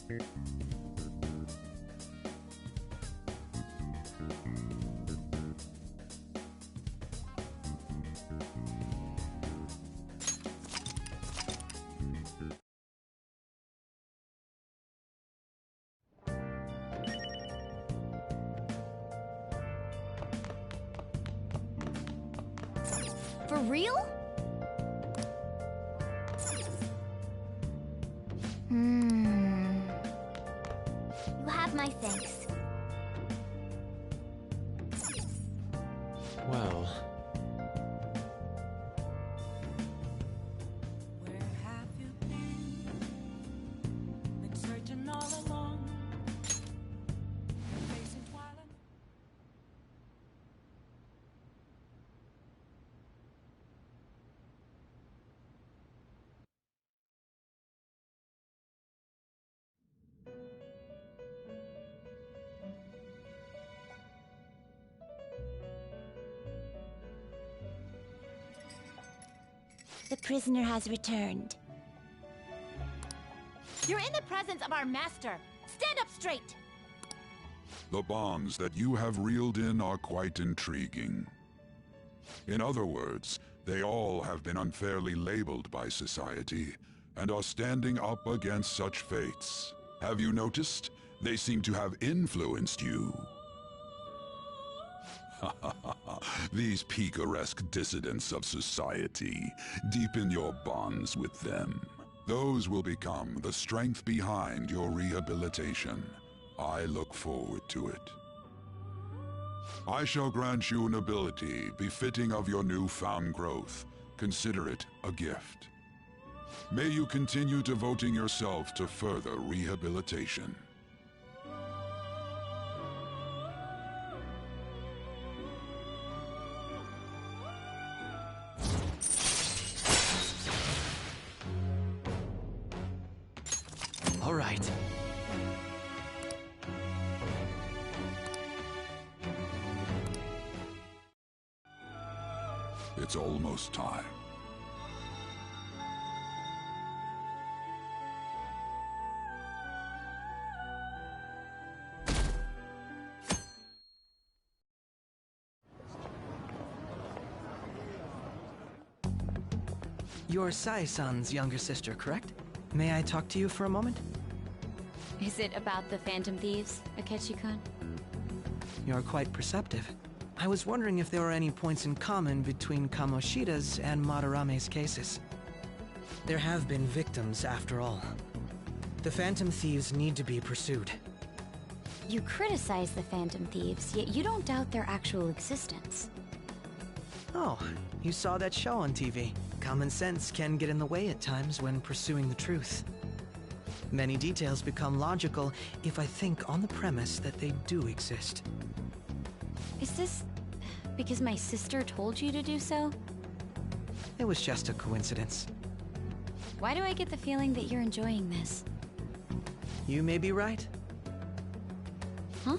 For real? You have my thanks. Well... Where have you been? Been searching all along. Facing twilight. The prisoner has returned. You're in the presence of our master. Stand up straight! The bonds that you have reeled in are quite intriguing. In other words, they all have been unfairly labeled by society and are standing up against such fates. Have you noticed? They seem to have influenced you. These picaresque dissidents of society, deepen your bonds with them. Those will become the strength behind your rehabilitation. I look forward to it. I shall grant you an ability befitting of your newfound growth. Consider it a gift. May you continue devoting yourself to further rehabilitation. All right. It's almost time. You're Sai-san's younger sister, correct? May I talk to you for a moment? Is it about the Phantom Thieves, Akechi-kun? You're quite perceptive. I was wondering if there were any points in common between Kamoshida's and Madarame's cases. There have been victims, after all. The Phantom Thieves need to be pursued. You criticize the Phantom Thieves, yet you don't doubt their actual existence. Oh, you saw that show on TV. Common sense can get in the way at times when pursuing the truth. Many details become logical if I think on the premise that they do exist. Is this because my sister told you to do so? It was just a coincidence. Why do I get the feeling that you're enjoying this? You may be right. Huh?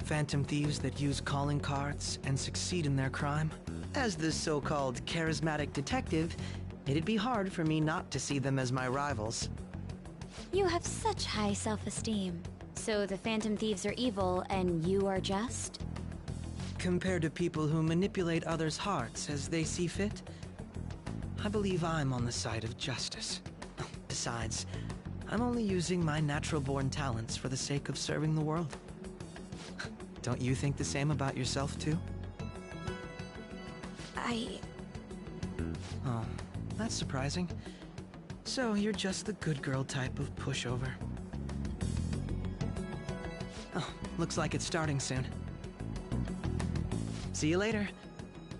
Phantom thieves that use calling cards and succeed in their crime. As the so-called charismatic detective, it'd be hard for me not to see them as my rivals. You have such high self-esteem. So the Phantom Thieves are evil and you are just? Compared to people who manipulate others' hearts as they see fit, I believe I'm on the side of justice. Besides, I'm only using my natural-born talents for the sake of serving the world. Don't you think the same about yourself, too? Oh, that's surprising. So you're just the good girl type of pushover. Oh, looks like it's starting soon. See you later.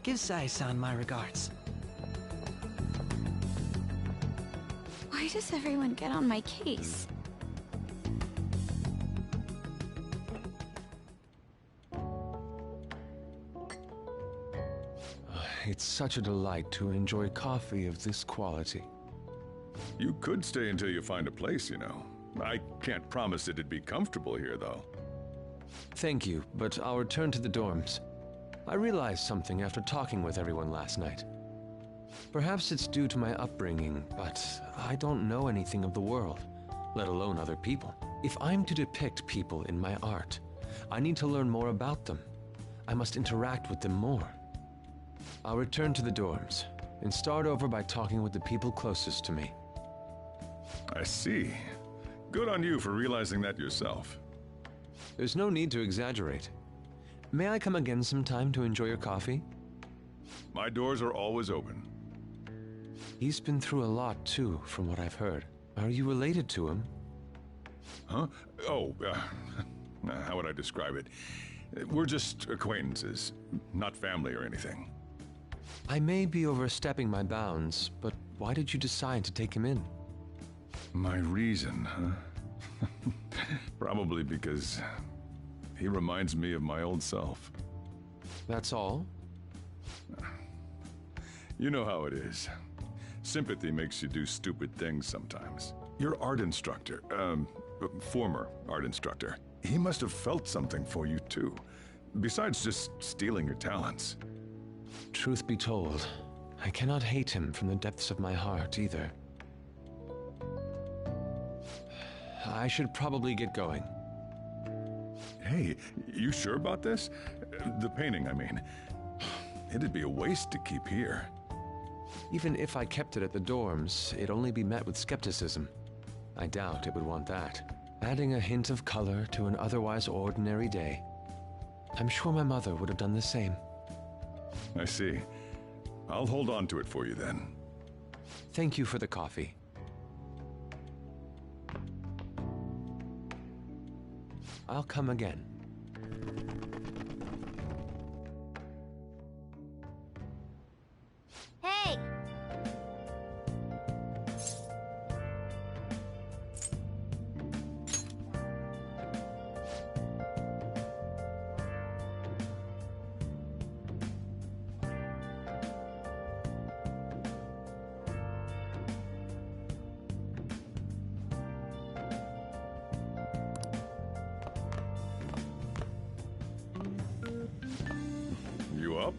Give Sai-san my regards. Why does everyone get on my case? It's such a delight to enjoy coffee of this quality. You could stay until you find a place, you know. I can't promise it'd be comfortable here, though. Thank you, but I'll return to the dorms. I realized something after talking with everyone last night. Perhaps it's due to my upbringing, but I don't know anything of the world. let alone other people. If I'm to depict people in my art, I need to learn more about them. I must interact with them more. I'll return to the dorms and start over by talking with the people closest to me. I see. Good on you for realizing that yourself. There's no need to exaggerate. May I come again sometime to enjoy your coffee? My doors are always open. He's been through a lot, too, from what I've heard. Are you related to him? Huh? Oh, how would I describe it? We're just acquaintances, not family or anything. I may be overstepping my bounds, but why did you decide to take him in? My reason, huh? Probably because he reminds me of my old self. That's all? You know how it is. Sympathy makes you do stupid things sometimes. Your art instructor, former art instructor, he must have felt something for you too, besides just stealing your talents. Truth be told, I cannot hate him from the depths of my heart either. I should probably get going. Hey, you sure about this? The painting, I mean. It'd be a waste to keep here. Even if I kept it at the dorms, it'd only be met with skepticism. I doubt it would want that. Adding a hint of color to an otherwise ordinary day. I'm sure my mother would have done the same. I see. I'll hold on to it for you then. Thank you for the coffee. I'll come again. Hey! You up?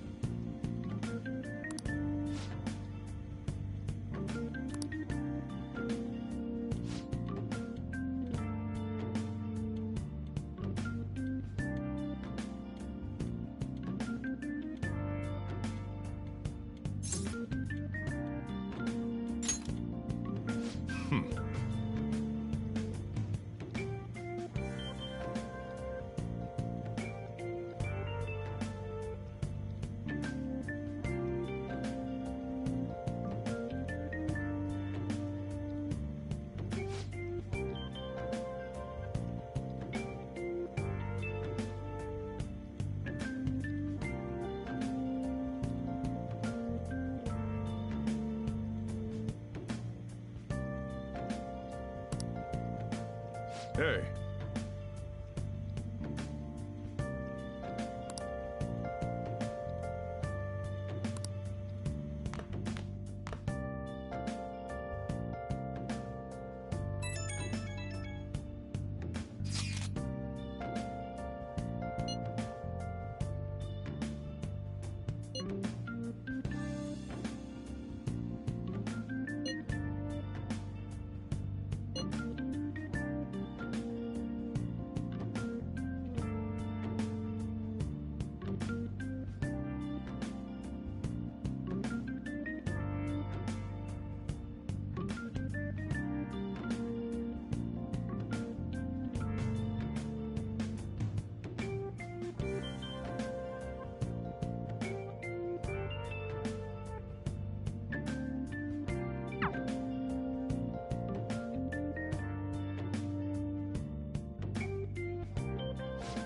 Hey.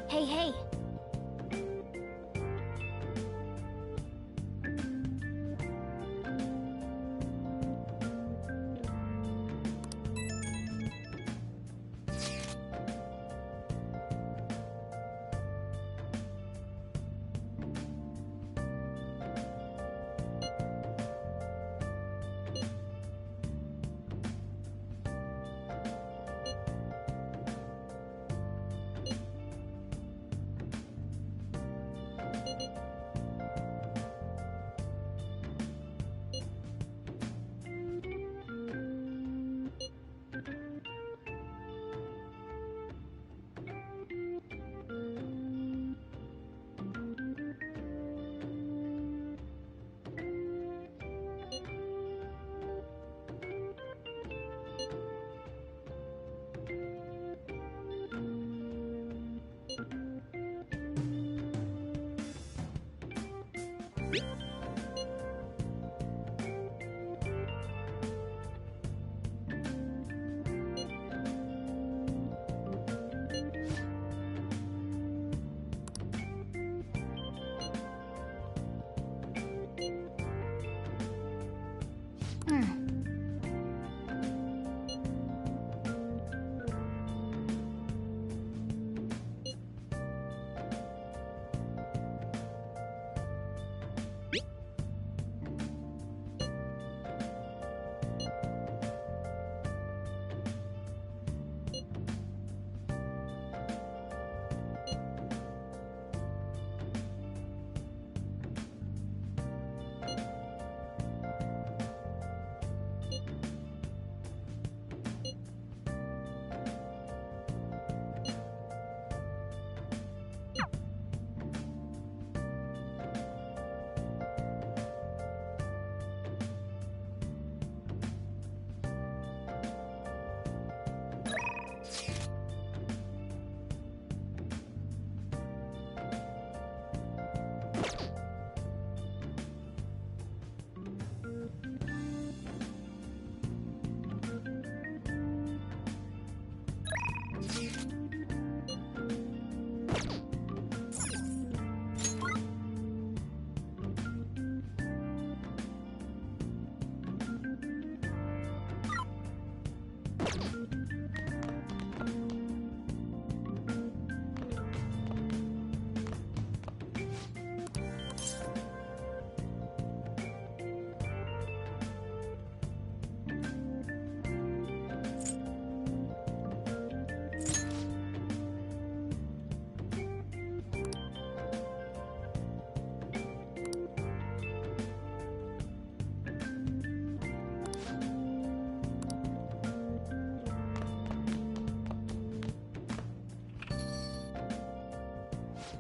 Hey, hey!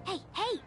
Hey, hey!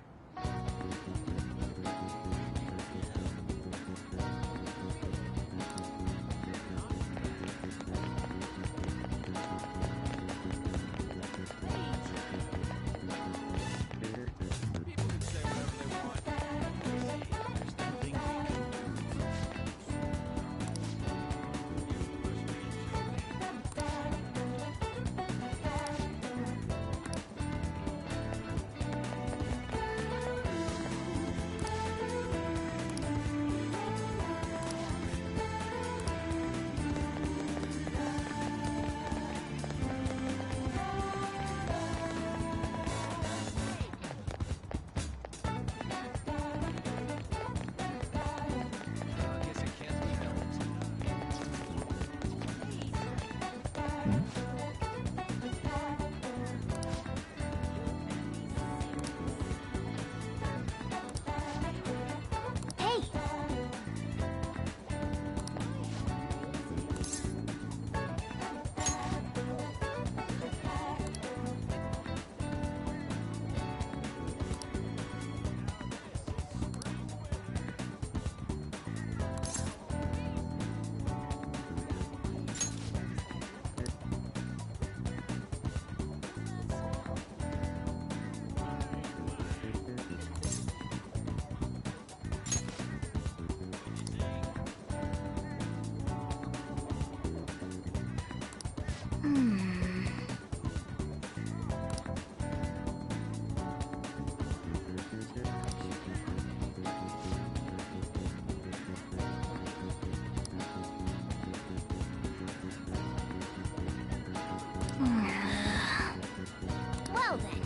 Well then.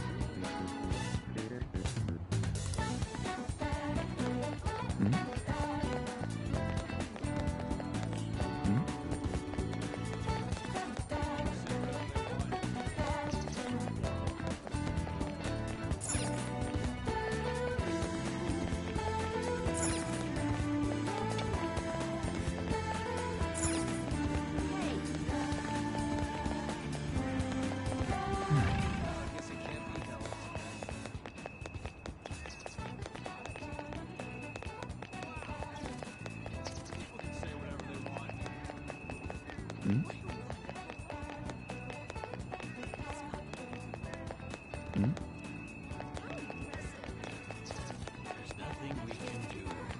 There's nothing we can do.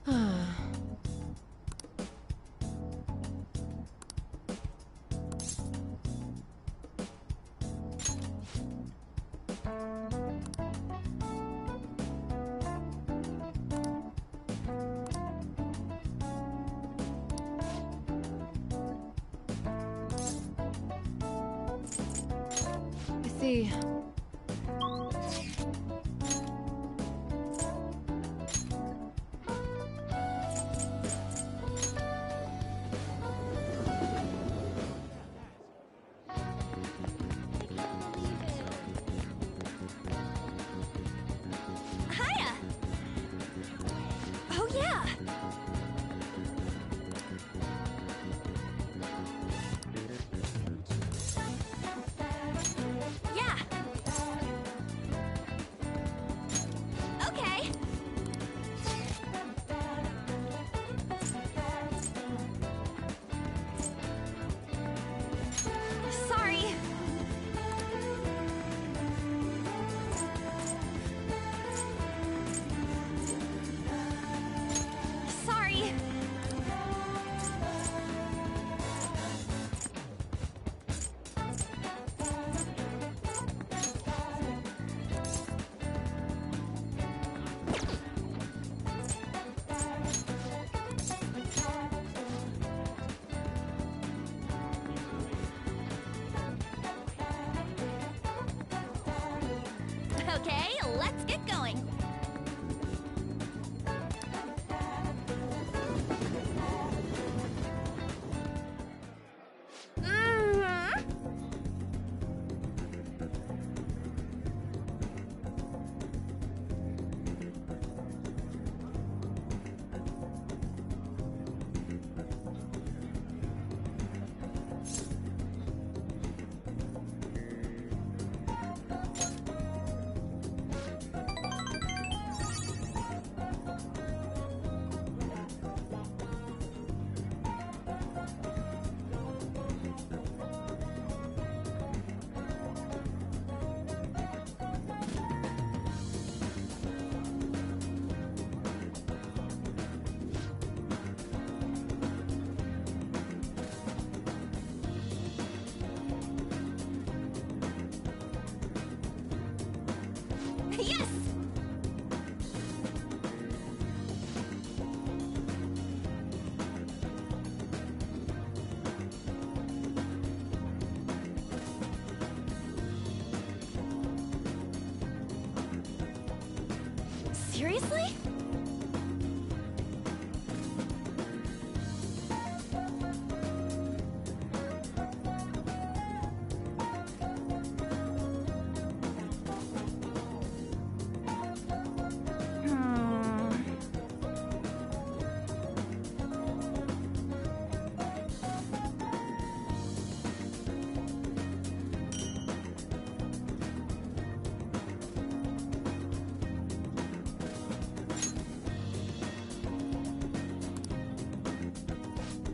I see. Hiya! Oh yeah! Yeah! Okay! Sorry! Sorry! Okay, let's get going. Mhm. Yes! Seriously? Hmm.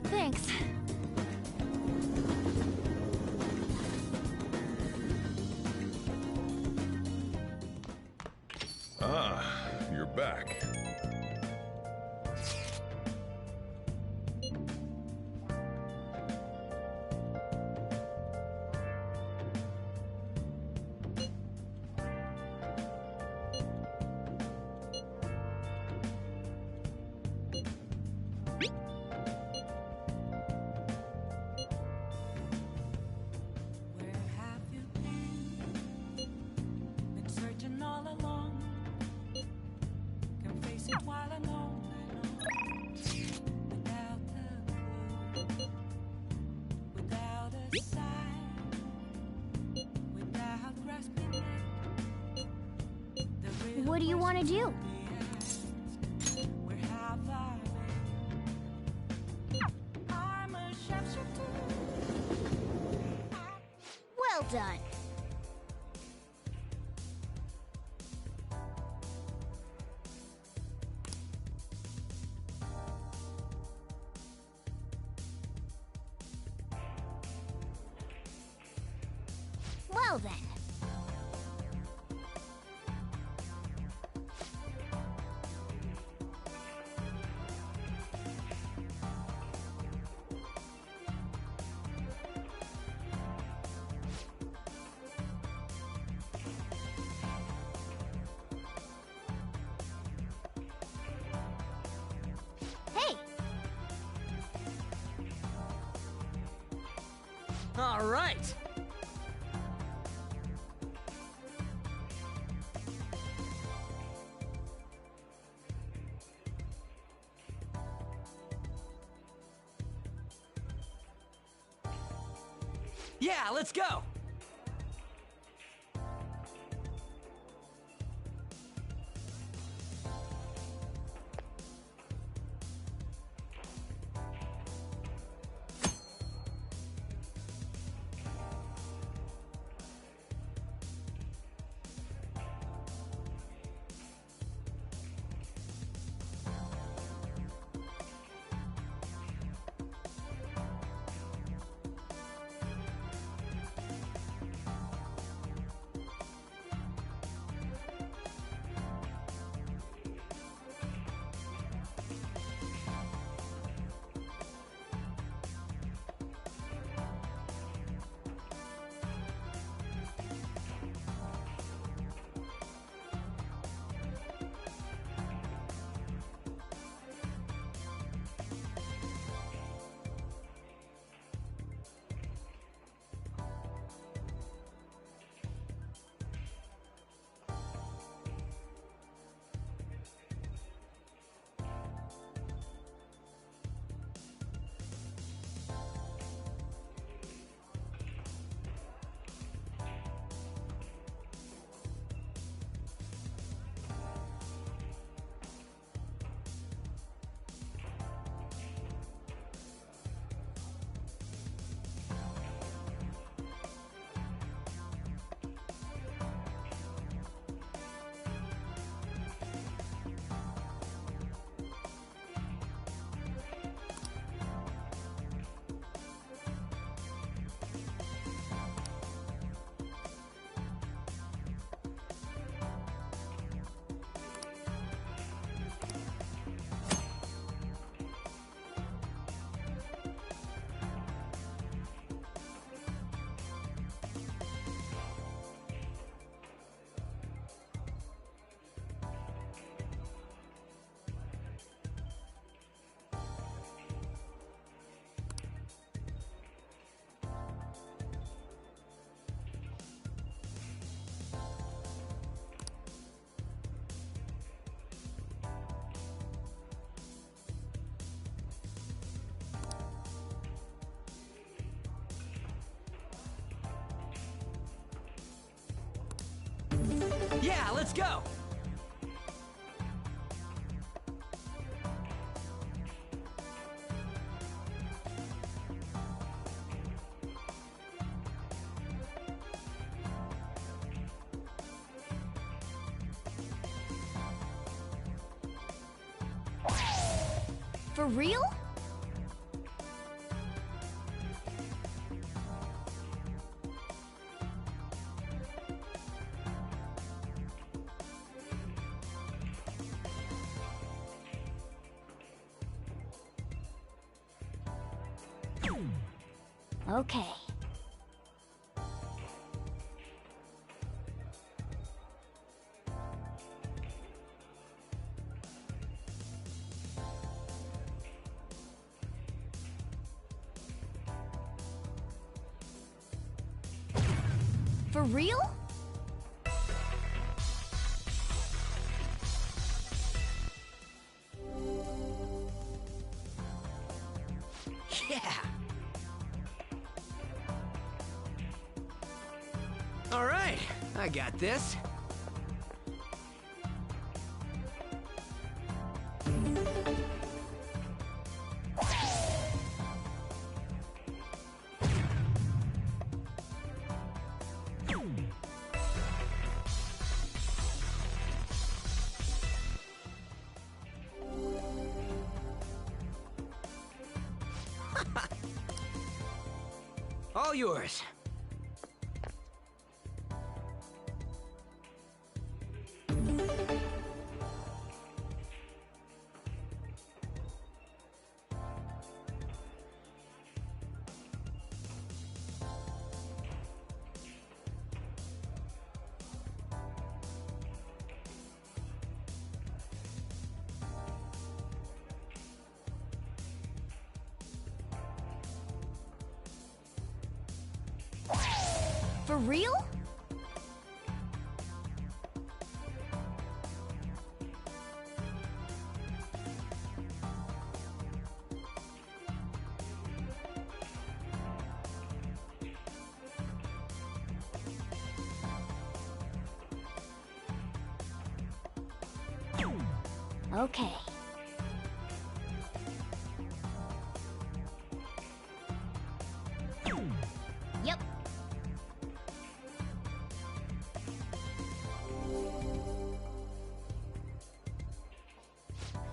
Thanks. Ah, you're back. Where have you been? Been searching all along. Can face it while alone without a clue, without a sign, without grasping it. The real What do you want to do? question be asked, where have I been? I'm a chef. Well done. Well then. All right! Yeah, let's go! Yeah, let's go! For real? Okay. For real? Yeah! All right, I got this. All yours. For real? Okay. Yep.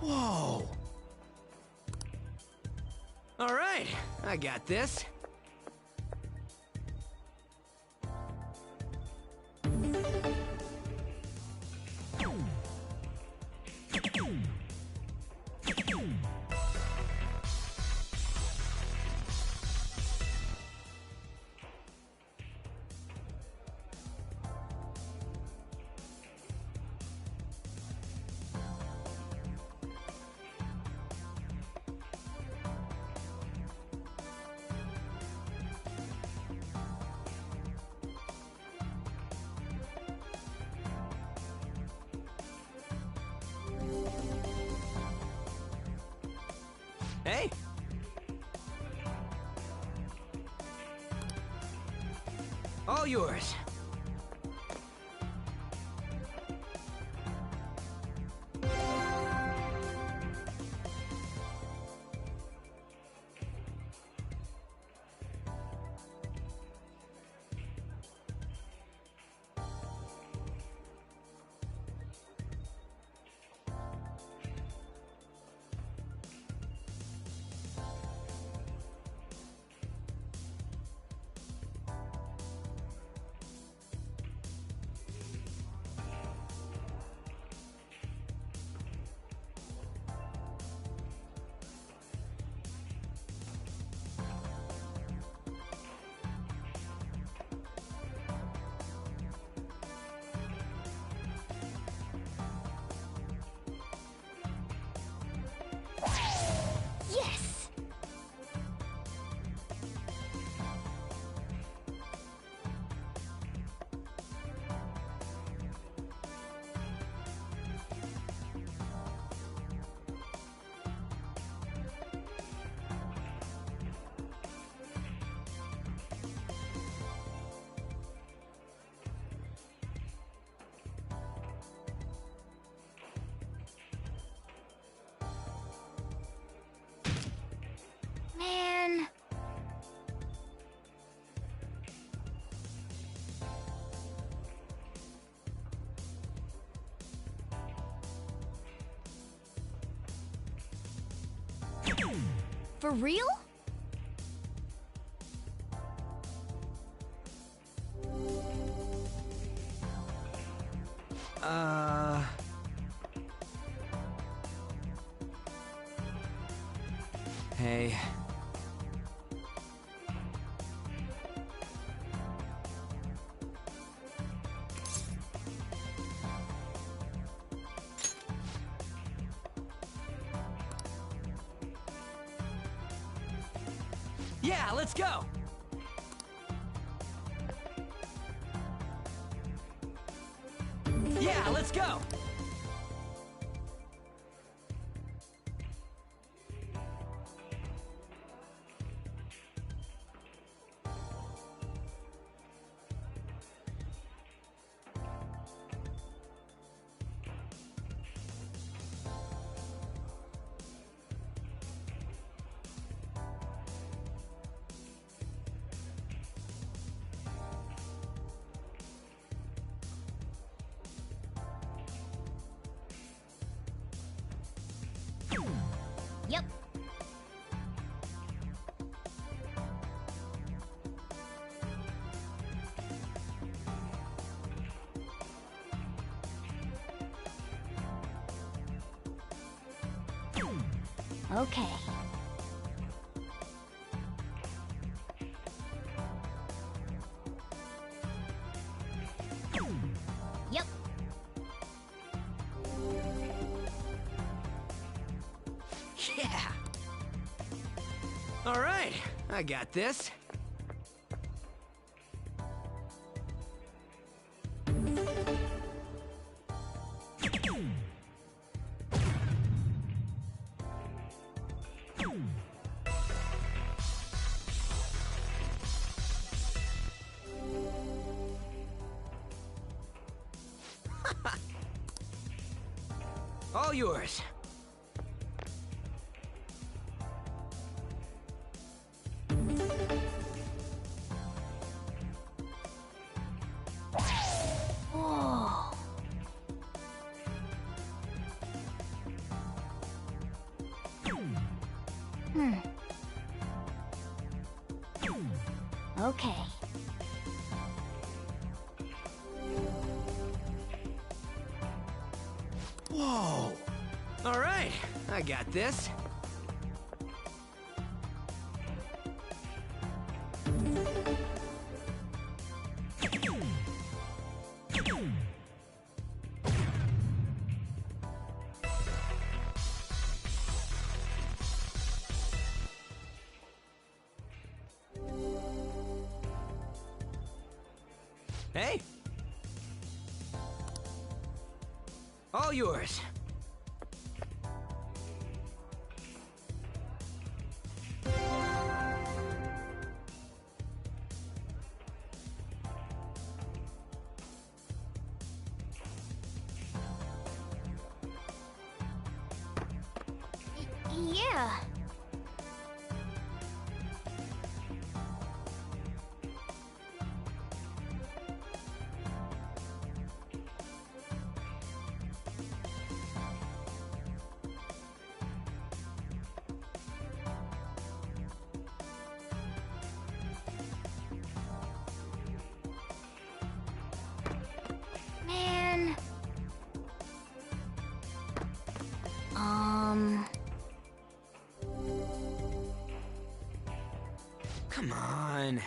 Whoa! All right, I got this. Hey! All yours. Yes! Man. For real? Hey. Yeah, let's go! Yeah, let's go! Yep. Okay. Yep. Yeah! All right, I got this. All yours. Whoa. Okay. Whoa! All right, I got this. Hey! All yours. Yeah. Man. Come on.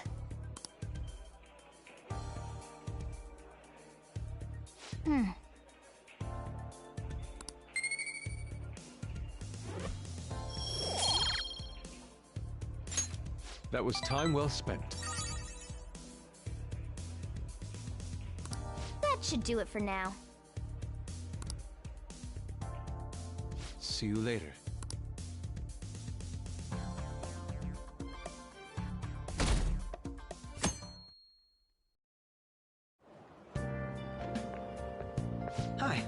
That was time well spent. That should do it for now. See you later. Hi.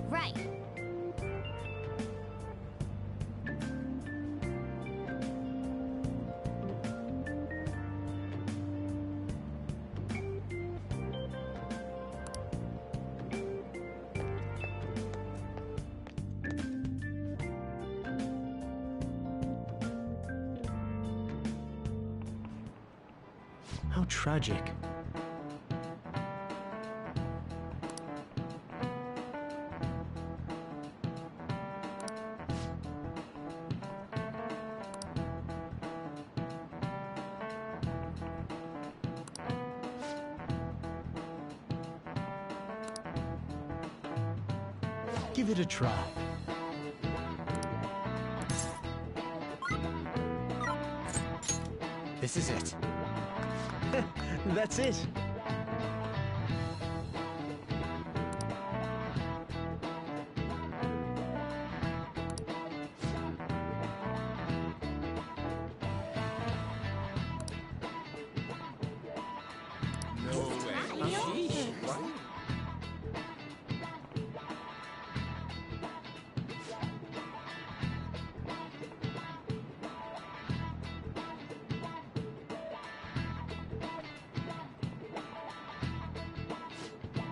Right. tragic. Give it a try. This is it. That's it.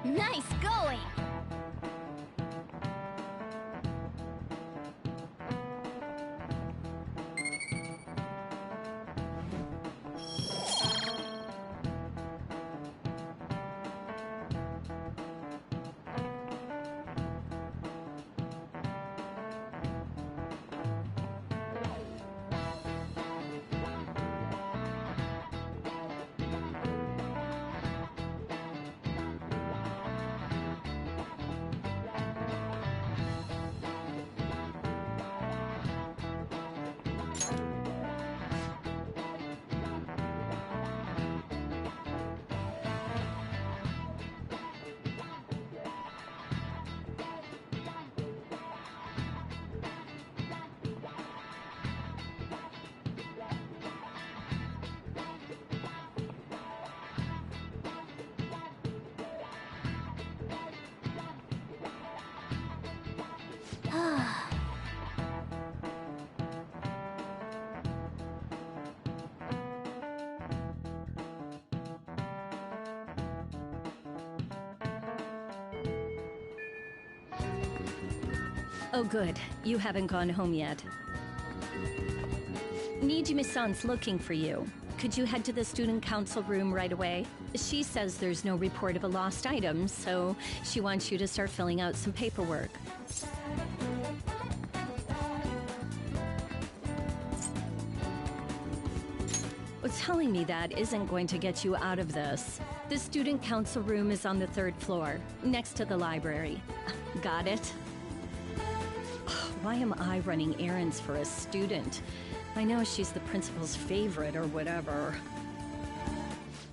Nice going! Oh good, you haven't gone home yet. Nijime-san's looking for you. Could you head to the student council room right away? She says there's no report of a lost item, so she wants you to start filling out some paperwork. Well, telling me that isn't going to get you out of this. The student council room is on the 3rd floor, next to the library. Got it? Why am I running errands for a student? I know she's the principal's favorite or whatever.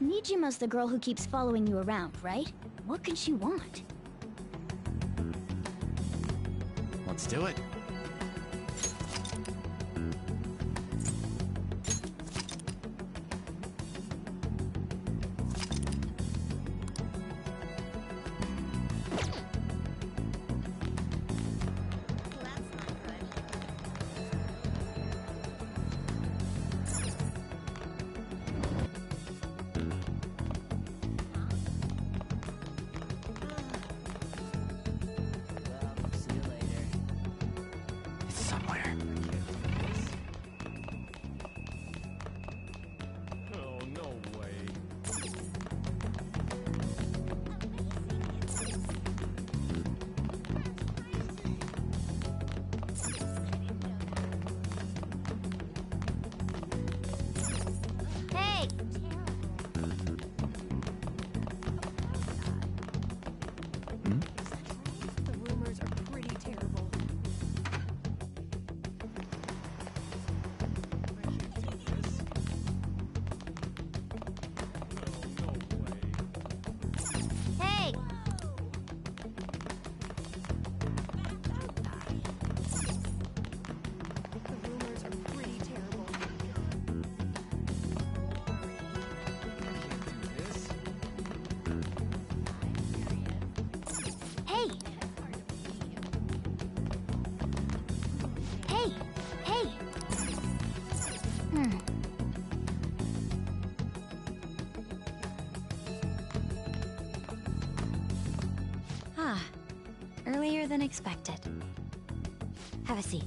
Nijima's the girl who keeps following you around, right? What could she want? Let's do it. Earlier than expected. Have a seat.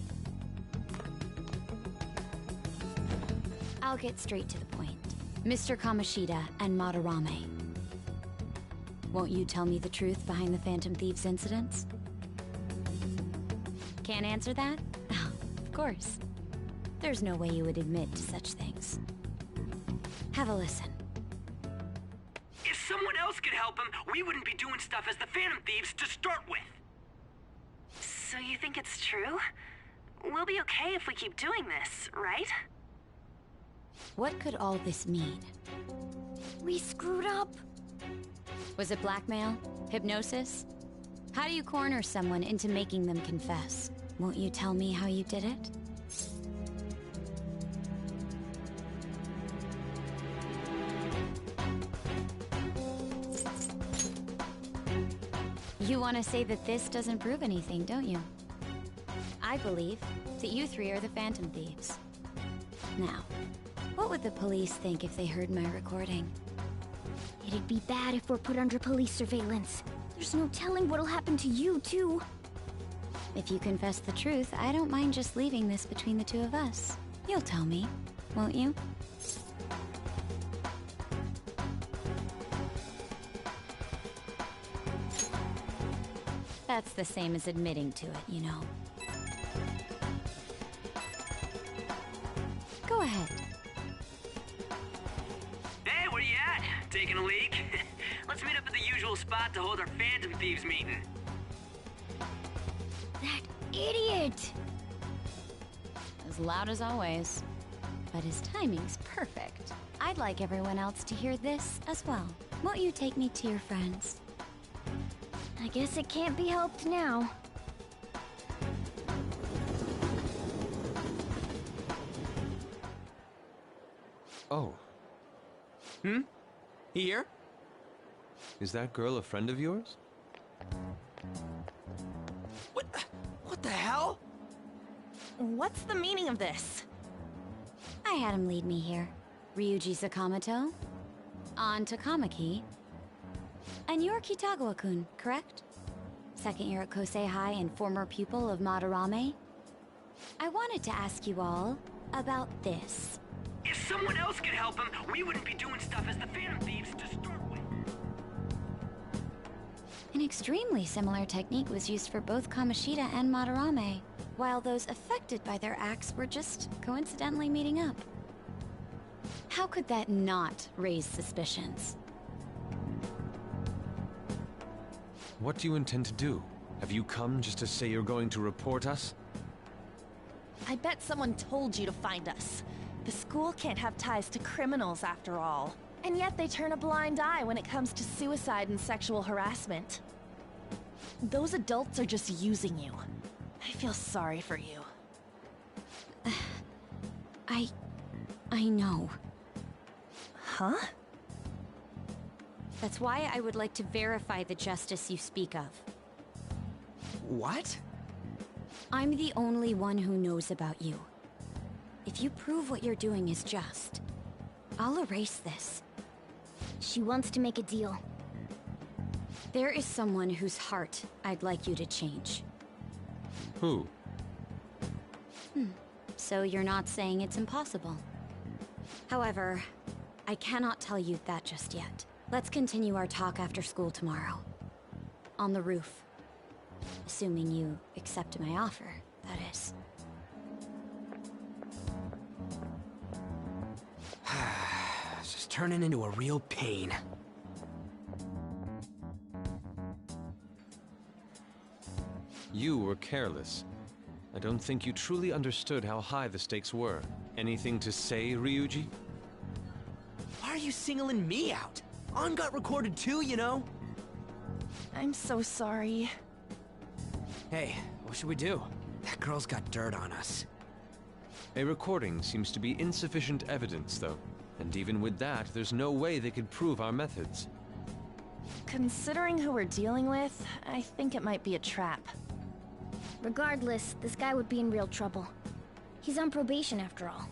I'll get straight to the point. Mr. Kamoshida and Madarame. Won't you tell me the truth behind the Phantom Thieves incidents? Can't answer that? Oh, of course. There's no way you would admit to such things. Have a listen. If someone else could help him, we wouldn't be doing stuff as the Phantom Thieves to start with. So you think it's true? We'll be okay if we keep doing this, right? What could all this mean? We screwed up. Was it blackmail? Hypnosis? How do you corner someone into making them confess? Won't you tell me how you did it? You want to say that this doesn't prove anything, don't you? I believe that you three are the Phantom Thieves. Now, what would the police think if they heard my recording? It'd be bad if we're put under police surveillance. There's no telling what'll happen to you, too. If you confess the truth, I don't mind just leaving this between the two of us. You'll tell me, won't you? That's the same as admitting to it, you know. Go ahead. Hey, where you at? Taking a leak? Let's meet up at the usual spot to hold our Phantom Thieves meeting. That idiot! As loud as always. But his timing's perfect. I'd like everyone else to hear this as well. Won't you take me to your friends? I guess it can't be helped now. Oh, Here? is that girl a friend of yours? What the hell? What's the meaning of this? I had him lead me here. Ryuji Sakamoto, on Takamaki, and you're Kitagawa-kun, correct? Second year at Kosei High and former pupil of Madarame. I wanted to ask you all about this. If someone else could help him, we wouldn't be doing stuff as the Phantom Thieves to start with. An extremely similar technique was used for both Kamoshida and Madarame, while those affected by their acts were just coincidentally meeting up. How could that not raise suspicions? What do you intend to do? Have you come just to say you're going to report us? I bet someone told you to find us. The school can't have ties to criminals after all. And yet they turn a blind eye when it comes to suicide and sexual harassment. Those adults are just using you. I feel sorry for you. I know. Huh? That's why I would like to verify the justice you speak of. What? I'm the only one who knows about you. If you prove what you're doing is just, I'll erase this. She wants to make a deal. There is someone whose heart I'd like you to change. Who? So you're not saying it's impossible. However, I cannot tell you that just yet. Let's continue our talk after school tomorrow. On the roof. Assuming you accept my offer, that is. It's just turning into a real pain. You were careless. I don't think you truly understood how high the stakes were. Anything to say, Ryuji? Why are you singling me out? On got recorded too, you know? I'm so sorry. Hey, what should we do? That girl's got dirt on us. A recording seems to be insufficient evidence, though. And even with that, there's no way they could prove our methods. Considering who we're dealing with, I think it might be a trap. Regardless, this guy would be in real trouble. He's on probation after all.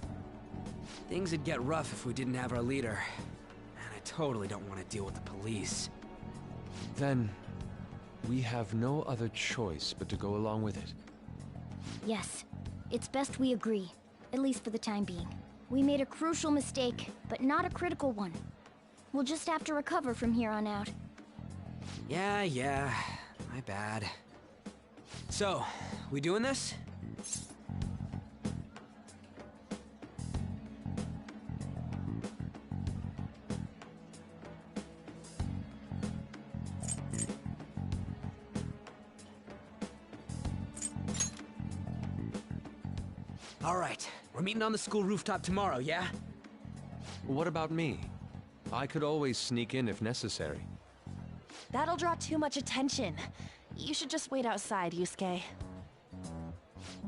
Things would get rough if we didn't have our leader. And I totally don't want to deal with the police. Then, we have no other choice but to go along with it. Yes, it's best we agree, at least for the time being. We made a crucial mistake, but not a critical one. We'll just have to recover from here on out. Yeah, my bad. So, we doing this? All right, we're meeting on the school rooftop tomorrow, yeah? What about me? I could always sneak in if necessary. That'll draw too much attention. You should just wait outside, Yusuke.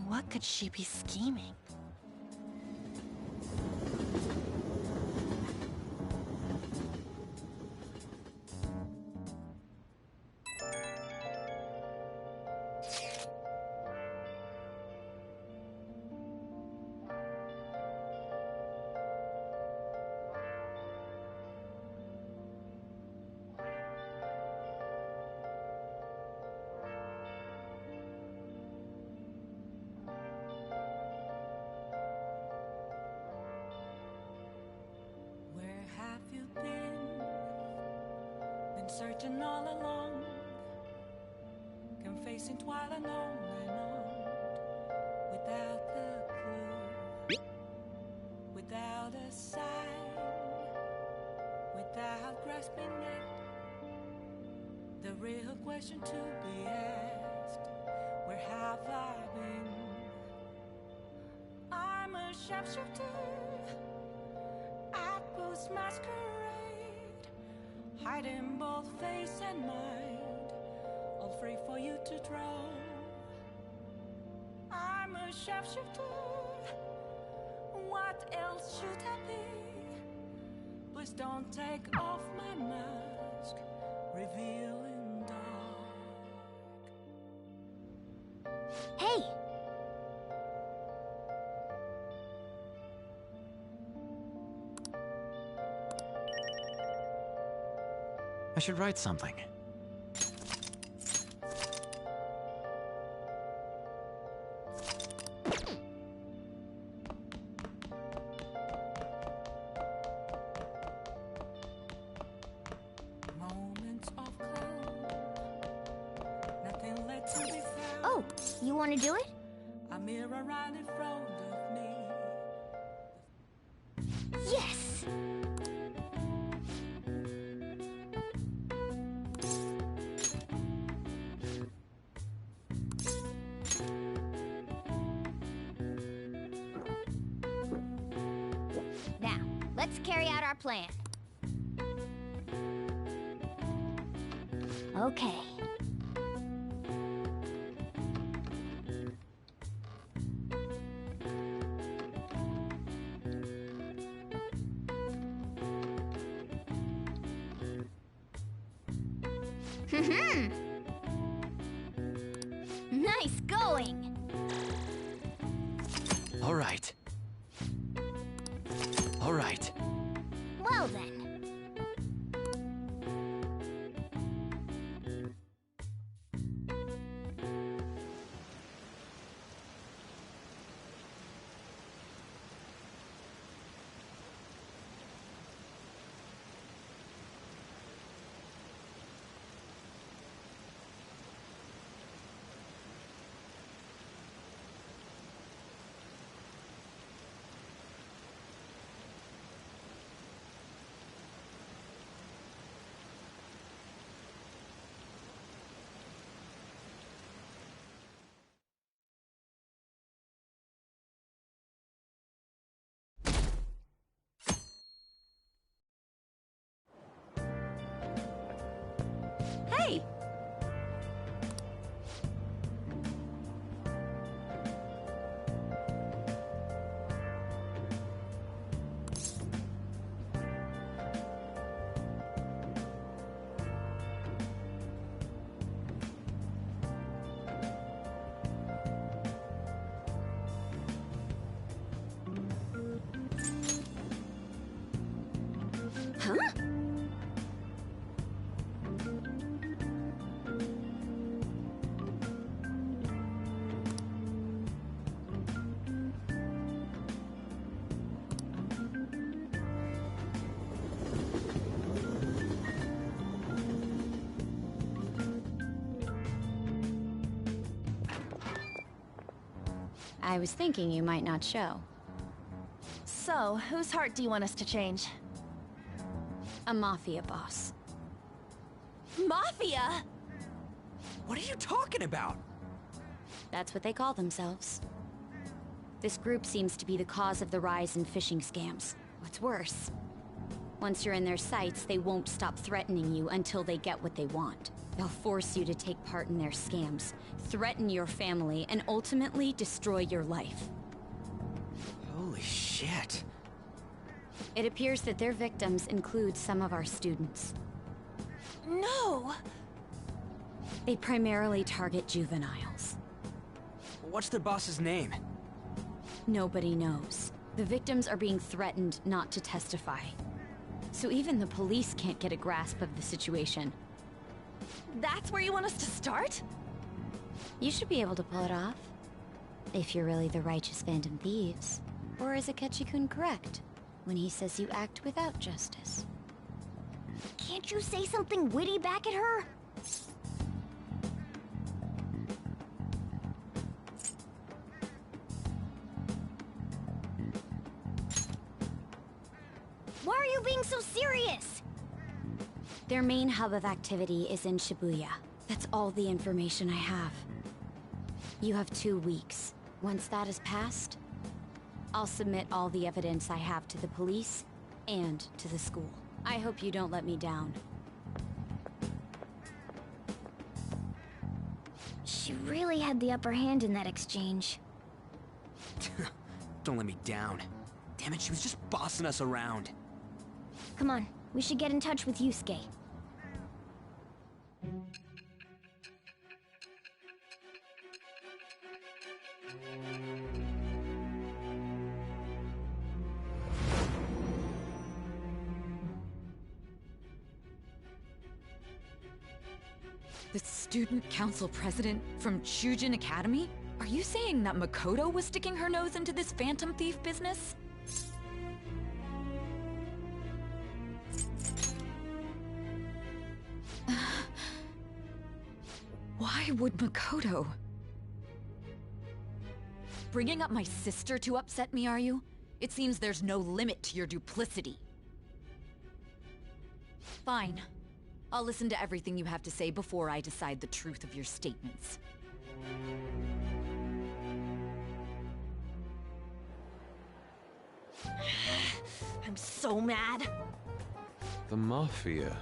What could she be scheming? Where have you been? Been searching all along, confessing twilight on and on, without a clue, without a sign, without grasping it. The real question to be asked: where have I been? I'm a sharpshooter at Post Masquerade, hiding both face and mind, all free for you to draw. I'm a sharpshooter, what else should I be? Please don't take off my mask, revealing dark. Hey! I should write something. Moments of calm, nothing left to be found. Oh, you want to do it? A mirror right in front of me. Yes! Now, let's carry out our plan. Okay. Nice going! All right. All right. Well then. Hey! Huh? I was thinking you might not show. So, whose heart do you want us to change? A mafia boss. Mafia? What are you talking about? That's what they call themselves. This group seems to be the cause of the rise in phishing scams. What's worse, once you're in their sights, they won't stop threatening you until they get what they want. They'll force you to take part in their scams, threaten your family, and ultimately destroy your life. Holy shit. It appears that their victims include some of our students. No! They primarily target juveniles. What's their boss's name? Nobody knows. The victims are being threatened not to testify. So even the police can't get a grasp of the situation. That's where you want us to start? You should be able to pull it off. If you're really the righteous Phantom Thieves. Or is Akechi-kun correct when he says you act without justice? Can't you say something witty back at her? Why are you being so serious? Their main hub of activity is in Shibuya. That's all the information I have. You have 2 weeks. Once that is passed, I'll submit all the evidence I have to the police and to the school. I hope you don't let me down. She really had the upper hand in that exchange. Don't let me down. Damn it, she was just bossing us around. Come on, we should get in touch with Yusuke. The student council president from Chujin Academy? Are you saying that Makoto was sticking her nose into this phantom thief business? Why would Makoto? Bringing up my sister to upset me, are you? It seems there's no limit to your duplicity. Fine. I'll listen to everything you have to say before I decide the truth of your statements. I'm so mad. The Mafia.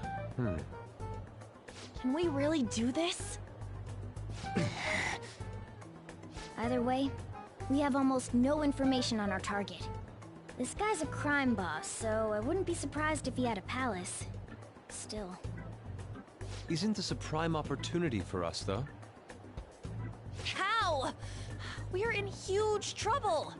Can we really do this? Either way, we have almost no information on our target. This guy's a crime boss, so I wouldn't be surprised if he had a palace. Still. Isn't this a prime opportunity for us, though? How? We're in huge trouble.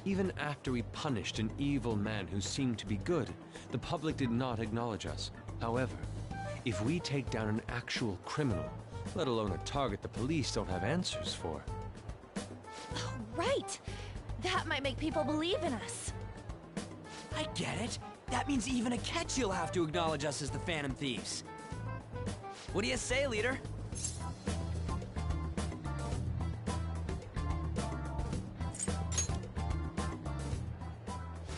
Even after we punished an evil man who seemed to be good, the public did not acknowledge us. However, if we take down an actual criminal, let alone a target the police don't have answers for. Oh, right. That might make people believe in us. I get it. That means even Akechi will have to acknowledge us as the Phantom Thieves. What do you say, leader?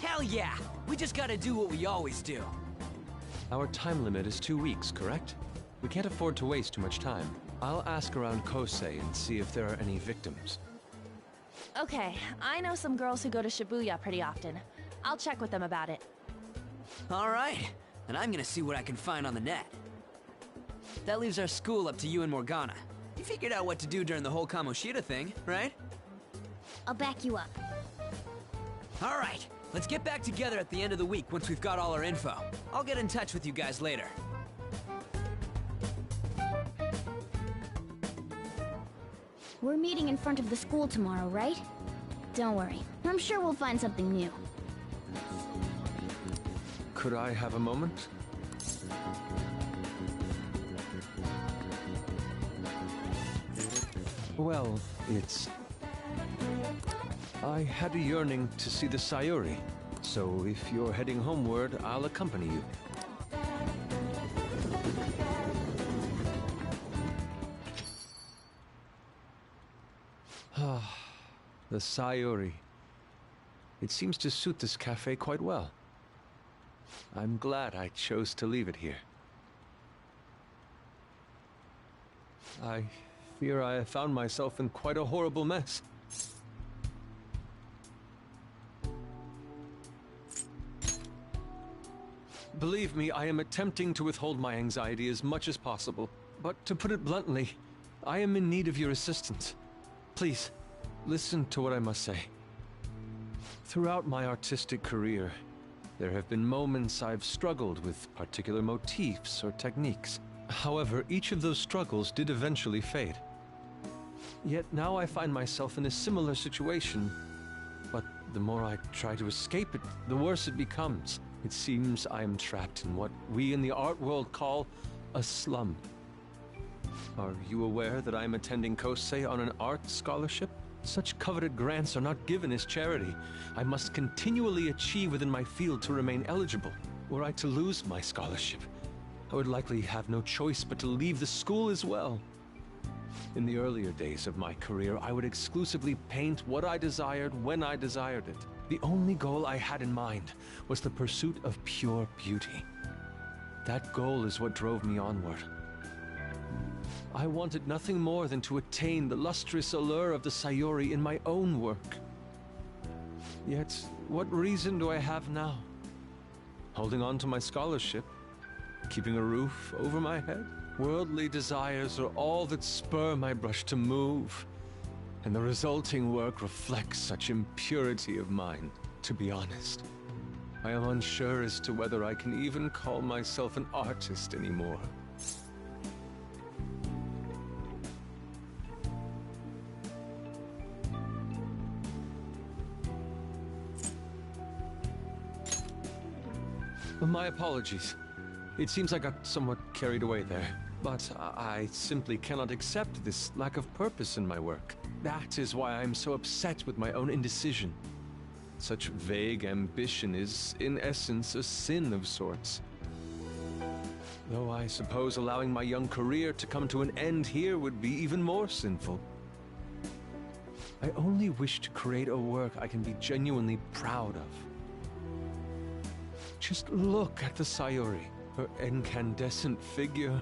Hell yeah! We just gotta do what we always do. Our time limit is 2 weeks, correct? We can't afford to waste too much time. I'll ask around Kosei and see if there are any victims. Okay, I know some girls who go to Shibuya pretty often. I'll check with them about it. Alright, and I'm gonna see what I can find on the net. That leaves our school up to you and Morgana. You figured out what to do during the whole Kamoshida thing, right? I'll back you up. Alright, let's get back together at the end of the week once we've got all our info. I'll get in touch with you guys later. We're meeting in front of the school tomorrow, right? Don't worry, I'm sure we'll find something new. Could I have a moment? Well, I had a yearning to see the Sayuri, so if you're heading homeward, I'll accompany you. The Sayuri. It seems to suit this cafe quite well. I'm glad I chose to leave it here. I fear I have found myself in quite a horrible mess. Believe me, I am attempting to withhold my anxiety as much as possible. But to put it bluntly, I am in need of your assistance. Please, listen to what I must say. Throughout my artistic career, there have been moments I've struggled with particular motifs or techniques. However, each of those struggles did eventually fade. Yet now I find myself in a similar situation, but the more I try to escape it, the worse it becomes. It seems I am trapped in what we in the art world call a slum. Are you aware that I am attending Kosei on an art scholarship? Such coveted grants are not given as charity. I must continually achieve within my field to remain eligible. Were I to lose my scholarship, I would likely have no choice but to leave the school as well. In the earlier days of my career, I would exclusively paint what I desired when I desired it. The only goal I had in mind was the pursuit of pure beauty. That goal is what drove me onward. I wanted nothing more than to attain the lustrous allure of the Sayuri in my own work. Yet, what reason do I have now? Holding on to my scholarship? Keeping a roof over my head? Worldly desires are all that spur my brush to move, and the resulting work reflects such impurity of mind. To be honest, I am unsure as to whether I can even call myself an artist anymore. My apologies. It seems I got somewhat carried away there. But I simply cannot accept this lack of purpose in my work. That is why I am so upset with my own indecision. Such vague ambition is, in essence, a sin of sorts. Though I suppose allowing my young career to come to an end here would be even more sinful. I only wish to create a work I can be genuinely proud of. Just look at the Sayuri, her incandescent figure,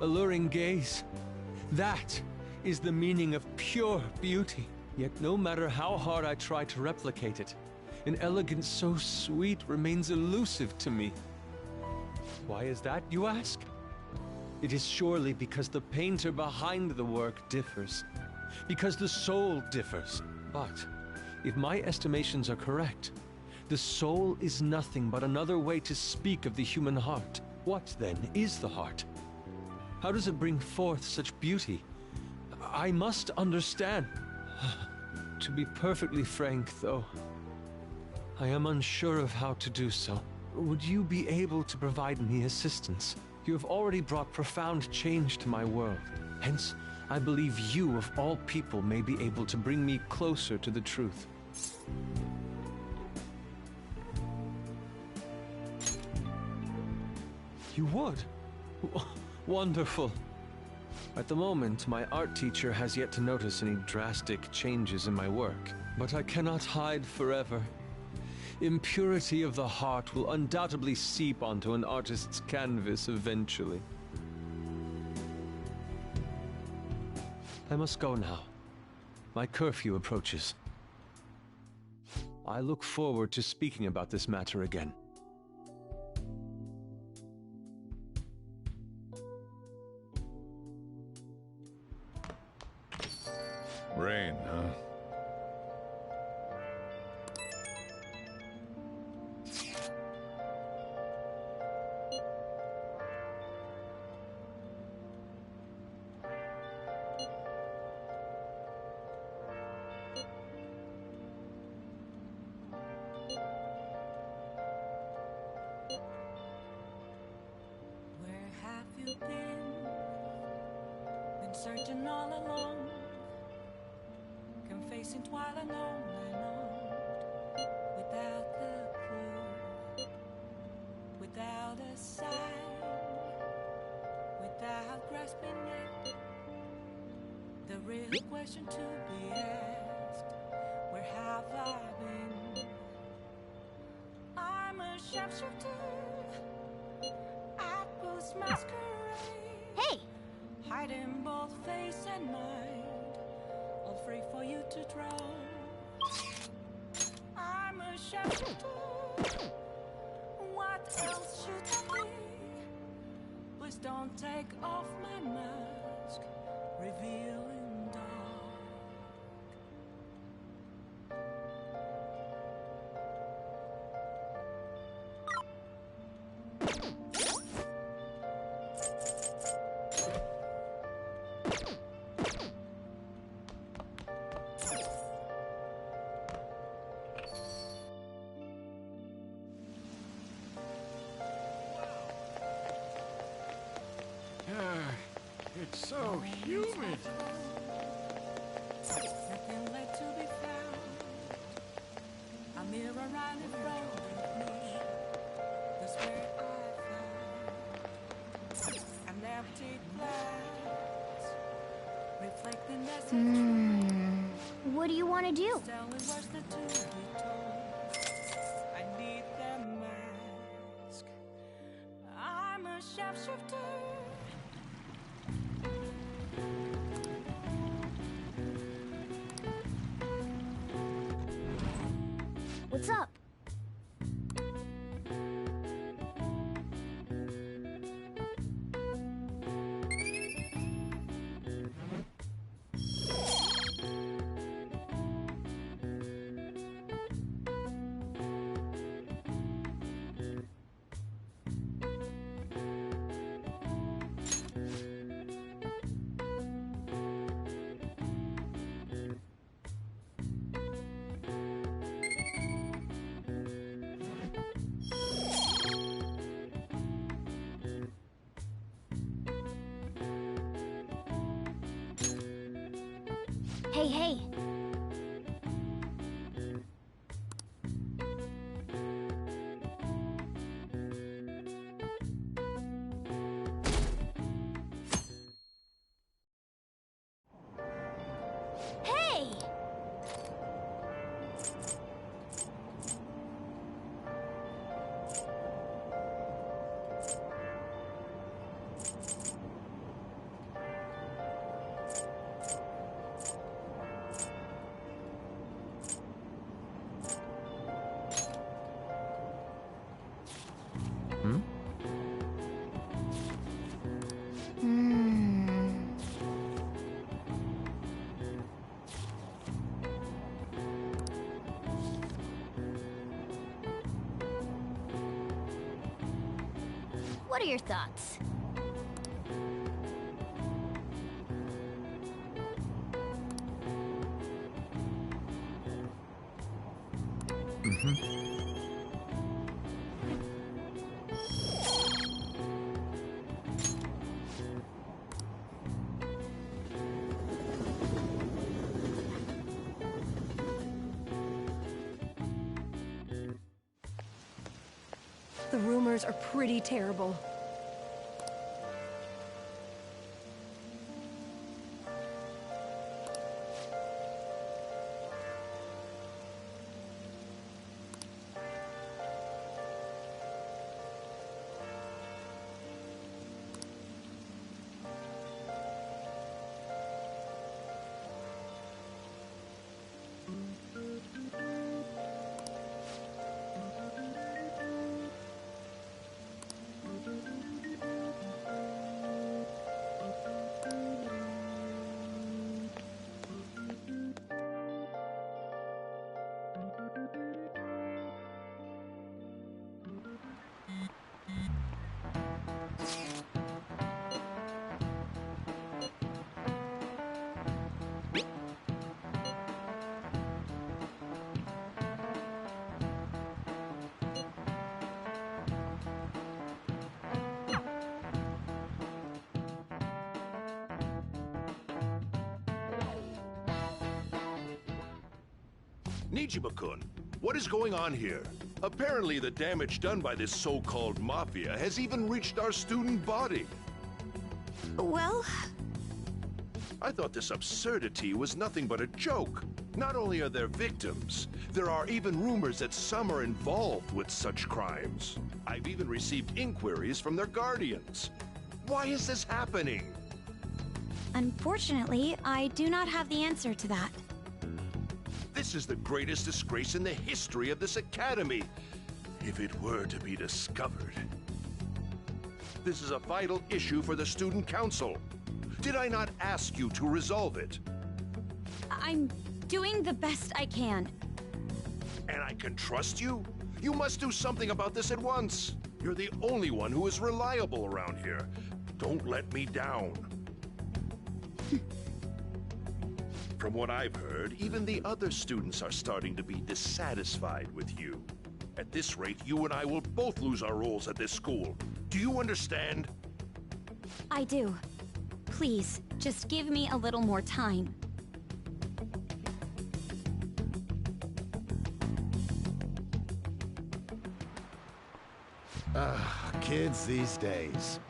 alluring gaze. That is the meaning of pure beauty. Yet no matter how hard I try to replicate it, an elegance so sweet remains elusive to me. Why is that, you ask? It is surely because the painter behind the work differs, because the soul differs. But if my estimations are correct, the soul is nothing but another way to speak of the human heart. What, then, is the heart? How does it bring forth such beauty? I must understand. To be perfectly frank, though, I am unsure of how to do so. Would you be able to provide me assistance? You have already brought profound change to my world. Hence, I believe you, of all people, may be able to bring me closer to the truth. You would? Wonderful. At the moment, my art teacher has yet to notice any drastic changes in my work, but I cannot hide forever. Impurity of the heart will undoubtedly seep onto an artist's canvas eventually. I must go now. My curfew approaches. I look forward to speaking about this matter again. Rain, huh? Where have you been? Been searching all along, confessing while alone and on, without the clue, without a sign, without grasping it. The real question to be asked: Where have I been? I'm a sharpshooter at Booth's masquerade. Hey! Hiding both face and mind, all free for you to draw. I'm a sharpshooter. What else should I be? Please don't take off my mask, revealing dark. It's so humid. Nothing left to be found. A mirror right in front of me. That's where I found an empty glass, reflecting the century. What do you want to do? Tell me what's the truth be told. I need the mask. I'm a sharpshooter. What's up? Hey, hey! Hey! What are your thoughts? The rumors are pretty terrible. Nijima-kun, what is going on here? Apparently the damage done by this so-called mafia has even reached our student body. Well, I thought this absurdity was nothing but a joke. Not only are there victims, there are even rumors that some are involved with such crimes. I've even received inquiries from their guardians. Why is this happening? Unfortunately, I do not have the answer to that. This is the greatest disgrace in the history of this academy, if it were to be discovered. This is a vital issue for the student council. Did I not ask you to resolve it? I'm doing the best I can. And I can trust you? You must do something about this at once. You're the only one who is reliable around here. Don't let me down. From what I've heard, even the other students are starting to be dissatisfied with you. At this rate, you and I will both lose our roles at this school. Do you understand? I do. Please, just give me a little more time. Kids these days.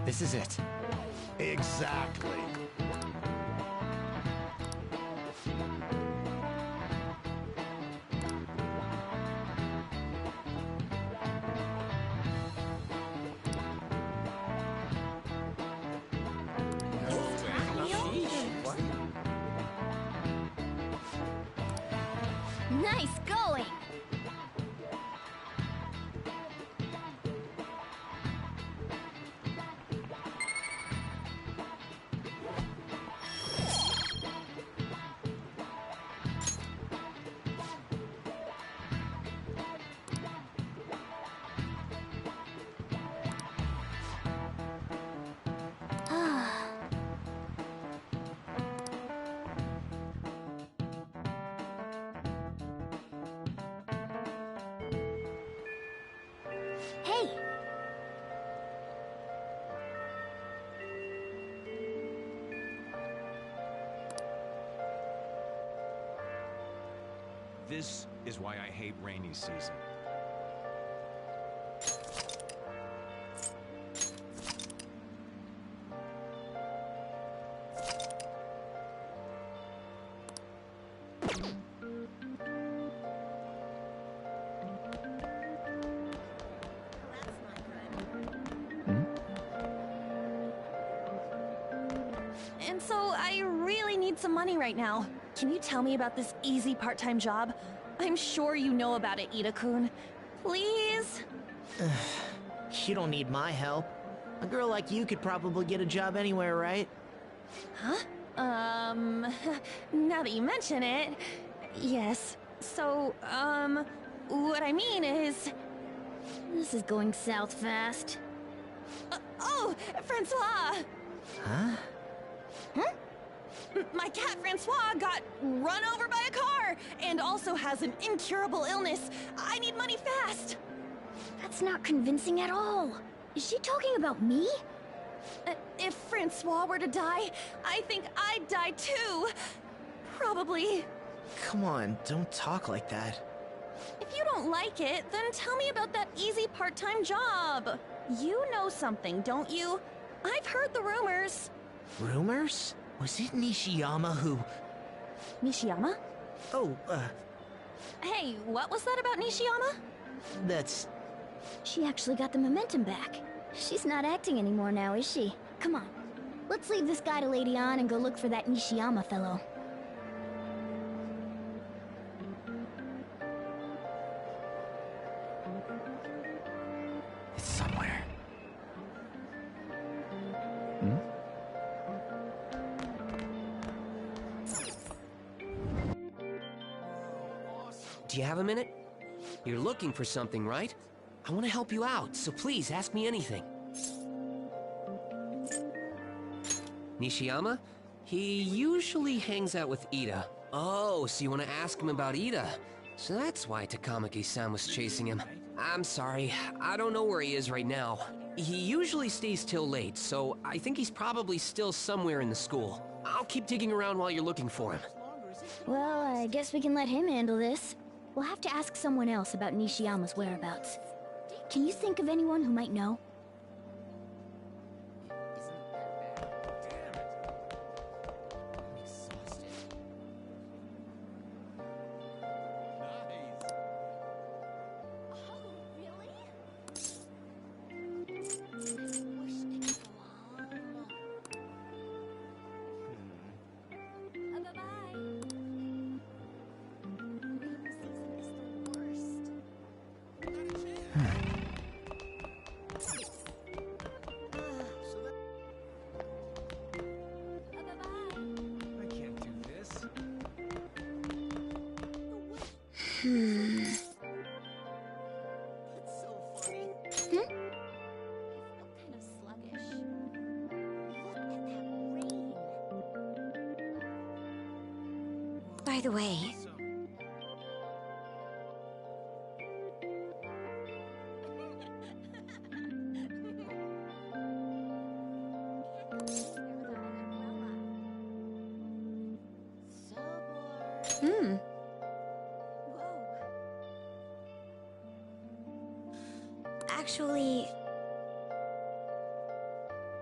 This is it. Exactly. Nice going! Hey! This is why I hate rainy season. And so I really need some money right now. Can you tell me about this easy part-time job? I'm sure you know about it, Ida-kun. Please? You don't need my help. A girl like you could probably get a job anywhere, right? Huh? Now that you mention it, yes. So, what I mean is... This is going south fast. Oh, Francois! Huh? Huh? My cat Francois got run over by a car and also has an incurable illness. I need money fast. That's not convincing at all. Is she talking about me? If Francois were to die, I think I'd die too. Probably. Come on, don't talk like that. If you don't like it, then tell me about that easy part-time job. You know something, don't you? I've heard the rumors. Rumors? Was it Nishiyama who... Nishiyama? Oh, Hey, what was that about Nishiyama? that's... She actually got the momentum back. She's not acting anymore now, is she? Come on. Let's leave this guy to Lady On and go look for that Nishiyama fellow. It's somewhere. Do you have a minute? You're looking for something, right? I want to help you out, so please ask me anything. Nishiyama? He usually hangs out with Ida. Oh, so you want to ask him about Ida? So that's why Takamaki-san was chasing him. I'm sorry, I don't know where he is right now. He usually stays till late, so I think he's probably still somewhere in the school. I'll keep digging around while you're looking for him. Well, I guess we can let him handle this. We'll have to ask someone else about Nishiyama's whereabouts. Can you think of anyone who might know? By the way... Actually...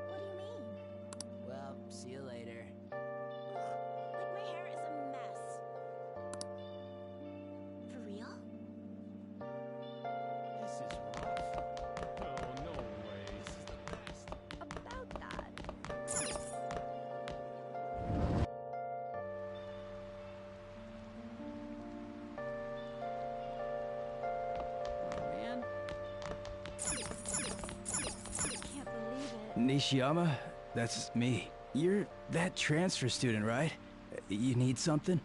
What do you mean? Well, see you later. Like my hair is a mess. For real? This is rough. Oh, no way. This is the best. About that. Nishiyama, that's me. You're that transfer student, right? You need something?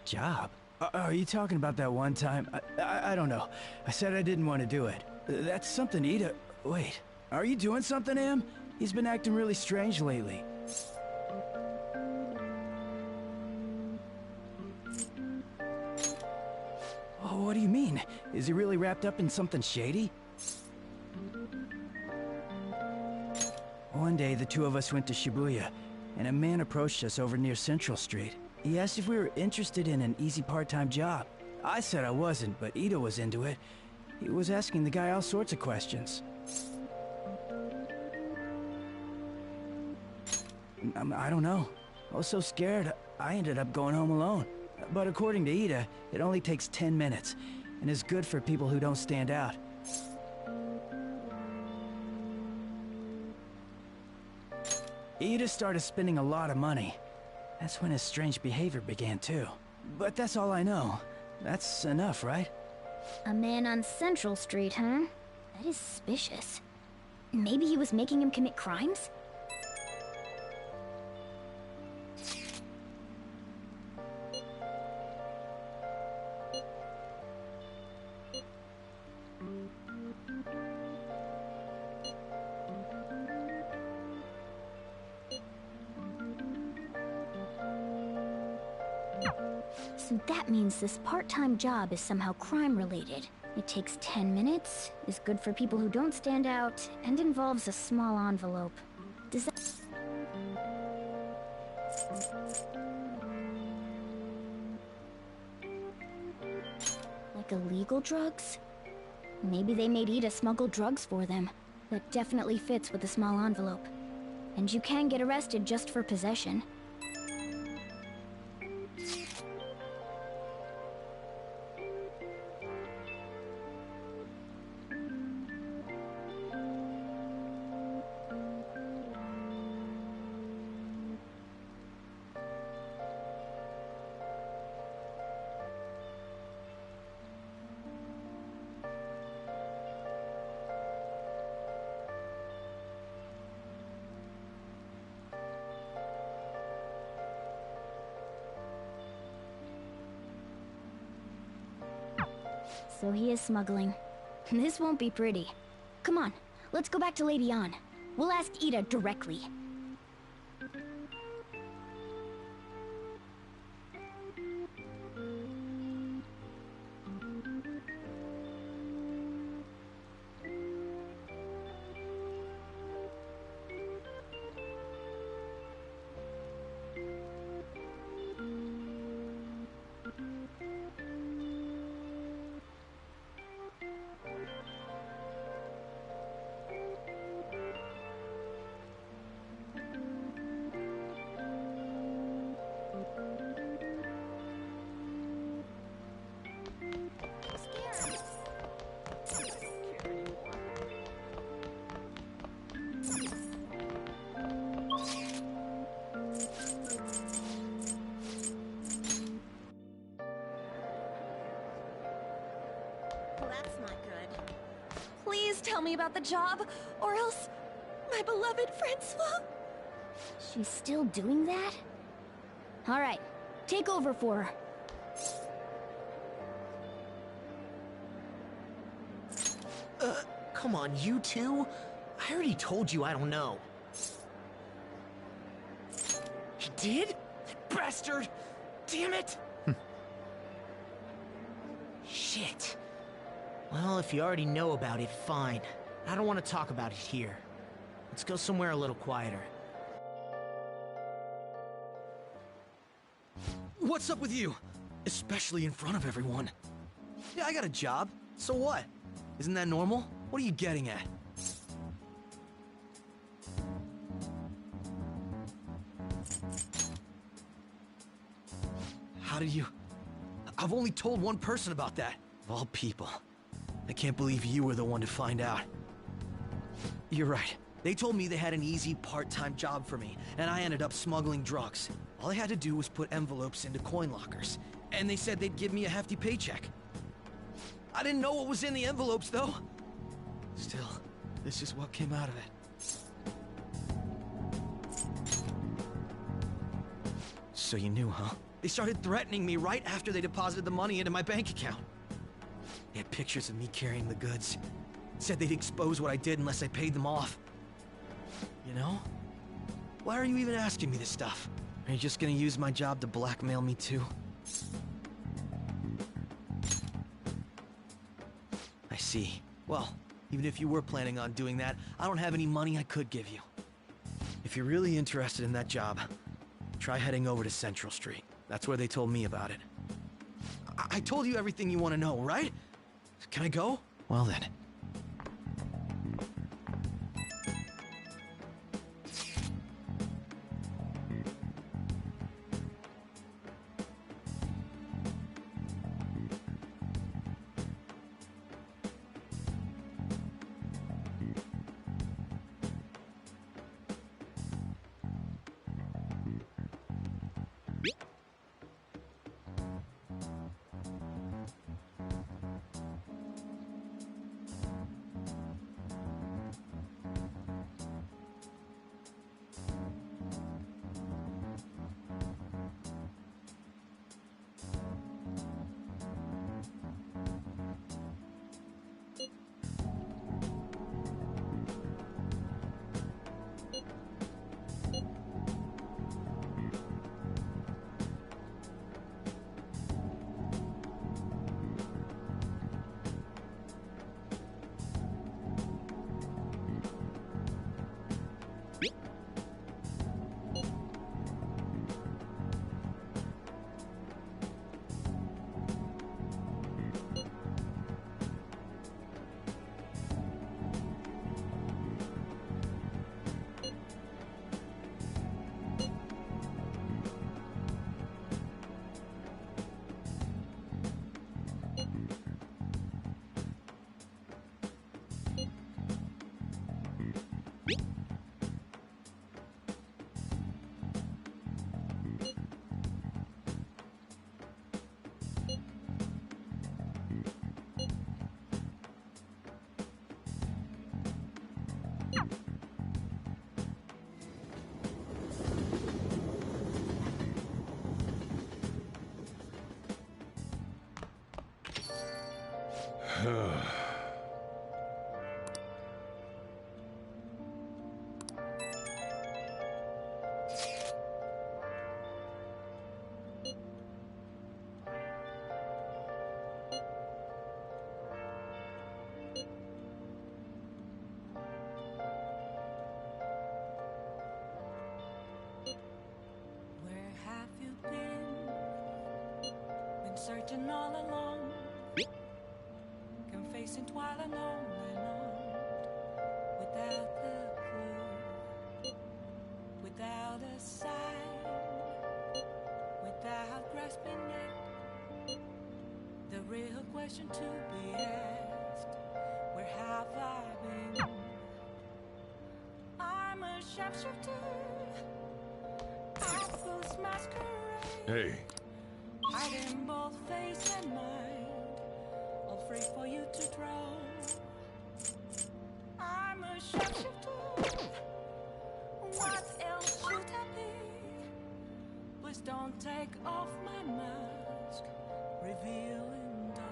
Job? Are you talking about that one time? I don't know. I said I didn't want to do it. That's something Ida... Wait, are you doing something, Am? He's been acting really strange lately. Oh, what do you mean? Is he really wrapped up in something shady? One day, the two of us went to Shibuya, and a man approached us over near Central Street. He asked if we were interested in an easy part-time job. I said I wasn't, but Ida was into it. He was asking the guy all sorts of questions. I don't know. I was so scared, I ended up going home alone. But according to Ida, it only takes 10 minutes, and is good for people who don't stand out. Ida started spending a lot of money. That's when his strange behavior began too. But that's all I know. That's enough, right? A man on Central Street, huh? That is suspicious. Maybe he was making him commit crimes? So that means this part-time job is somehow crime-related. It takes 10 minutes, is good for people who don't stand out, and involves a small envelope. Does that... Like illegal drugs? Maybe they made Ida smuggle drugs for them. That definitely fits with a small envelope. And you can get arrested just for possession. So he is smuggling. This won't be pretty. Come on, let's go back to Lady An. We'll ask Ida directly. Well, that's not good. Please tell me about the job, or else my beloved Francois. She's still doing that? Alright, take over for her. Come on, you two? I already told you I don't know. He did? That bastard! Damn it! Shit. Well, if you already know about it, fine. I don't want to talk about it here. Let's go somewhere a little quieter. What's up with you? Especially in front of everyone. Yeah, I got a job. So what? Isn't that normal? What are you getting at? How did you... I've only told one person about that. Of all people. I can't believe you were the one to find out. You're right. They told me they had an easy part-time job for me, and I ended up smuggling drugs. All I had to do was put envelopes into coin lockers, and they said they'd give me a hefty paycheck. I didn't know what was in the envelopes, though. Still, this is what came out of it. So you knew, huh? They started threatening me right after they deposited the money into my bank account. They had pictures of me carrying the goods. Said they'd expose what I did unless I paid them off. You know? Why are you even asking me this stuff? Are you just gonna use my job to blackmail me too? I see. Well, even if you were planning on doing that, I don't have any money I could give you. If you're really interested in that job, try heading over to Central Street. That's where they told me about it. I told you everything you want to know, right? Can I go? Well then. Where have you been? Been searching all along, confessing while alone and on, without the clue, without a sign, without grasping it. The real question to be asked: where have I been? shapeshifter. Apple's masquerade. Hey, Hiding both face and mind. All free for you to draw. I'm a shapeshifter. What else should I be? Please don't take off my mask. Revealing dark.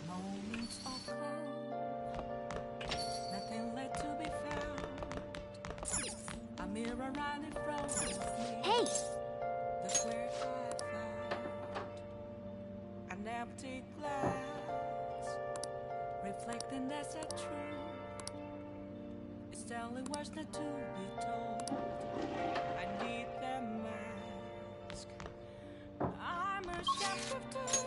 Moments of calm, nothing left to be found. A mirror right in front of me. Hey! That's where I found an empty glass, reflecting that's a truth. It's telling what's not to be told. I need that mask. I'm a shapeshifter.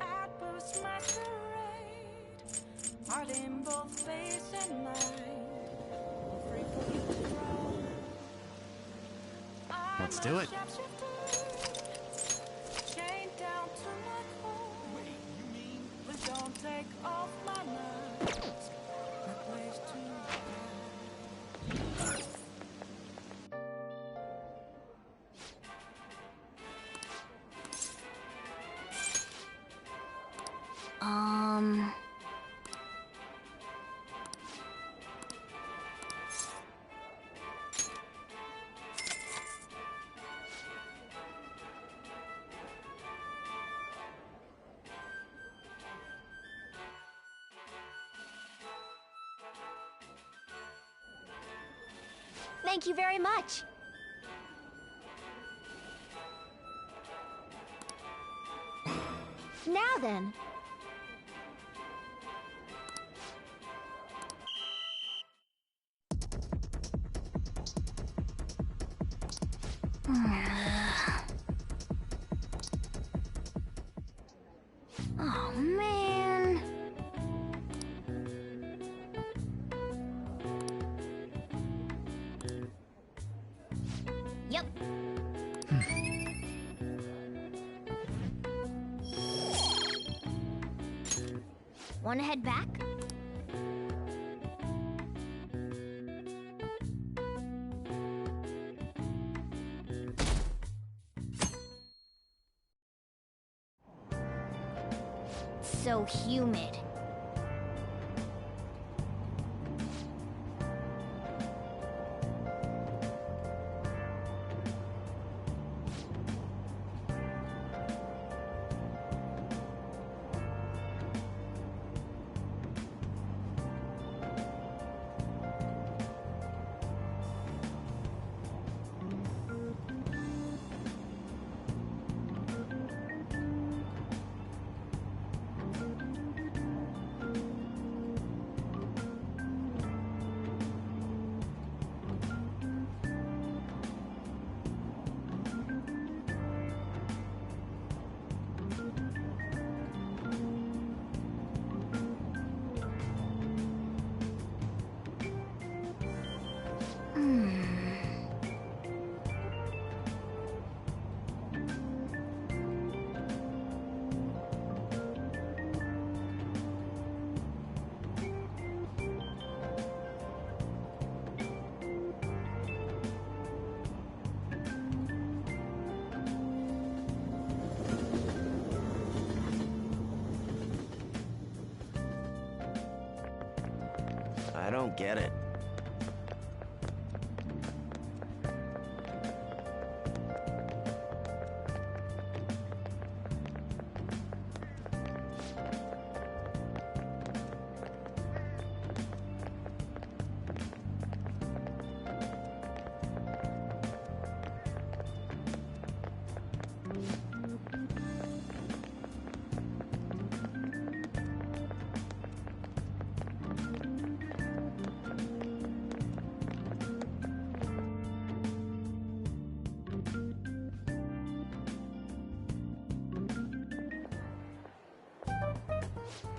Apple's masquerade. Heart in both face and mind. All free for you to draw. Let's do it. Chained down to my core. Wait, you mean? Please don't take off my mask. My place to hide. Thank you very much. Now then. Oh, man. Yep. Wanna head back? So humid. I don't get it.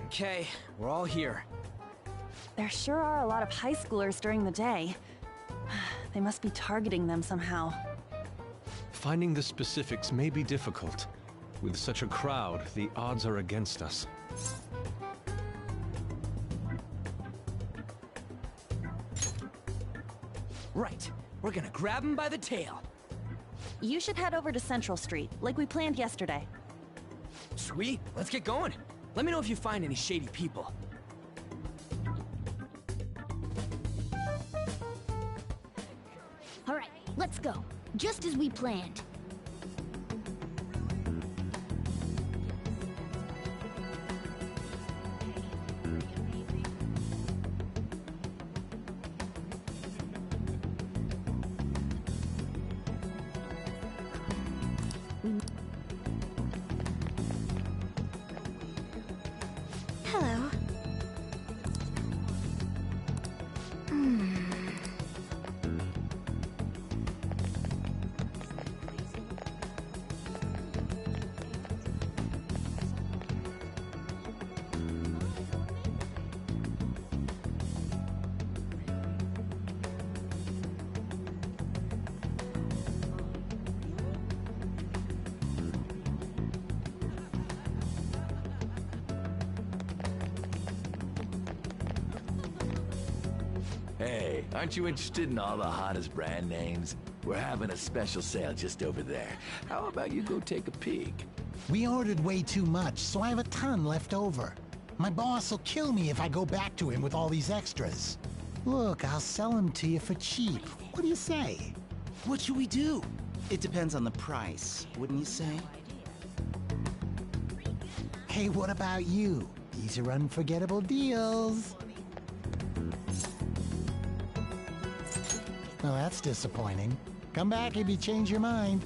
Okay, we're all here. There sure are a lot of high schoolers during the day. They must be targeting them somehow. Finding the specifics may be difficult. With such a crowd, the odds are against us. Right, we're gonna grab him by the tail. You should head over to Central Street, like we planned yesterday. Sweet, let's get going. Let me know if you find any shady people. All right, let's go. Just as we planned. Hello. Hey, aren't you interested in all the hottest brand names? We're having a special sale just over there. How about you go take a peek? We ordered way too much, so I have a ton left over. My boss will kill me if I go back to him with all these extras. Look, I'll sell them to you for cheap. What do you say? What should we do? It depends on the price, wouldn't you say? Hey, what about you? These are unforgettable deals. Well, that's disappointing. Come back if you change your mind.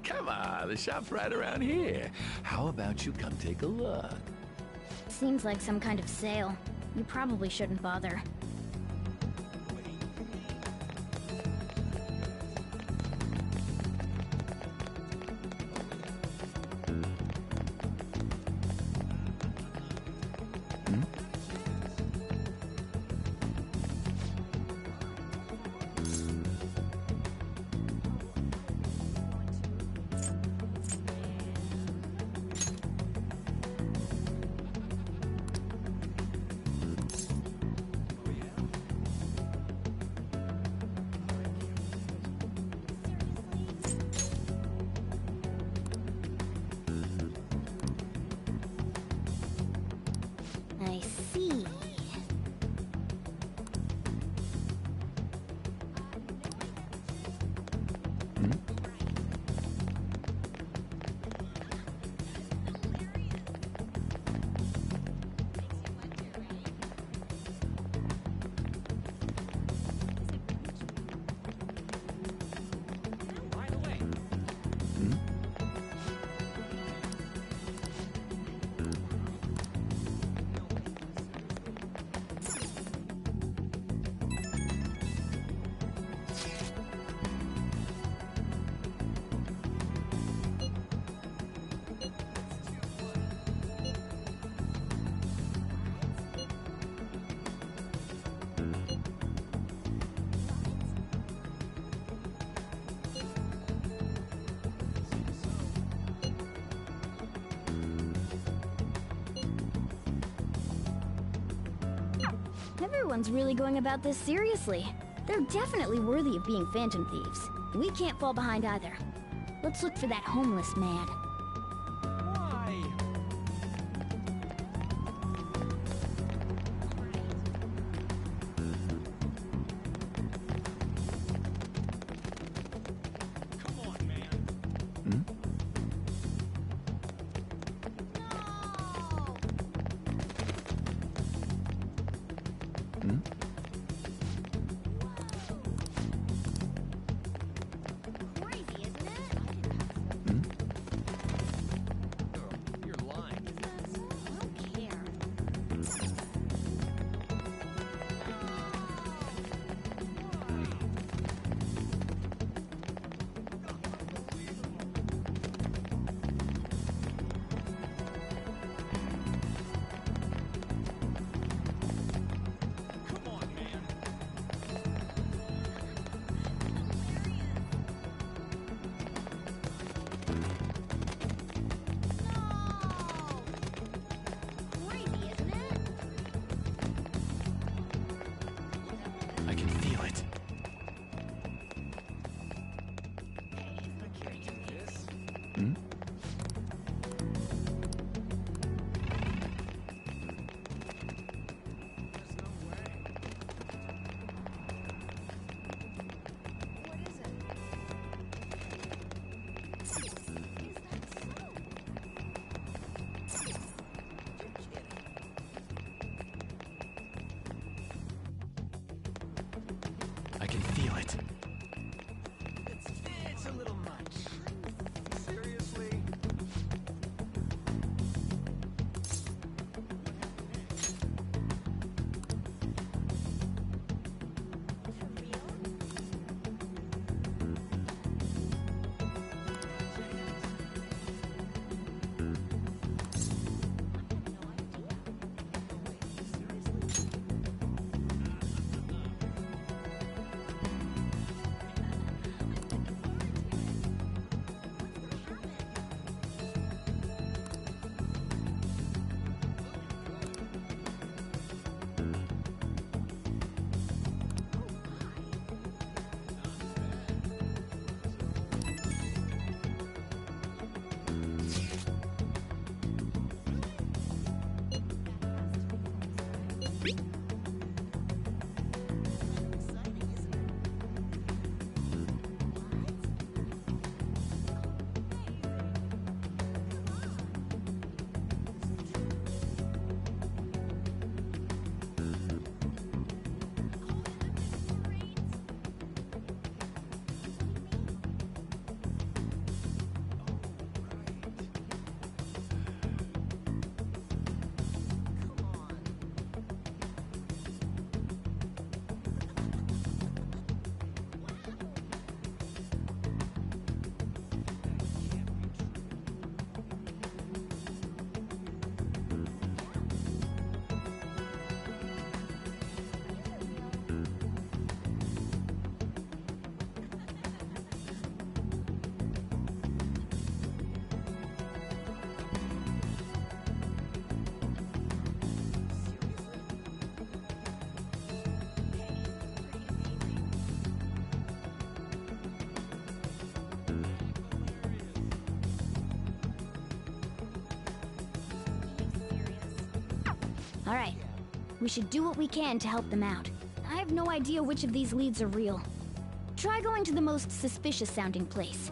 Come on, the shop's right around here. How about you come take a look? Seems like some kind of sale. You probably shouldn't bother. I see. Everyone's really going about this seriously. They're definitely worthy of being phantom thieves. We can't fall behind either. Let's look for that homeless man. Alright. We should do what we can to help them out. I have no idea which of these leads are real. Try going to the most suspicious sounding place.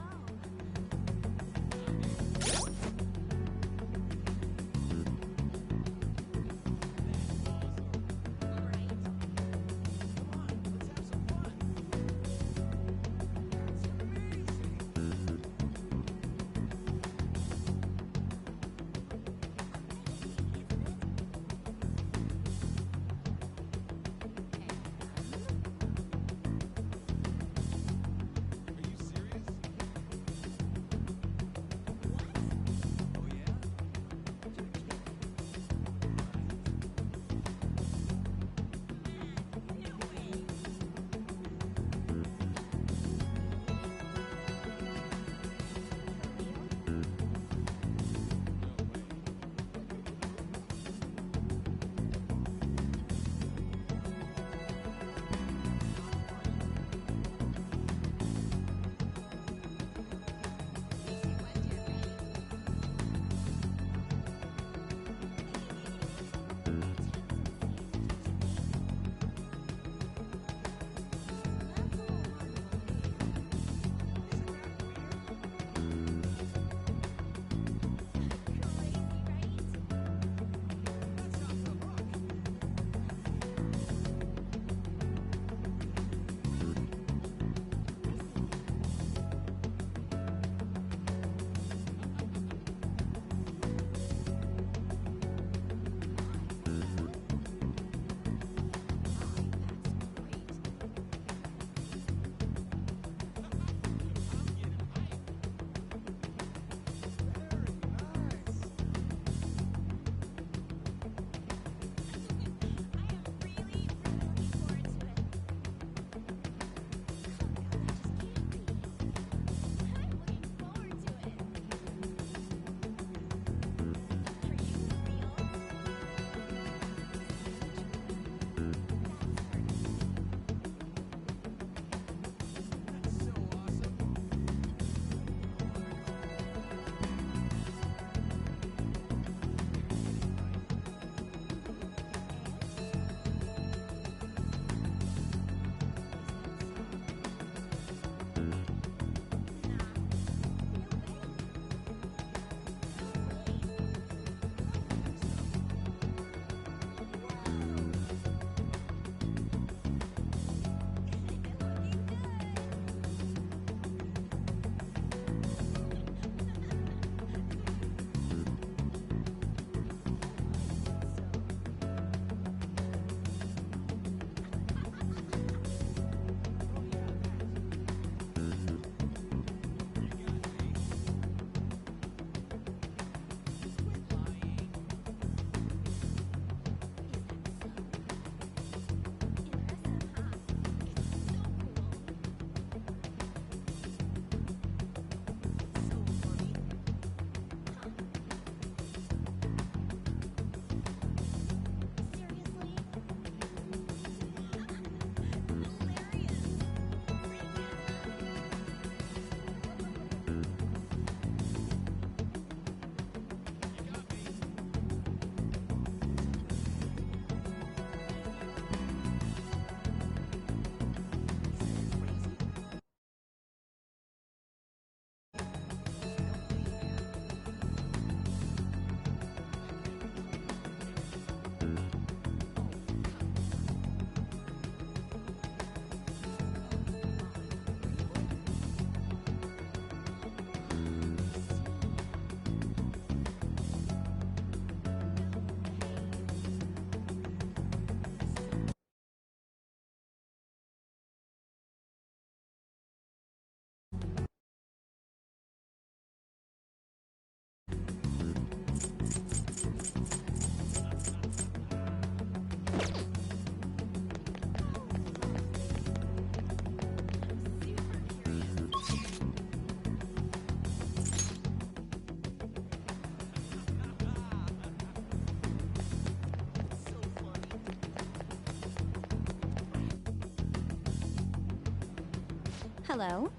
Hello?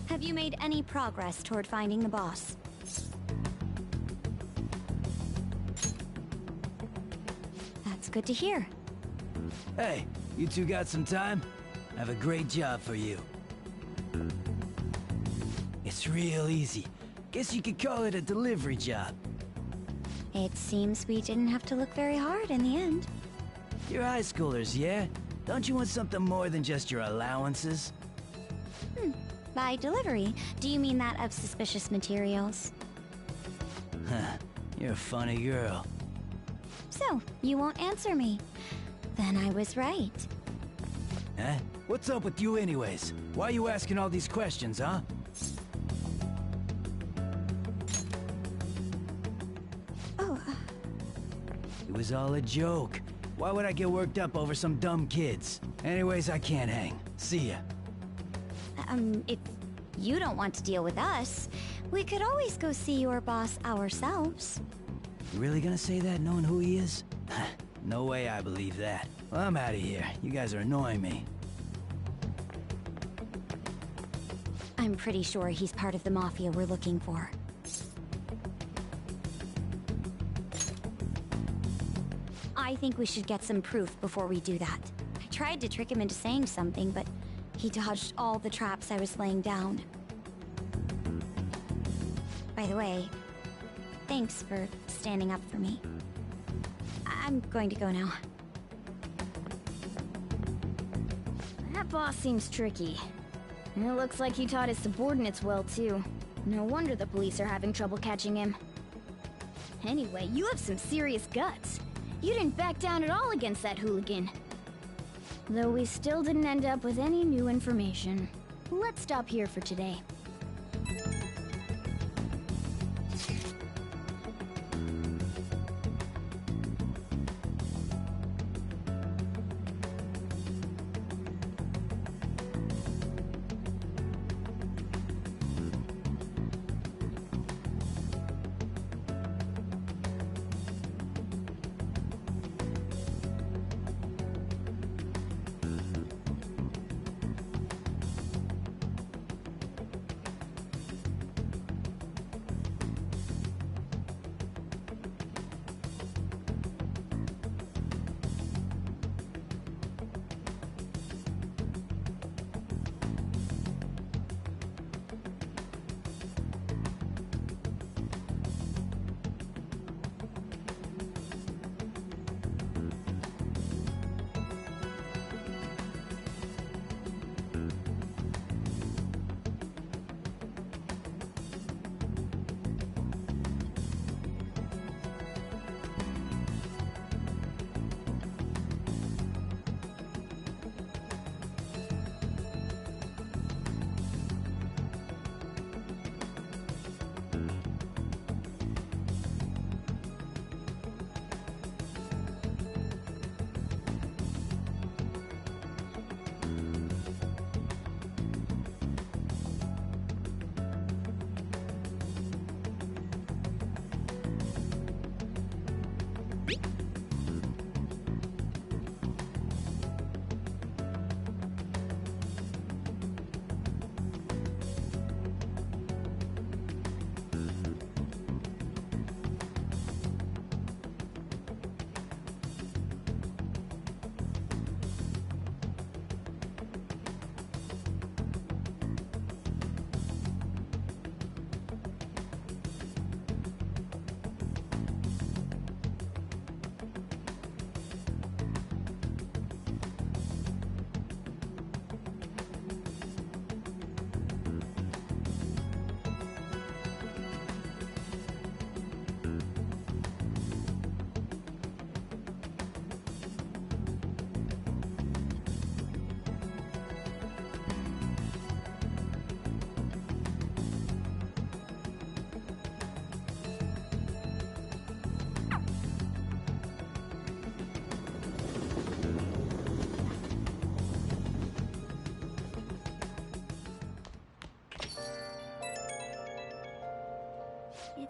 Have you made any progress toward finding the boss? good to hear. Hey, you two got some time? I have a great job for you. It's real easy. Guess you could call it a delivery job. It seems we didn't have to look very hard in the end. You're high schoolers, yeah? Don't you want something more than just your allowances? By delivery, do you mean that of suspicious materials? Huh, you're a funny girl. So, you won't answer me. Then I was right. Huh? What's up with you anyways? Why are you asking all these questions, huh? Oh, It was all a joke. Why would I get worked up over some dumb kids? Anyways, I can't hang. See ya. if you don't want to deal with us, we could always go see your boss ourselves. You really gonna say that knowing who he is? No way I believe that. Well, I'm out of here. You guys are annoying me. I'm pretty sure he's part of the Mafia we're looking for. I think we should get some proof before we do that. I tried to trick him into saying something, but he dodged all the traps I was laying down. By the way, thanks for standing up for me. I'm going to go now. That boss seems tricky. And it looks like he taught his subordinates well, too. No wonder the police are having trouble catching him. Anyway, you have some serious guts. You didn't back down at all against that hooligan. Though we still didn't end up with any new information. Let's stop here for today.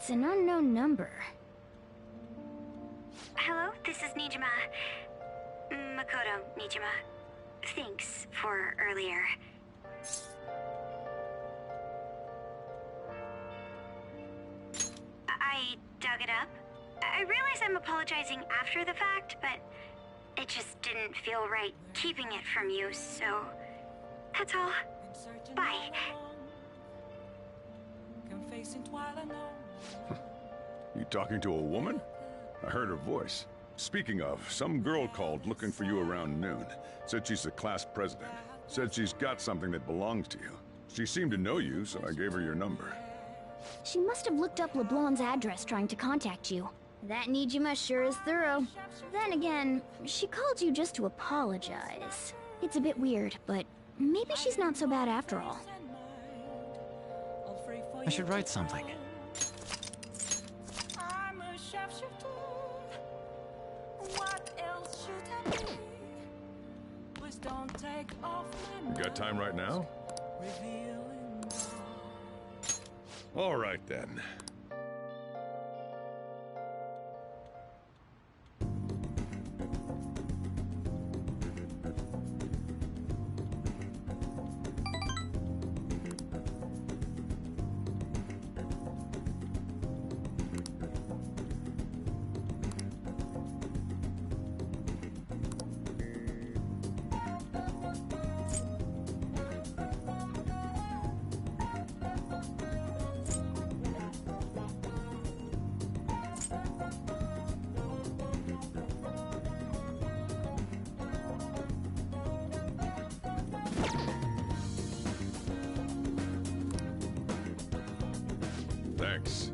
It's an unknown number. Hello, this is Nijima. Makoto Nijima. Thanks for earlier. I dug it up. I realize I'm apologizing after the fact, but It just didn't feel right keeping it from you, so... That's all. Bye. You talking to a woman? I heard her voice. Speaking of, some girl called looking for you around noon. Said she's the class president. Said she's got something that belongs to you. She seemed to know you, so I gave her your number. She must have looked up LeBlanc's address trying to contact you. That Nijima sure is thorough. Then again, she called you just to apologize. It's a bit weird, but maybe she's not so bad after all. I should write something. I'm a sharpshooter. What else should I be? Please don't take off my You got time right now? revealing. All right then. Thanks.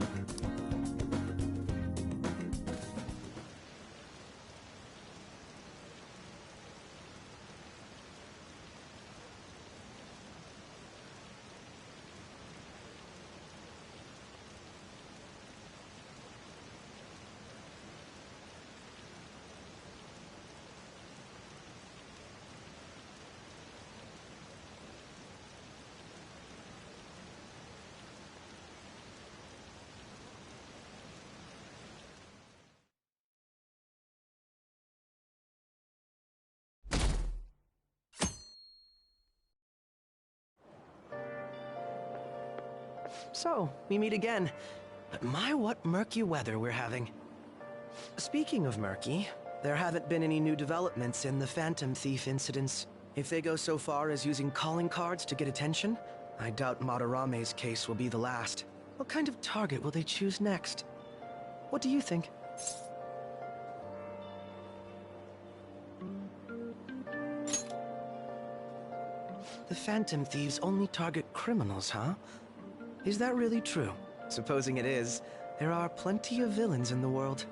So, we meet again. But my, what murky weather we're having. Speaking of murky, there haven't been any new developments in the Phantom Thief incidents. If they go so far as using calling cards to get attention, I doubt Madarame's case will be the last. What kind of target will they choose next? What do you think? The Phantom Thieves only target criminals, huh? Is that really true? Supposing it is, there are plenty of villains in the world.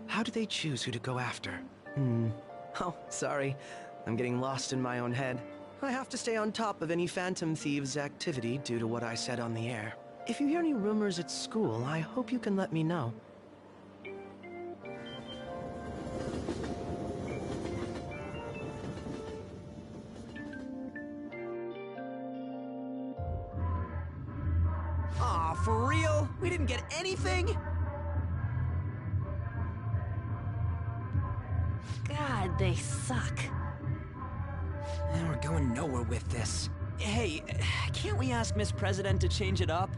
How do they choose who to go after? Oh, sorry. I'm getting lost in my own head. I have to stay on top of any Phantom Thieves' activity due to what I said on the air. If you hear any rumors at school, I hope you can let me know. Aw, for real? We didn't get anything? God, they suck. And we're going nowhere with this. Hey, can't we ask Miss President to change it up?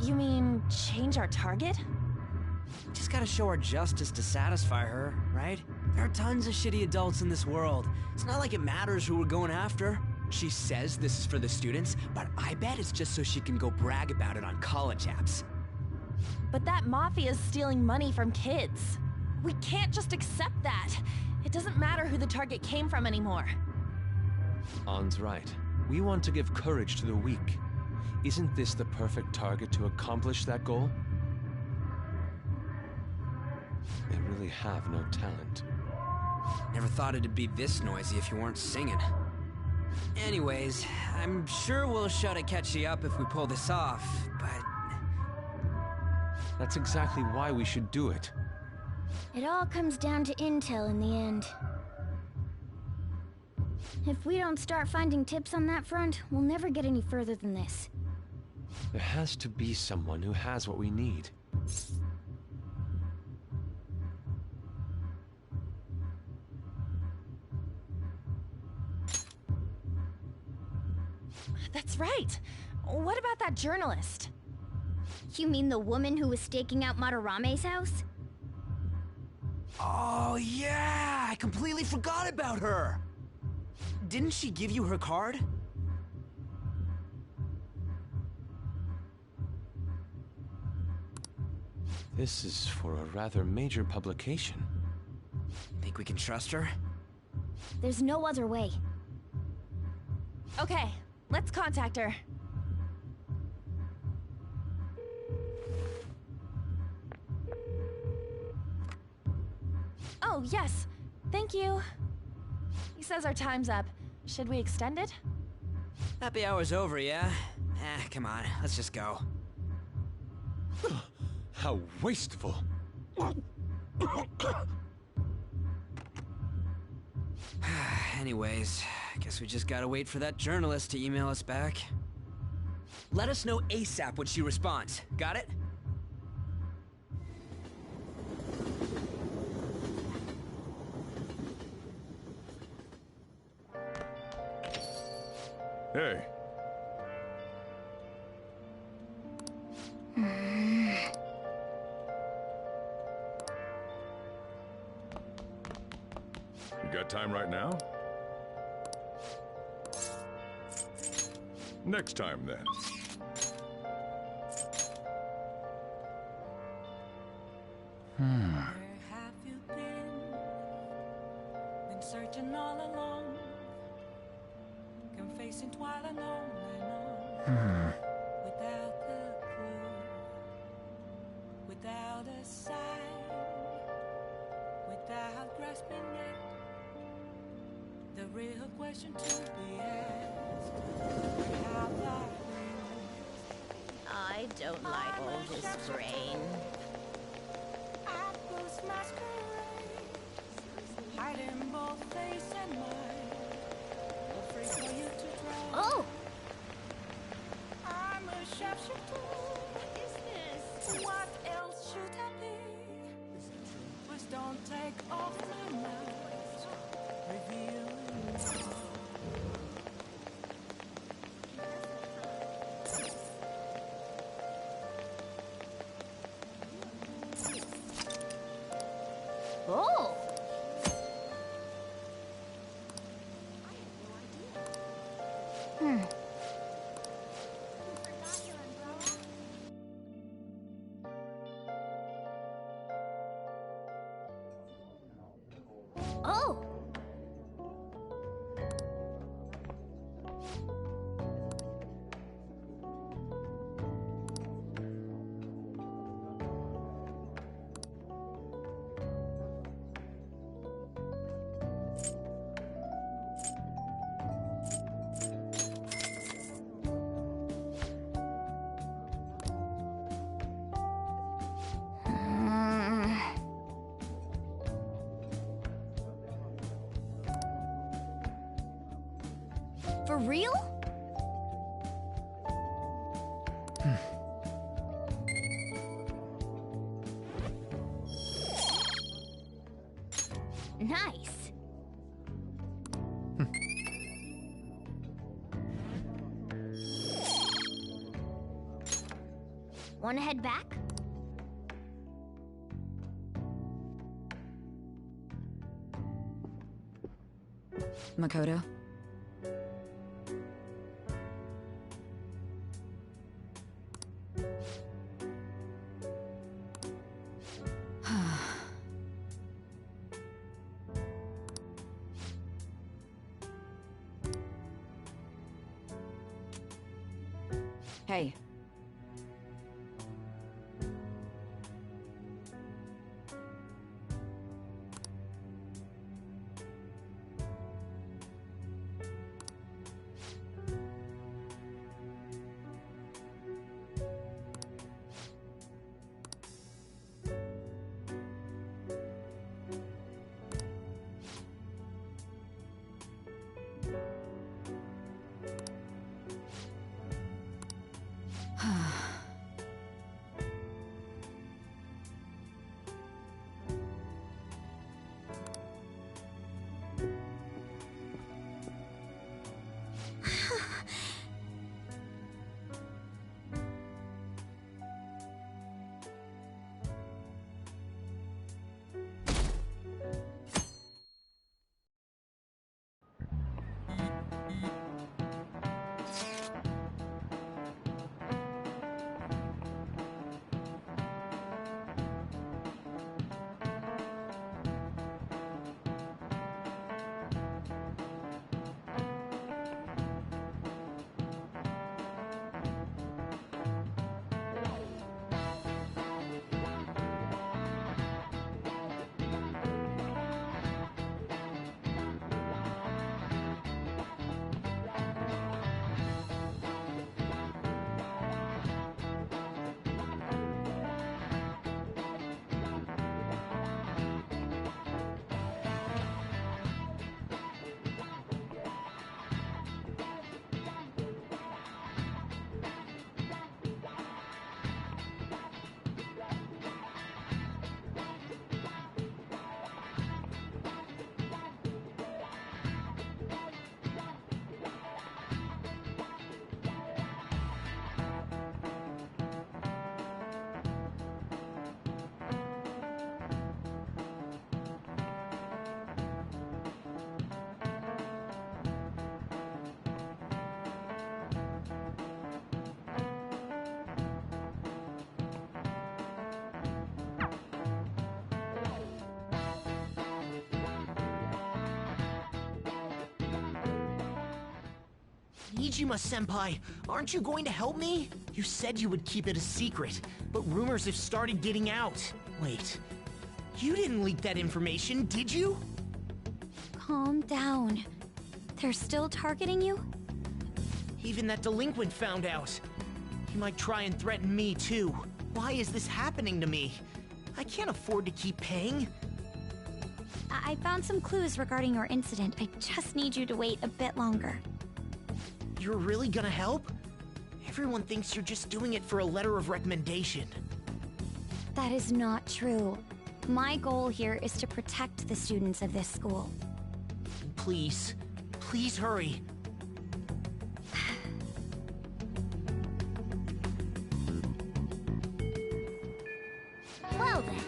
You mean change our target? Just gotta show our justice to satisfy her, right? There are tons of shitty adults in this world. It's not like it matters who we're going after. She says this is for the students, but I bet it's just so she can go brag about it on college apps. But that mafia's stealing money from kids. We can't just accept that. It doesn't matter who the target came from anymore. An's right. We want to give courage to the weak. Isn't this the perfect target to accomplish that goal? They really have no talent. Never thought it'd be this noisy if you weren't singing. Anyways, I'm sure we'll show to catch you up if we pull this off, but... That's exactly why we should do it. It all comes down to intel in the end. If we don't start finding tips on that front, we'll never get any further than this. There has to be someone who has what we need. That's right. What about that journalist? You mean the woman who was staking out Madarame's house? Oh, yeah! I completely forgot about her! Didn't she give you her card? This is for a rather major publication. Think we can trust her? There's no other way. Okay, let's contact her. Oh, yes. Thank you. He says our time's up. Should we extend it? Happy hour's over, yeah? Come on, let's just go. How wasteful. Anyways, guess we just gotta wait for that journalist to email us back. Let us know ASAP when she responds. Got it? Hey. You got time right now? Next time, then. Where have you been? Been searching all along, confessing while alone and on. Without a clue, without a sign, without grasping it. The real question to be asked: where have I been? I don't like all this rain. Apples masquerade, hiding both face and mind, afraid for you to drown. Oh! I'm a sharpshooter. What is this? What else should I be? Please don't take off my mask, revealing all. Oh! Hmm. Oh! For real? Nice. Wanna head back? Makoto? Hey. Iijima-senpai, aren't you going to help me? You said you would keep it a secret, but rumors have started getting out. Wait, you didn't leak that information, did you? Calm down. They're still targeting you? Even that delinquent found out. He might try and threaten me, too. Why is this happening to me? I can't afford to keep paying. I found some clues regarding your incident. I just need you to wait a bit longer. You're really gonna help? Everyone thinks you're just doing it for a letter of recommendation. That is not true. My goal here is to protect the students of this school. Please, please hurry. Well then.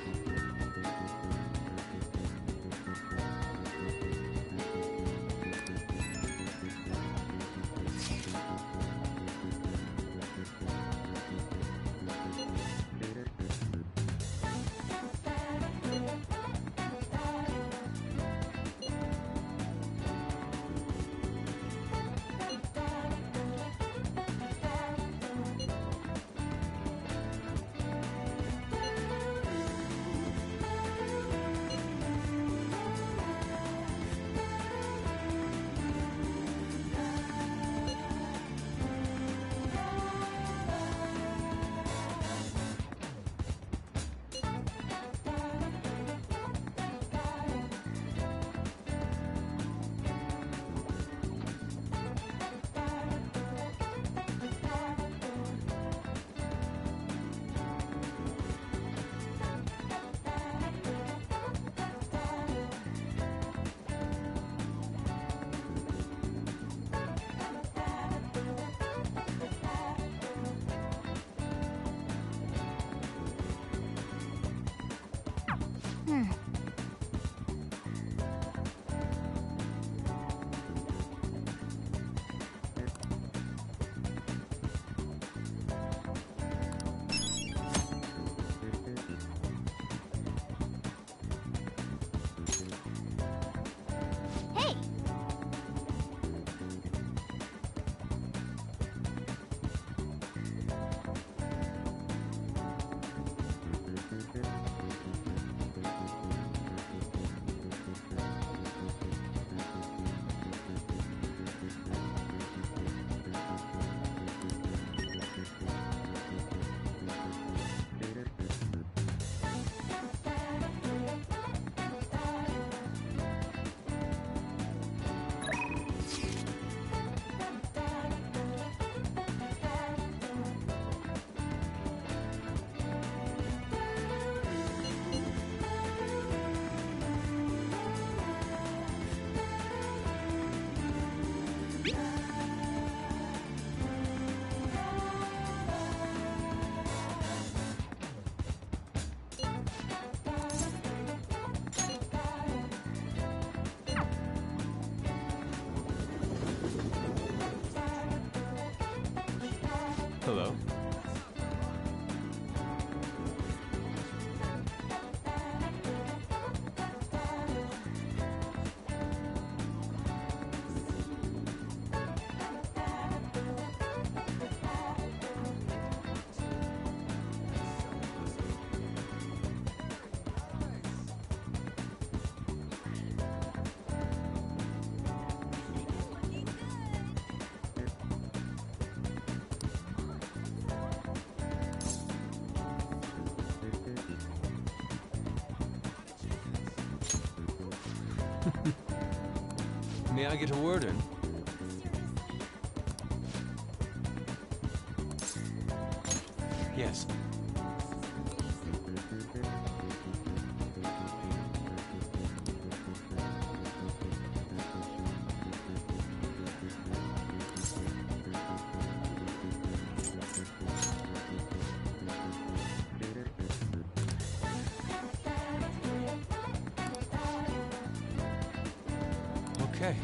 Hello? May I get a word in? Yes. Okay.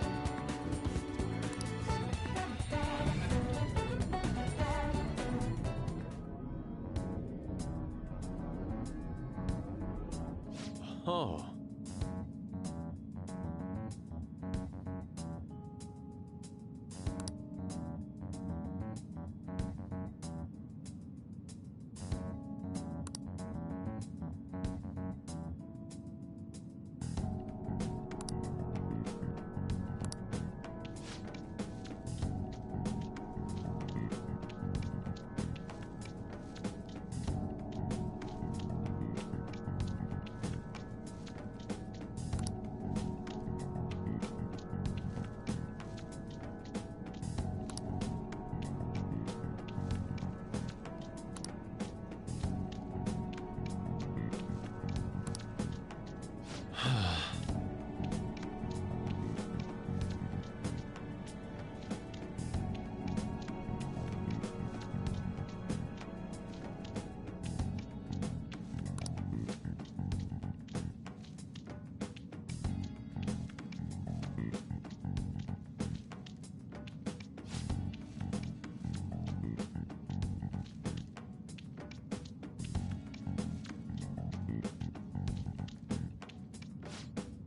Oh.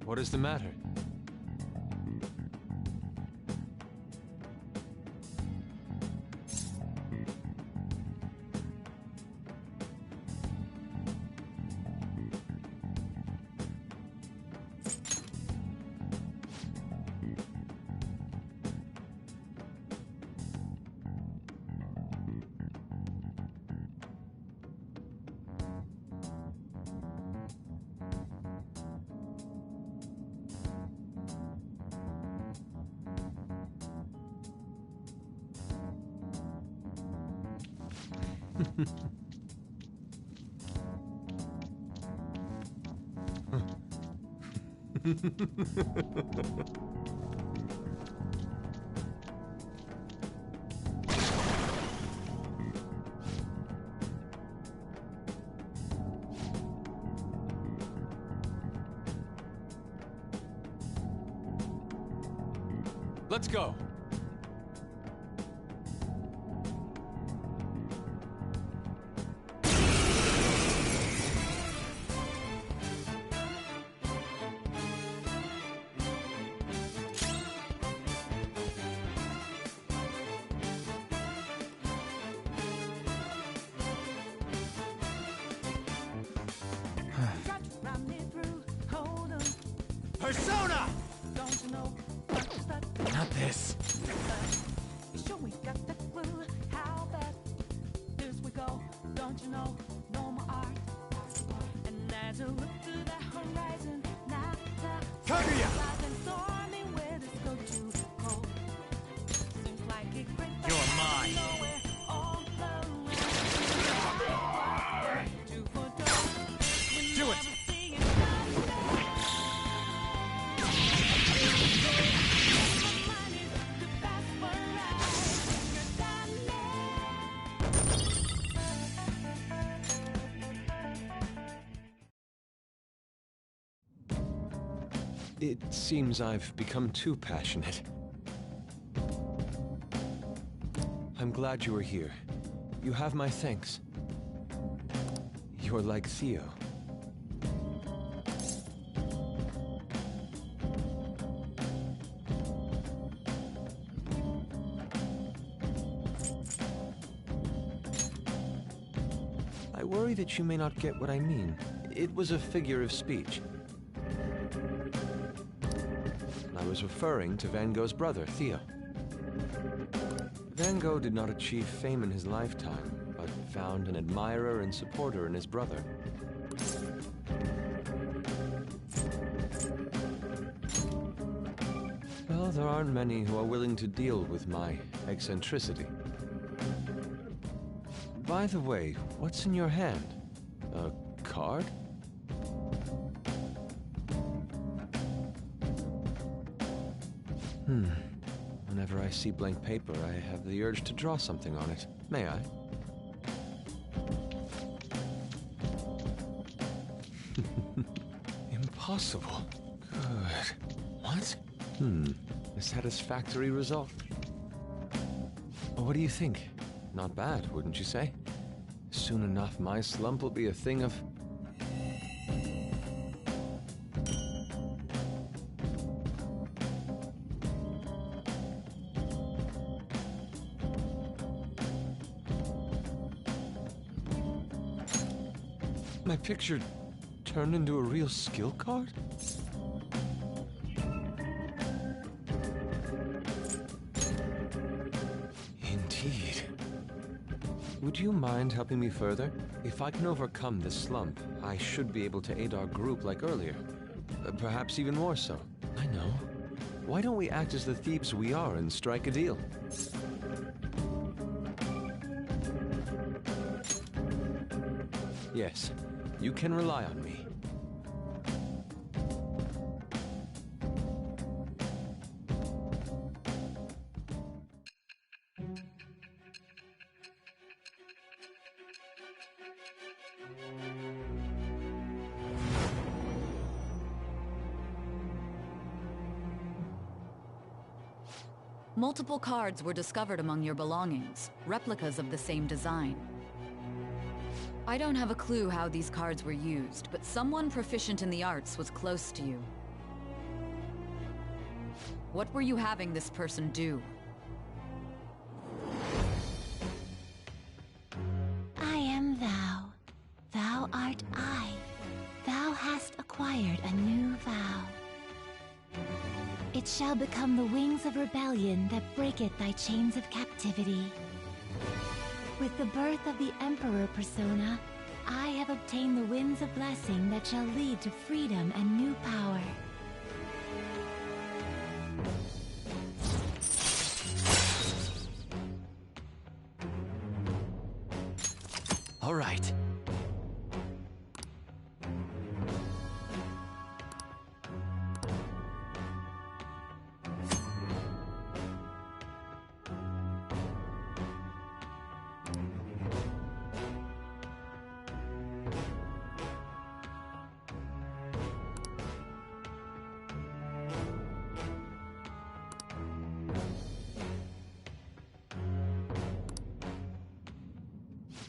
What is the matter? Let's go. Persona! Don't you know? Not this. Sure we got the clue. How bad this we go? Don't you know? No more art. And as you look to the horizon, now Kaguya! stormy where this go too cold. Seems like it great. You're mine. Do it! It seems I've become too passionate. I'm glad you were here. You have my thanks. You're like Theo. I worry that you may not get what I mean. It was a figure of speech. I was referring to Van Gogh's brother, Theo. Van Gogh did not achieve fame in his lifetime, but found an admirer and supporter in his brother. Well, there aren't many who are willing to deal with my eccentricity. By the way, what's in your hand? A card? Whenever I see blank paper, I have the urge to draw something on it. May I? Impossible. Good. What? A satisfactory result. What do you think? Not bad, wouldn't you say? Soon enough, my slump will be a thing of... My picture turned into a real skill card? Indeed. Would you mind helping me further? If I can overcome this slump, I should be able to aid our group like earlier. Perhaps even more so. I know. Why don't we act as the thieves we are and strike a deal? Yes, you can rely on me. Multiple cards were discovered among your belongings, replicas of the same design. I don't have a clue how these cards were used, but someone proficient in the arts was close to you. What were you having this person do? I am thou. Thou art I. Thou hast acquired a new vow. It shall become the wings of rebellion that breaketh thy chains of captivity. With the birth of the Emperor persona, I have obtained the winds of blessing that shall lead to freedom and new power. All right.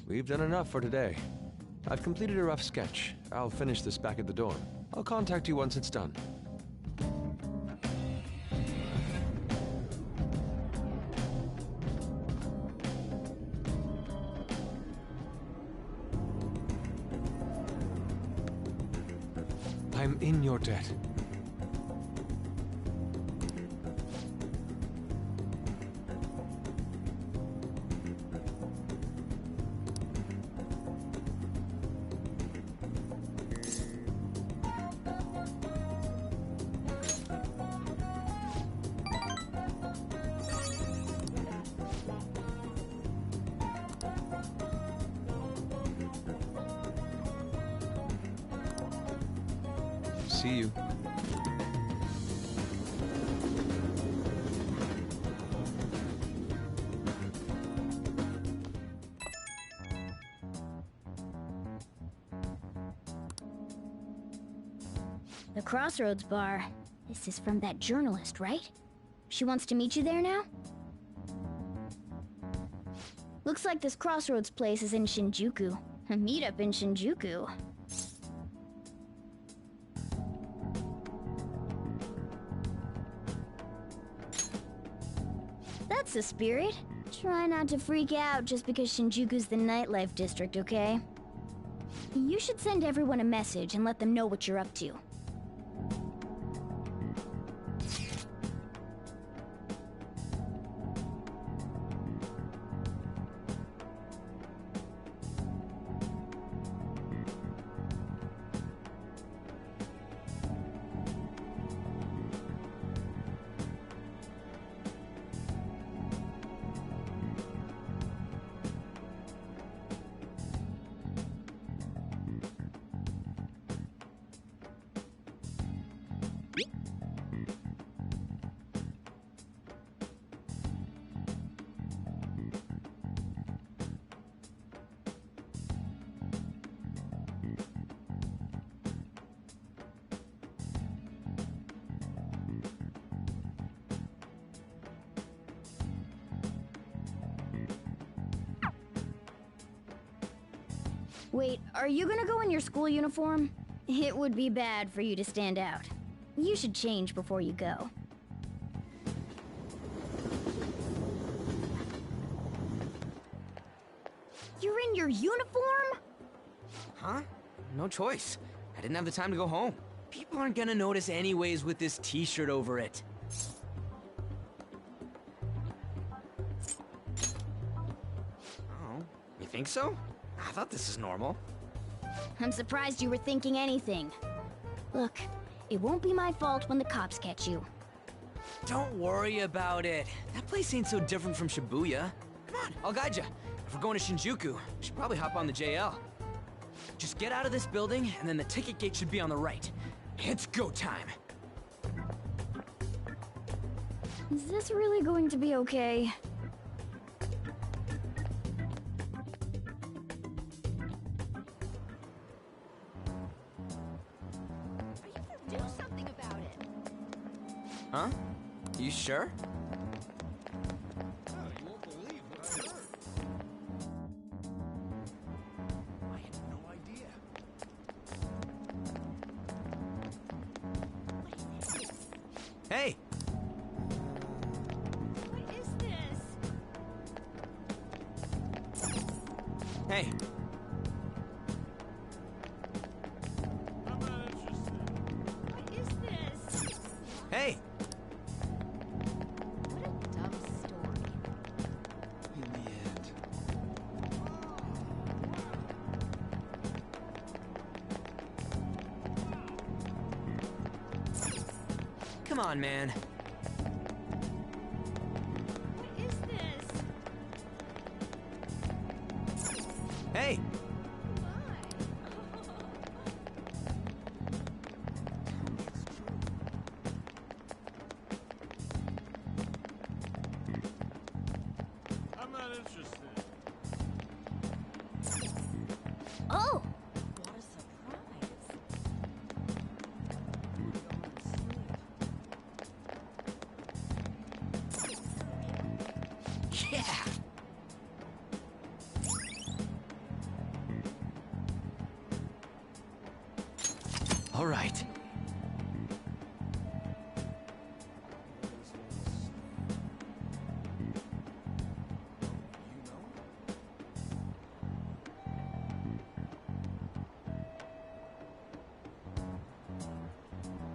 We've done enough for today. I've completed a rough sketch. I'll finish this back at the dorm. I'll contact you once it's done. I'm in your debt. See you. The Crossroads Bar. This is from that journalist, right? She wants to meet you there now? Looks like this Crossroads place is in Shinjuku. A meetup in Shinjuku. That's the spirit. Try not to freak out just because Shinjuku's the nightlife district, okay? You should send everyone a message and let them know what you're up to. Wait, are you gonna go in your school uniform? It would be bad for you to stand out. You should change before you go. You're in your uniform? Huh? No choice. I didn't have the time to go home. People aren't gonna notice anyways with this t-shirt over it. Oh, you think so? I thought this is normal. I'm surprised you were thinking anything. Look, it won't be my fault when the cops catch you. Don't worry about it. That place ain't so different from Shibuya. Come on, I'll guide you. If we're going to Shinjuku, we should probably hop on the JL. Just get out of this building, and then the ticket gate should be on the right. It's go time. Is this really going to be okay? Do something about it. Huh? You sure? Hey! Hey. What is this? Hey! What a dumb story. In the end. Come on, man. What is this? Hey! I'm not interested. Oh! What a surprise. Yeah! All right.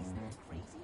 Isn't that crazy?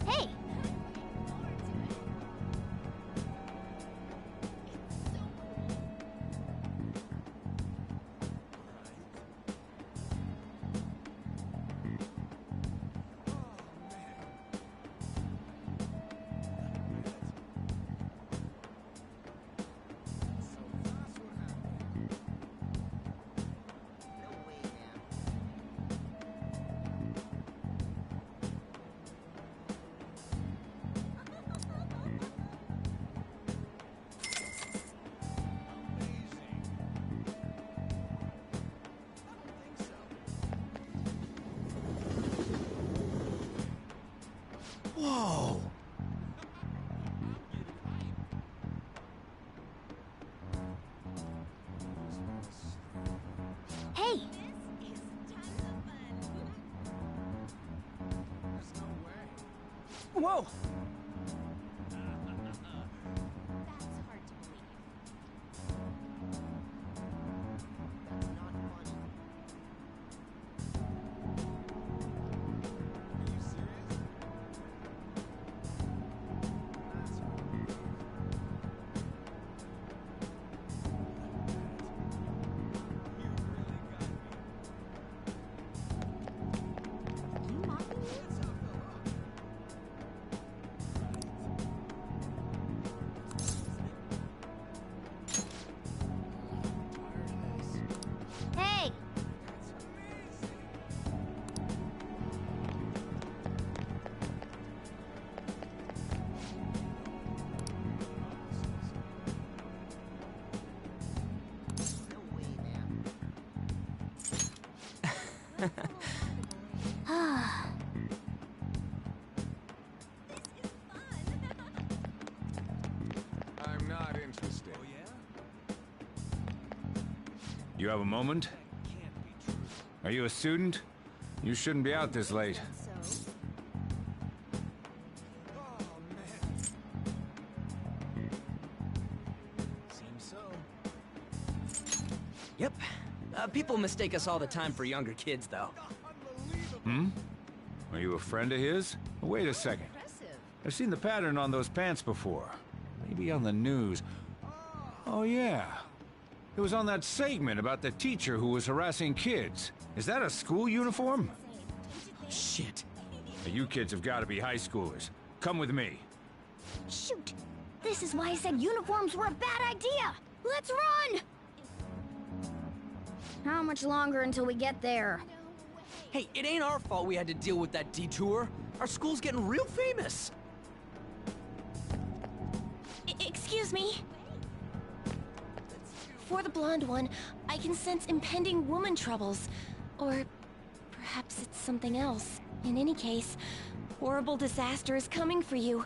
Hey! Whoa! Hey! Whoa! Hey! I'm not interested. Oh, You have a moment? Are you a student? You shouldn't be out this late. Yep. People mistake us all the time for younger kids, though. Hmm? Are you a friend of his? Wait a second. I've seen the pattern on those pants before. Maybe on the news. Oh, yeah. It was on that segment about the teacher who was harassing kids. Is that a school uniform? Shit. You kids have got to be high schoolers. Come with me. Shoot! This is why I said uniforms were a bad idea! Let's run! How much longer until we get there? Hey, it ain't our fault we had to deal with that detour. Our school's getting real famous. Excuse me? For the blonde one, I can sense impending woman troubles. Or perhaps it's something else. In any case, horrible disaster is coming for you.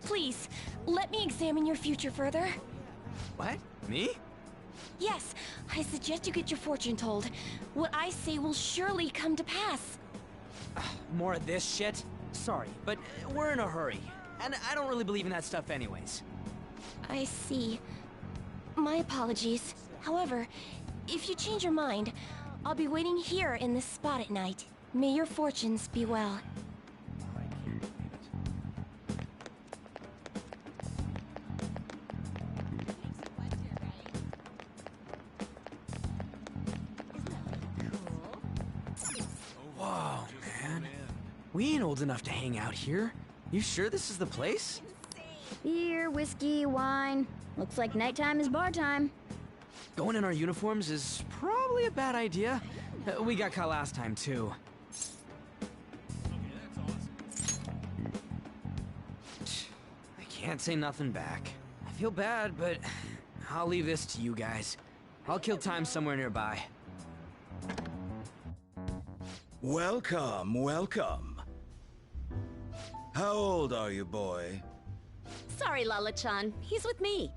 Please, let me examine your future further. What? Me? Yes, I suggest you get your fortune told. What I say will surely come to pass. More of this shit? Sorry, but we're in a hurry. And I don't really believe in that stuff anyways. I see. My apologies. However, if you change your mind, I'll be waiting here in this spot at night. May your fortunes be well. Whoa, man. We ain't old enough to hang out here. You sure this is the place? Beer, whiskey, wine. Looks like nighttime is bar time. Going in our uniforms is probably a bad idea. We got caught last time, too. I can't say nothing back. I feel bad, but I'll leave this to you guys. I'll kill time somewhere nearby. Welcome, welcome. How old are you, boy? Sorry, Lala-chan. He's with me.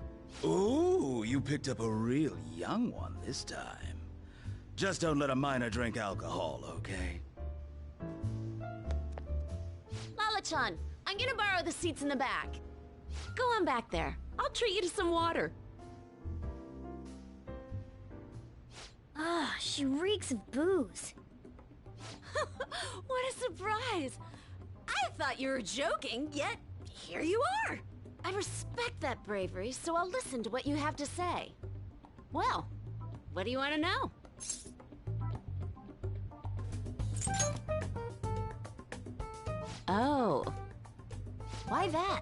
Ooh, you picked up a real young one this time. Just don't let a minor drink alcohol, okay? Lala-chan, I'm gonna borrow the seats in the back. Go on back there. I'll treat you to some water. Ah, she reeks of booze. What a surprise! I thought you were joking, yet here you are. I respect that bravery, so I'll listen to what you have to say. Well, what do you want to know? Oh. Why that?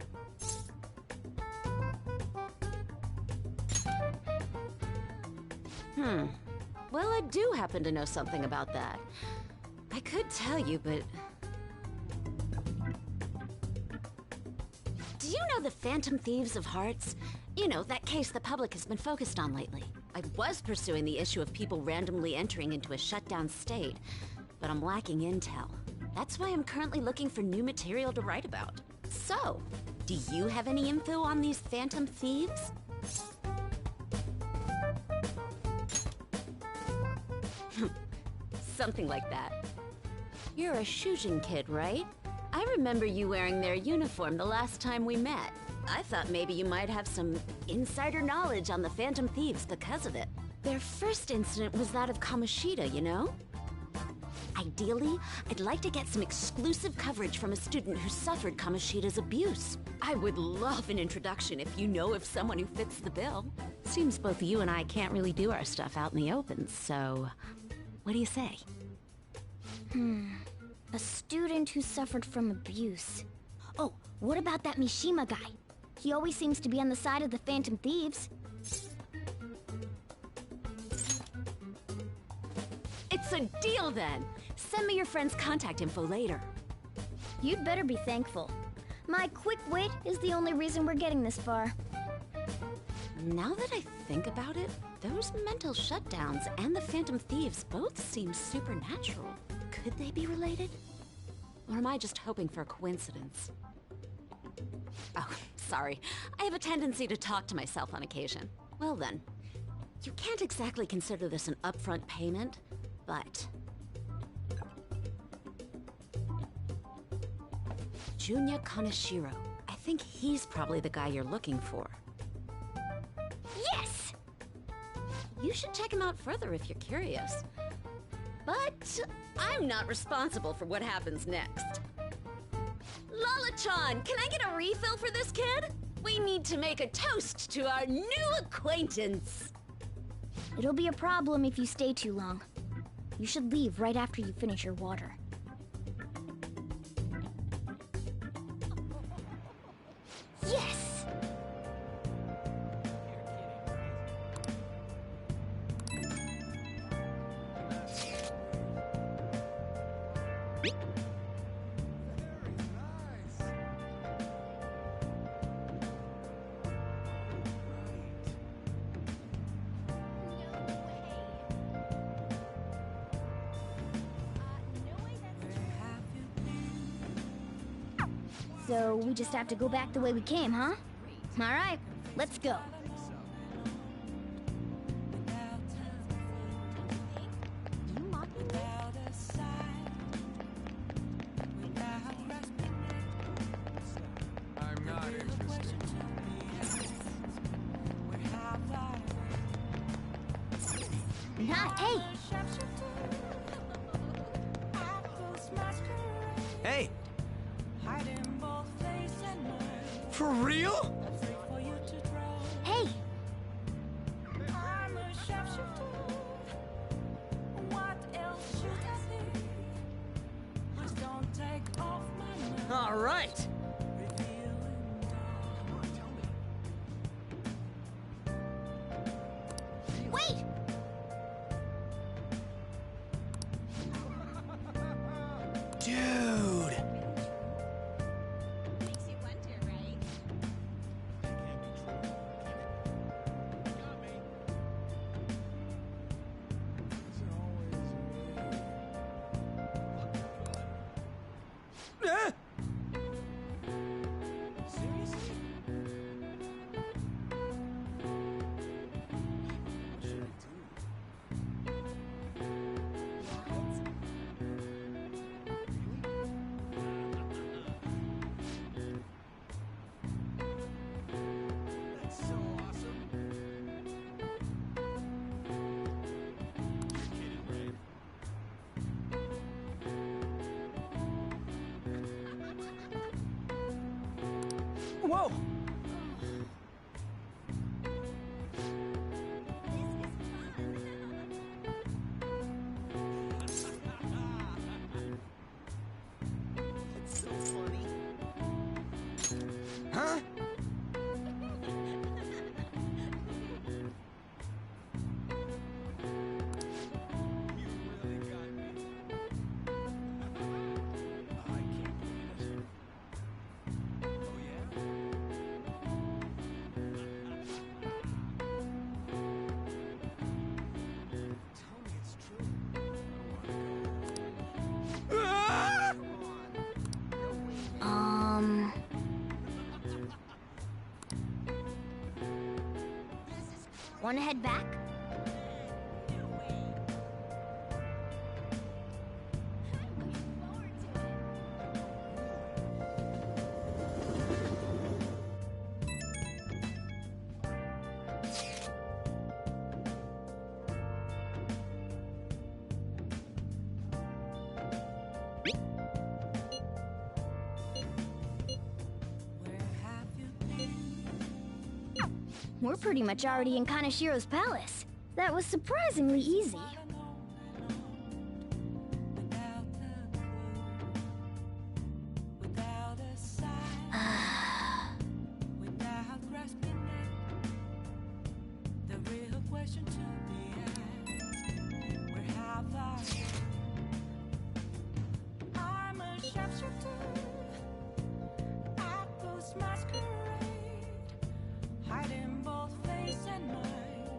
Well, I do happen to know something about that. I could tell you, but... Do you know the Phantom Thieves of Hearts? You know, that case the public has been focused on lately. I was pursuing the issue of people randomly entering into a shutdown state, but I'm lacking intel. That's why I'm currently looking for new material to write about. So, do you have any info on these Phantom Thieves? Something like that. You're a Shujin kid, right? I remember you wearing their uniform the last time we met. I thought maybe you might have some insider knowledge on the Phantom Thieves because of it. Their first incident was that of Kamoshida, you know? Ideally, I'd like to get some exclusive coverage from a student who suffered Kamoshida's abuse. I would love an introduction if you know of someone who fits the bill. Seems both you and I can't really do our stuff out in the open, so... what do you say? A student who suffered from abuse. Oh, what about that Mishima guy? He always seems to be on the side of the Phantom Thieves. It's a deal then! Send me your friend's contact info later. You'd better be thankful. My quick wit is the only reason we're getting this far. Now that I think about it, those mental shutdowns and the Phantom Thieves both seem supernatural. Could they be related? Or am I just hoping for a coincidence? Oh, sorry. I have a tendency to talk to myself on occasion. Well then, you can't exactly consider this an upfront payment, but... Junya Kaneshiro. I think he's probably the guy you're looking for. Yes! You should check him out further if you're curious. But I'm not responsible for what happens next. Lala-chan, can I get a refill for this kid? We need to make a toast to our new acquaintance. It'll be a problem if you stay too long. You should leave right after you finish your water. So we just have to go back the way we came, huh? Alright, let's go. I'm not interested. Not, hey! Hey! For real? Hey! All right. Wait! Dude. Ah! Whoa! It's so funny. Huh? Ah! Wanna head back? We're pretty much already in Kanashiro's palace. That was surprisingly easy. Hiding both face and mind,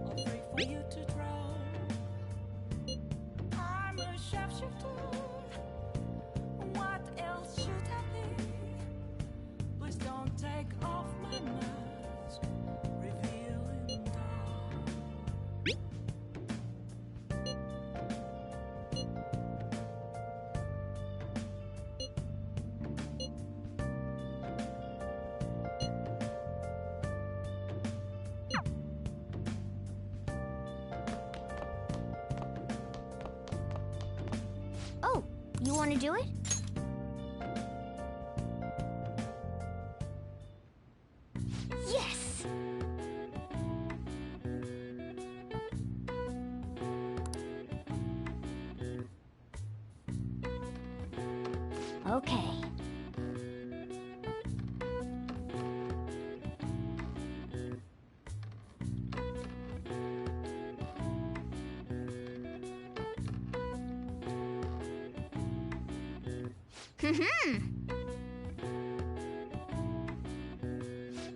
all free for you to draw. I'm a sharpshooter. What else should I be? Please don't take off my mask, revealing dawn. Oh, you want to do it? Yes! Okay.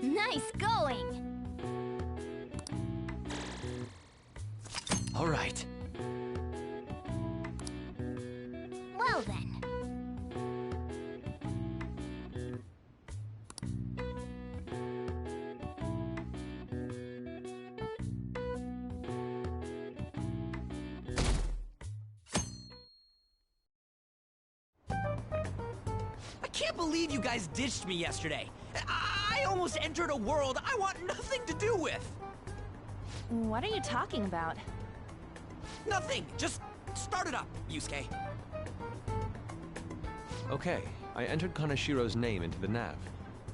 Nice going! All right. Well then. can't believe you guys ditched me yesterday. I almost entered a world I want nothing to do with. What are you talking about? Nothing. Just start it up, Yusuke. Okay, I entered Kanashiro's name into the nav.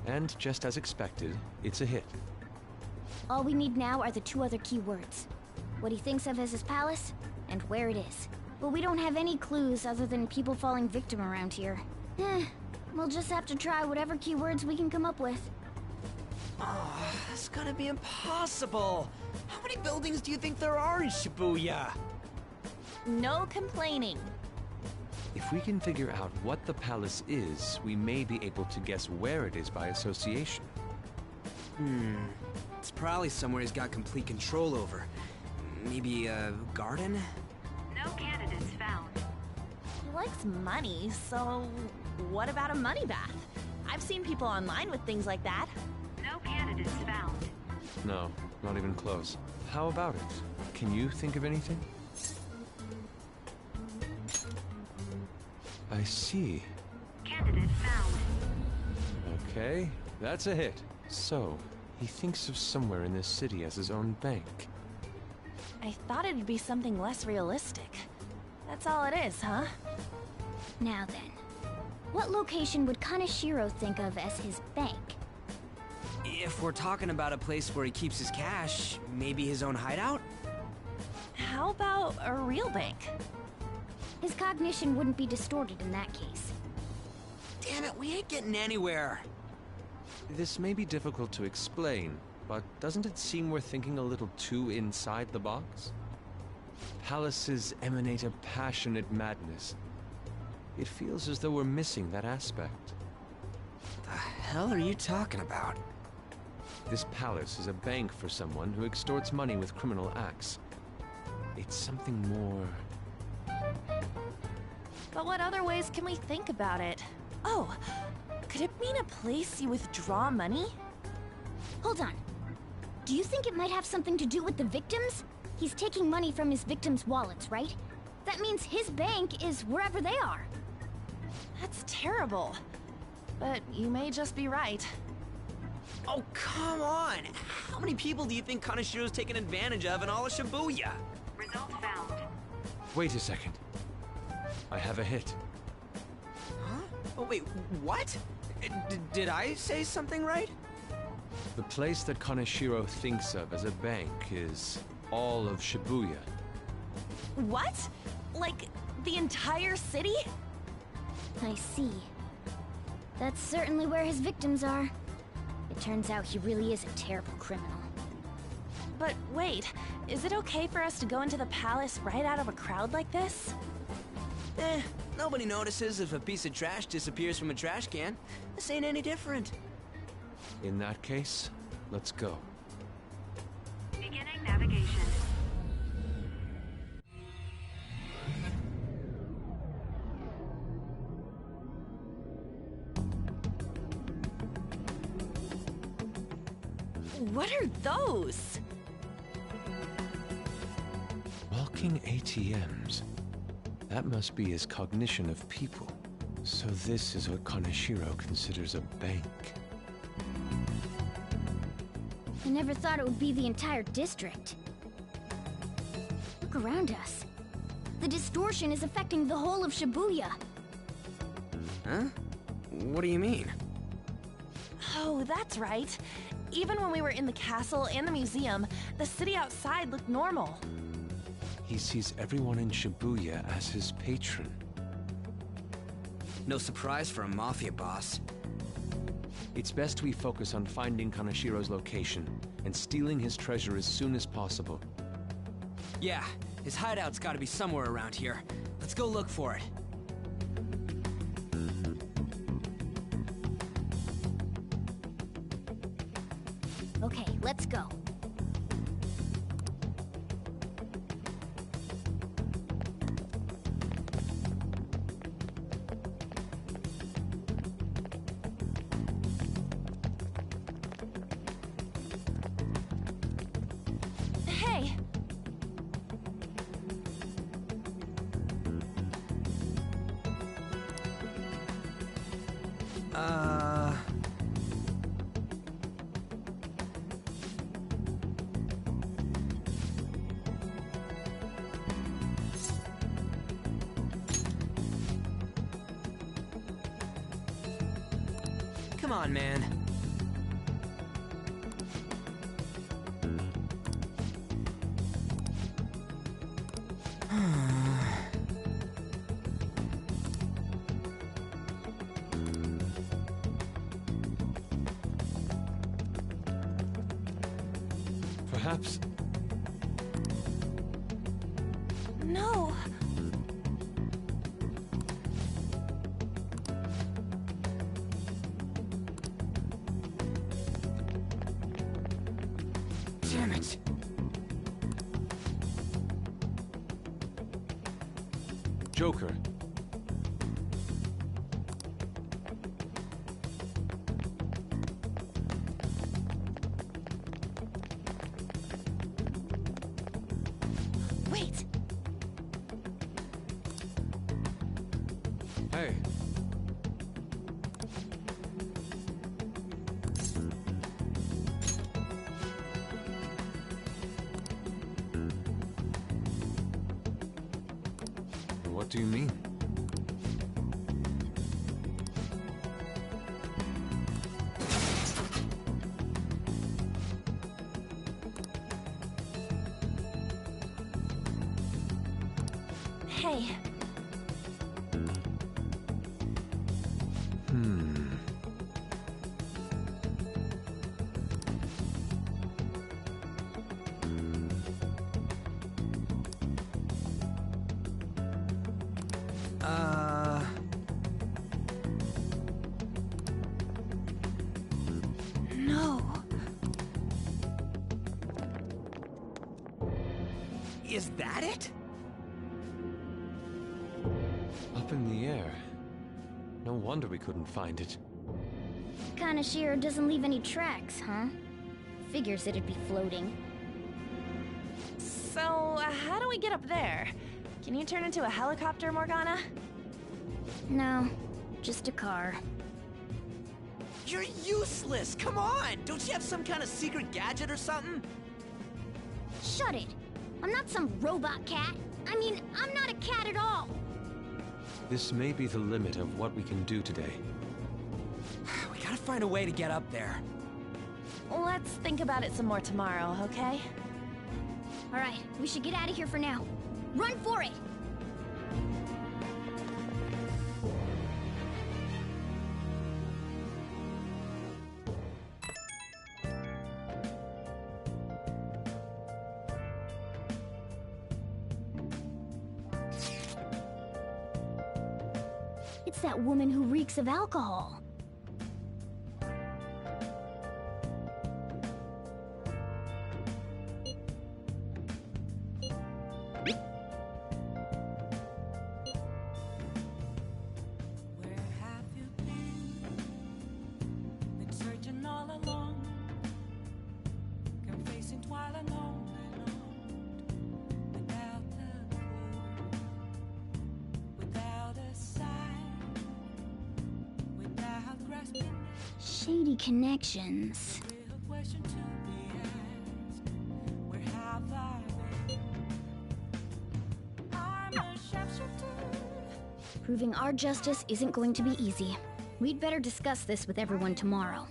And just as expected, it's a hit. All we need now are the 2 other keywords. What he thinks of as his palace, and where it is. But we don't have any clues other than people falling victim around here. We'll just have to try whatever keywords we can come up with. Oh, that's gonna be impossible. How many buildings do you think there are in Shibuya? No complaining. If we can figure out what the palace is, we may be able to guess where it is by association. It's probably somewhere he's got complete control over. Maybe a garden? No candidates found. He likes money, so what about a money bath? I've seen people online with things like that. No candidates found. No, not even close. How about it? Can you think of anything? I see. Candidate found. Okay, that's a hit. So, he thinks of somewhere in this city as his own bank. I thought it'd be something less realistic. That's all it is, huh? Now then, what location would Kaneshiro think of as his bank? If we're talking about a place where he keeps his cash, maybe his own hideout? How about a real bank? His cognition wouldn't be distorted in that case. Damn it, we ain't getting anywhere. This may be difficult to explain, but doesn't it seem we're thinking a little too inside the box? Palaces emanate a passionate madness. It feels as though we're missing that aspect. The hell are you talking about? This palace is a bank for someone who extorts money with criminal acts. It's something more... But what other ways can we think about it? Oh, could it mean a place you withdraw money? Hold on. Do you think it might have something to do with the victims? He's taking money from his victims' wallets, right? That means his bank is wherever they are. That's terrible. But you may just be right. Oh, come on! How many people do you think Kaneshiro's taken advantage of in all of Shibuya? Result found. Wait a second. I have a hit. Huh? Oh, wait, what? Did I say something right? The place that Kaneshiro thinks of as a bank is all of Shibuya. What? Like, the entire city? I see. That's certainly where his victims are. It turns out he really is a terrible criminal. But wait, is it okay for us to go into the palace right out of a crowd like this? Nobody notices if a piece of trash disappears from a trash can. This ain't any different. In that case, let's go. Beginning navigation. What are those? Walking ATMs. That must be his cognition of people. So this is what Kaneshiro considers a bank. I never thought it would be the entire district. Look around us. The distortion is affecting the whole of Shibuya. Huh? What do you mean? Oh, that's right. Even when we were in the castle and the museum, the city outside looked normal. He sees everyone in Shibuya as his patron. No surprise for a mafia boss. It's best we focus on finding Kaneshiro's location and stealing his treasure as soon as possible. Yeah, his hideout's gotta be somewhere around here. Let's go look for it. Okay, let's go. Hey! Come on, man. Perhaps... No. Damn it. Joker. Wait. Hey. What do you mean? Hey. No. Is that it? Up in the air. No wonder we couldn't find it. Kinda sheer doesn't leave any tracks, huh? Figures it'd be floating. So, how do we get up there? Can you turn into a helicopter, Morgana? No, just a car. You're useless! Come on! Don't you have some kind of secret gadget or something? Shut it! I'm not some robot cat. I mean, I'm not a cat at all. This may be the limit of what we can do today. We gotta find a way to get up there. Let's think about it some more tomorrow, okay? Alright, we should get out of here for now. Run for it! It's that woman who reeks of alcohol. Shady connections. Proving our justice isn't going to be easy. We'd better discuss this with everyone tomorrow.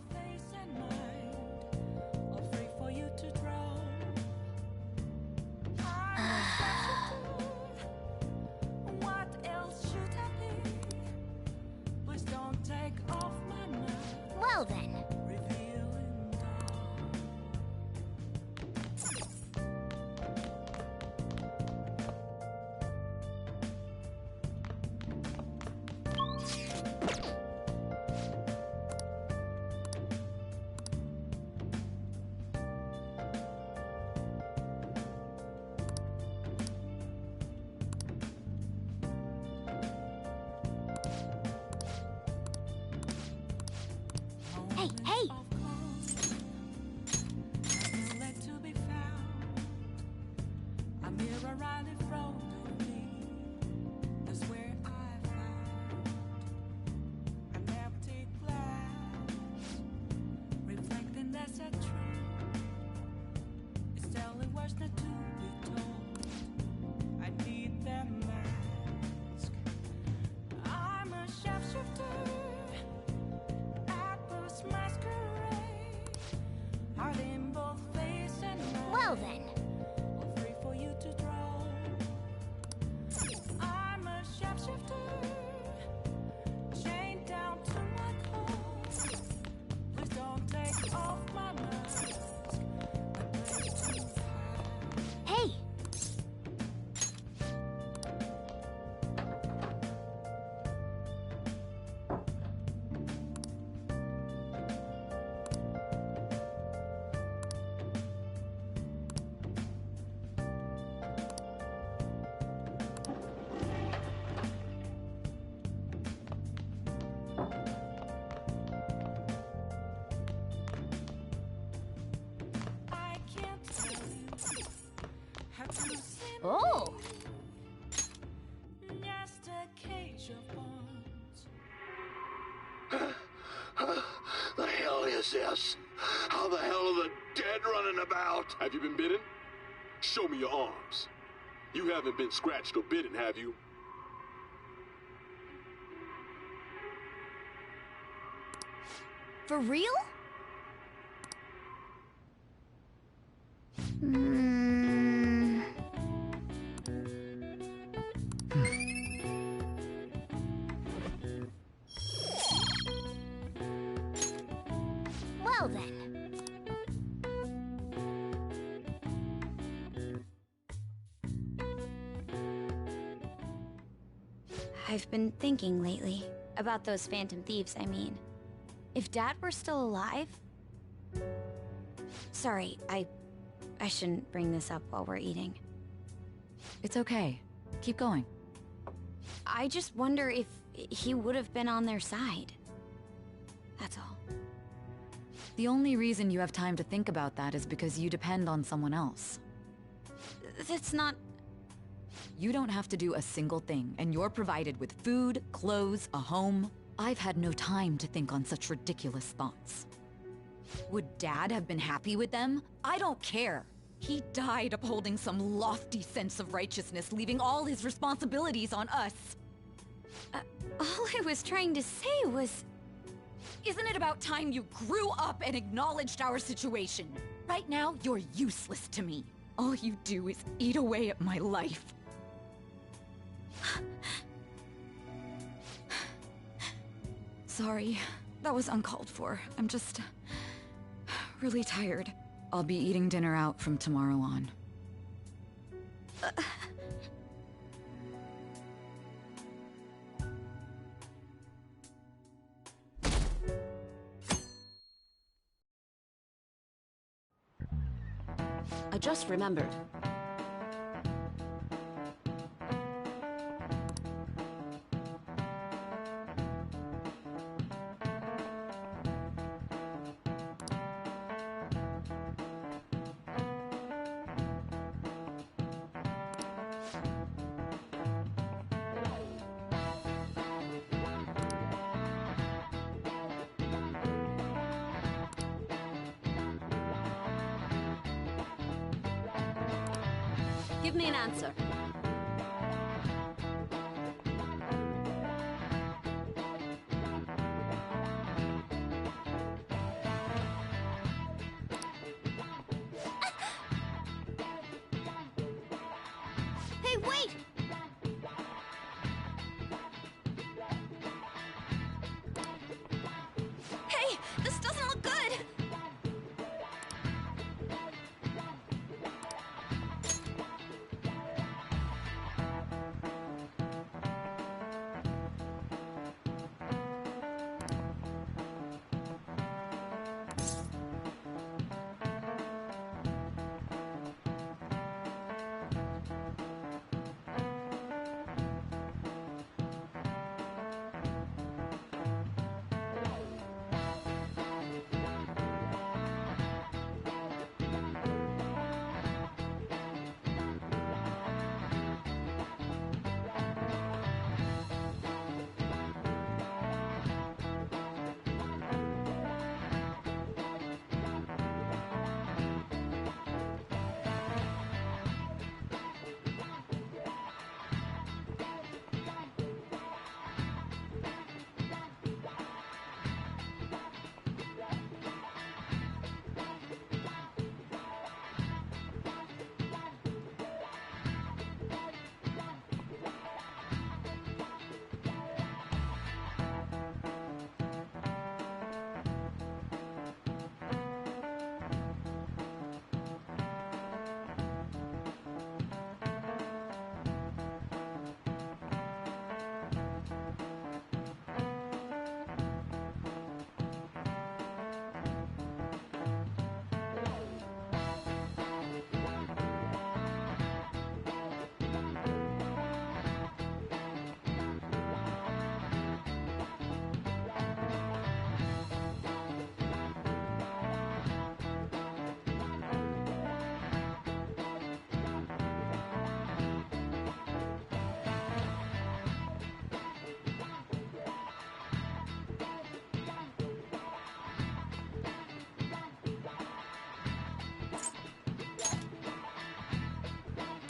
Well then. Hey, hey! Well then. Free for you to draw. I'm a shapeshifter, chained down to my core. Please don't take off my mask. Hey! I can't tell you how to sing. Oh! Just a cage of bones. The hell is this? How the hell are the dead running about? Have you been bitten? Show me your arms. You haven't been scratched or bitten, have you? For real? Hmm. Well then. I've been thinking lately about those phantom thieves, I mean. If Dad were still alive... Sorry, I shouldn't bring this up while we're eating. It's okay. Keep going. I just wonder if he would have been on their side. That's all. The only reason you have time to think about that is because you depend on someone else. That's not... You don't have to do a single thing, and you're provided with food, clothes, a home. I've had no time to think on such ridiculous thoughts. Would Dad have been happy with them? I don't care. He died upholding some lofty sense of righteousness, leaving all his responsibilities on us. All I was trying to say was... Isn't it about time you grew up and acknowledged our situation? Right now, you're useless to me. All you do is eat away at my life. Sorry, that was uncalled for. I'm just... really tired. I'll be eating dinner out from tomorrow on. I just remembered. Give me an answer. Hey, wait! Hey, this doesn't look good!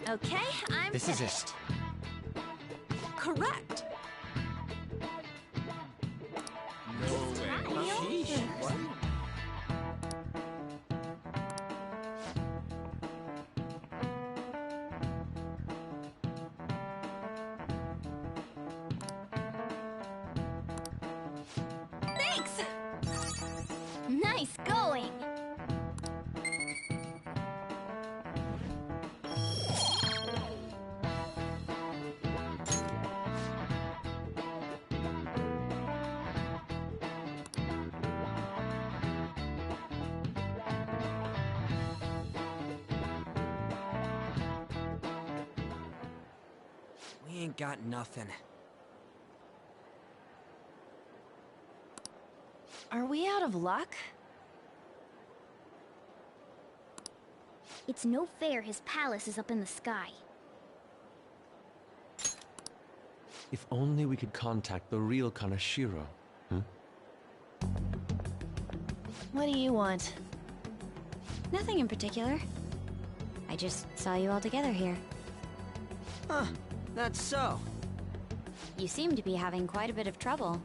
Okay, I'm This is finished. it. Correct. No way. Sheesh. What? Thanks! Nice going! We ain't got nothing. Are we out of luck? It's no fair his palace is up in the sky. If only we could contact the real Kanashiro. What do you want? Nothing in particular. I just saw you all together here. Huh, that's so. You seem to be having quite a bit of trouble.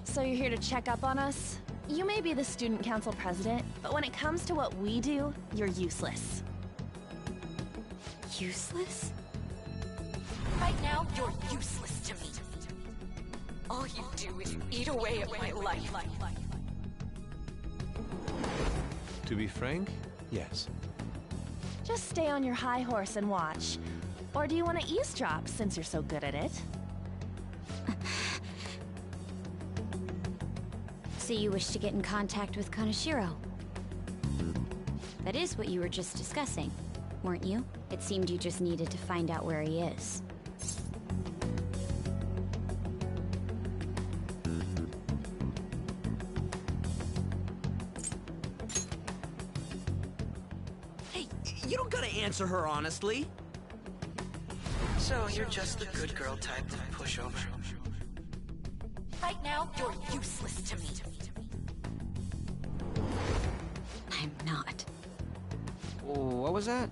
So you're here to check up on us? You may be the student council president, but when it comes to what we do, you're useless. Useless? Right now, you're useless to me. All you do is eat away at my life. To be frank, yes. Just stay on your high horse and watch. Or do you want to eavesdrop, since you're so good at it? So you wish to get in contact with Kanashiro? That is what you were just discussing, weren't you? It seemed you just needed to find out where he is. Hey, you don't gotta answer her honestly. So you're just the good girl type of pushover. Right now, you're useless to me. I'm not. What was that?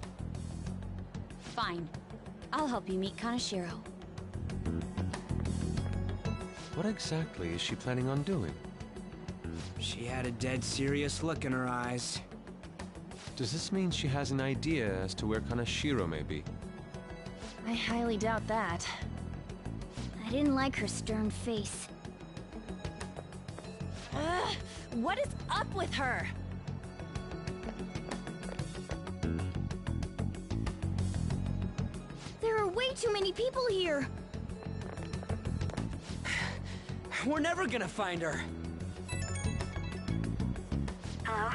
Fine. I'll help you meet Kanashiro. What exactly is she planning on doing? She had a dead serious look in her eyes. Does this mean she has an idea as to where Kanashiro may be? I highly doubt that. I didn't like her stern face. Ugh, what is up with her? There are way too many people here! We're never gonna find her. Hello?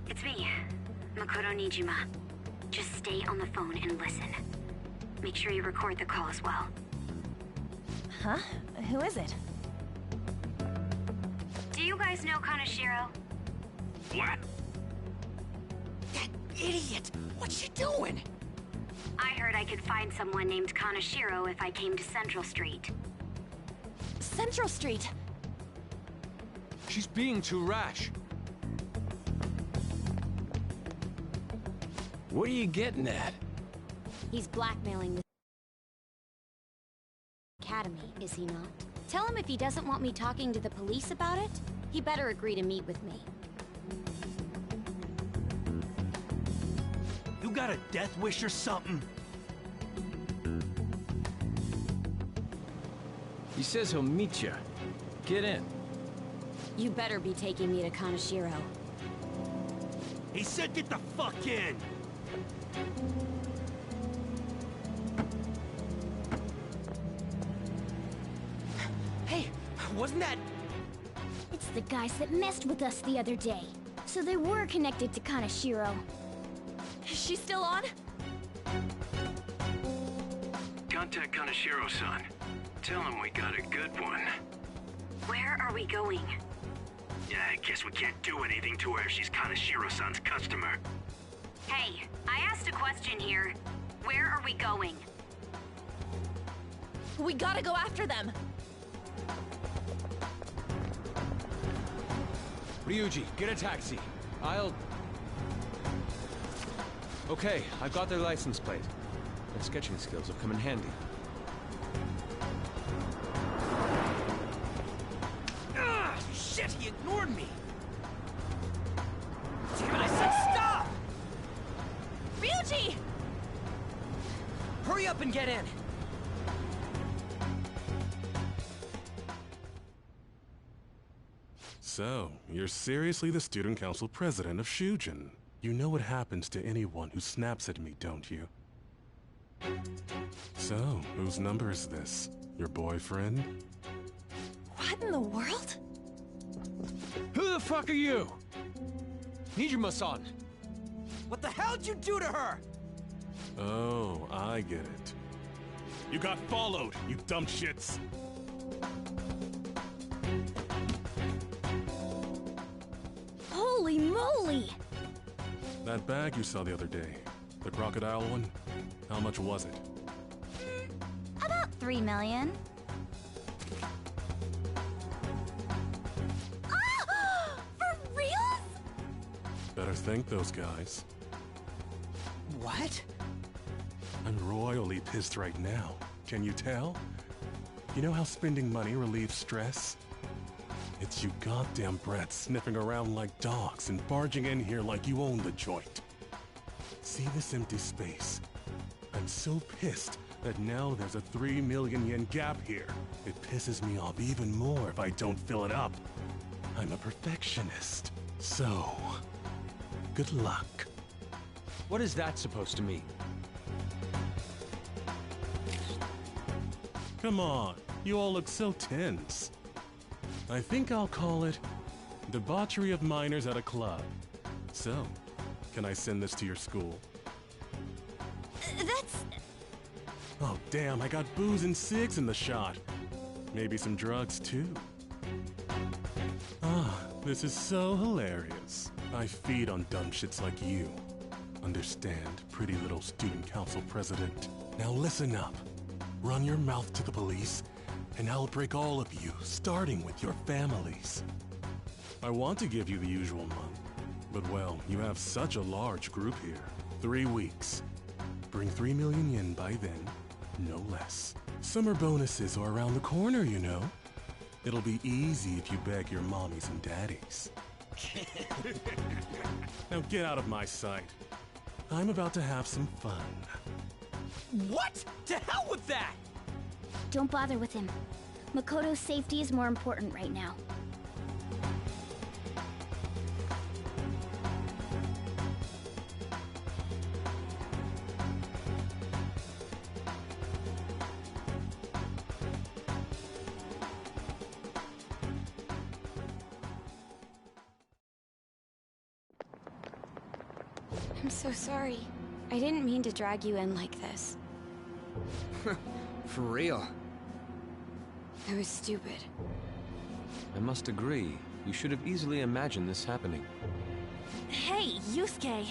It's me, Makoto Nijima. Just stay on the phone and listen. Make sure you record the call as well. Huh? Who is it? Do you guys know Kanashiro? What? That idiot! What's she doing? I heard I could find someone named Kanashiro if I came to Central Street. Central Street! She's being too rash. What are you getting at? He's blackmailing the Academy, is he not? Tell him if he doesn't want me talking to the police about it, he better agree to meet with me. You got a death wish or something? He says he'll meet you. Get in. You better be taking me to Kanashiro. He said get the fuck in! Hey, wasn't that... It's the guys that messed with us the other day. So they were connected to Kanashiro. Is she still on? Contact Kanashiro-san. Tell him we got a good one. Where are we going? Yeah, I guess we can't do anything to her if she's Kanashiro-san's customer. Hey, I asked a question here. Where are we going? We gotta go after them! Ryuji, get a taxi. I'll... Okay, I've got their license plate. My sketching skills will come in handy. Ah, shit, he ignored me! Damn it, I said stop! Ryuji! Hurry up and get in! So, you're seriously the student council president of Shujin. You know what happens to anyone who snaps at me, don't you? So, whose number is this? Your boyfriend? What in the world? Who the fuck are you? Nijima-san! What the hell'd you do to her? Oh, I get it. You got followed, you dumb shits! Holy moly! That bag you saw the other day, the crocodile one, how much was it? About 3 million. Ah! For reals? Better thank those guys. What? I'm royally pissed right now. Can you tell? You know how spending money relieves stress? It's you goddamn brats sniffing around like dogs and barging in here like you own the joint. See this empty space? I'm so pissed that now there's a 3 million yen gap here. It pisses me off even more if I don't fill it up. I'm a perfectionist. So, good luck. What is that supposed to mean? Come on, you all look so tense. I think I'll call it debauchery of minors at a club. So, can I send this to your school? That's... Oh damn, I got booze and cigs in the shot. Maybe some drugs too. Ah, this is so hilarious. I feed on dumb shits like you. Understand, pretty little student council president. Now listen up. Run your mouth to the police, and I'll break all of you, starting with your families. I want to give you the usual month, but well, you have such a large group here. 3 weeks. Bring 3 million yen by then, no less. Summer bonuses are around the corner, you know. It'll be easy if you beg your mommies and daddies. Now get out of my sight. I'm about to have some fun. What? To hell with that! Don't bother with him. Makoto's safety is more important right now. I'm so sorry. I didn't mean to drag you in like this. For real. I was stupid. I must agree. You should have easily imagined this happening. Hey, Yusuke!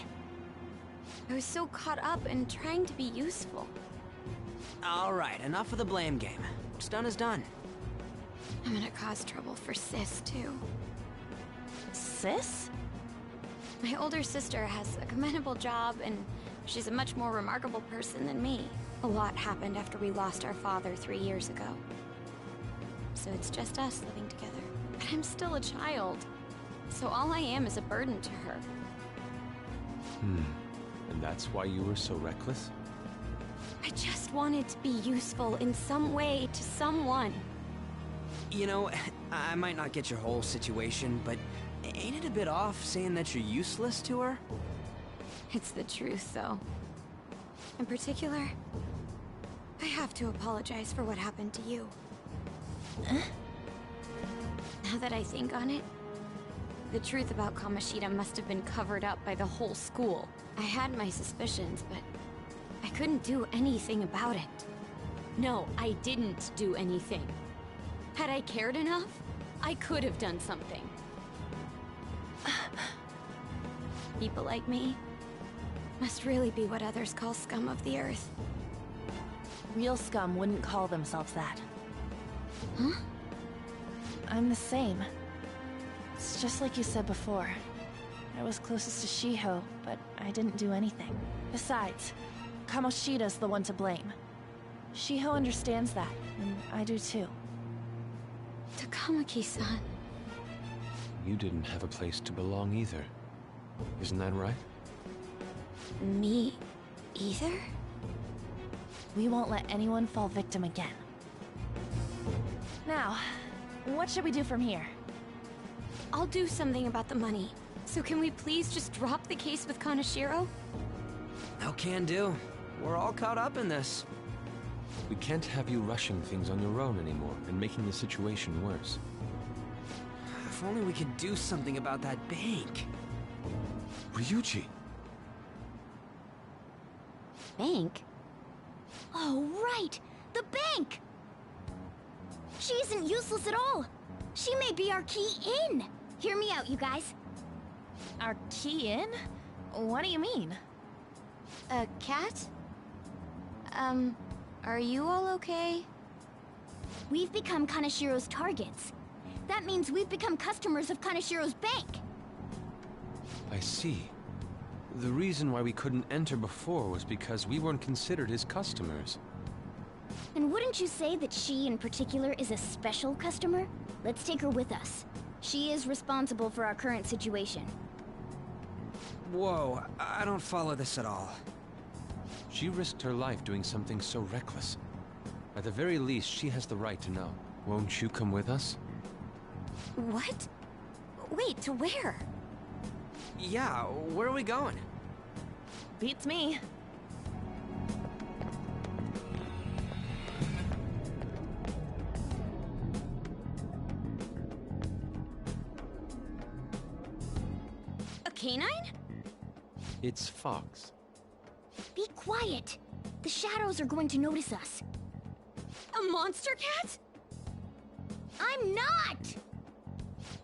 I was so caught up in trying to be useful. Alright, enough of the blame game. What's done is done. I'm gonna cause trouble for Sis, too. Sis? My older sister has a commendable job, and she's a much more remarkable person than me. A lot happened after we lost our father 3 years ago. So it's just us living together. But I'm still a child. So all I am is a burden to her. And that's why you were so reckless? I just wanted to be useful in some way to someone. You know, I might not get your whole situation, but ain't it a bit off saying that you're useless to her? It's the truth, though. In particular, I have to apologize for what happened to you. Now that I think on it, the truth about Kamoshida must have been covered up by the whole school. I had my suspicions, but I couldn't do anything about it. No, I didn't do anything. Had I cared enough, I could have done something. People like me must really be what others call scum of the earth. Real scum wouldn't call themselves that. Huh? I'm the same. It's just like you said before. I was closest to Shiho, but I didn't do anything. Besides, Kamoshida's the one to blame. Shiho understands that, and I do too. Takamaki-san. You didn't have a place to belong either. Isn't that right? Me either? We won't let anyone fall victim again. Now, what should we do from here? I'll do something about the money. So can we please just drop the case with Kaneshiro? No can do. We're all caught up in this. We can't have you rushing things on your own anymore and making the situation worse. If only we could do something about that bank. Ryuji! Bank? Oh, right! The bank! She isn't useless at all! She may be our key in! Hear me out, you guys. Our key in? What do you mean? A cat? Are you all okay? We've become Kaneshiro's targets. That means we've become customers of Kaneshiro's bank. I see. The reason why we couldn't enter before was because we weren't considered his customers. And wouldn't you say that she in particular is a special customer? Let's take her with us. She is responsible for our current situation. Whoa, I don't follow this at all. She risked her life doing something so reckless. At the very least, she has the right to know. Won't you come with us? What? Wait, to where? Yeah, where are we going? Beats me. A canine? It's Fox. Be quiet! The shadows are going to notice us. A monster cat? I'm not!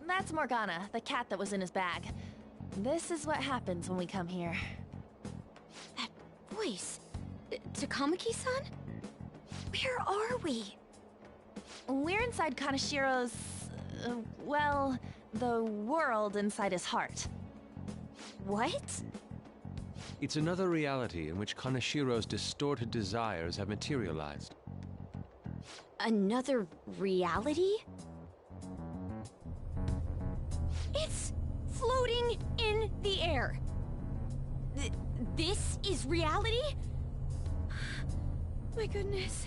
That's Morgana, the cat that was in his bag. This is what happens when we come here. That voice. Takamaki-san? Where are we? We're inside Kaneshiro's... well, the world inside his heart. What? It's another reality in which Kaneshiro's distorted desires have materialized. Another reality? It's floating in the air. This is reality? My goodness.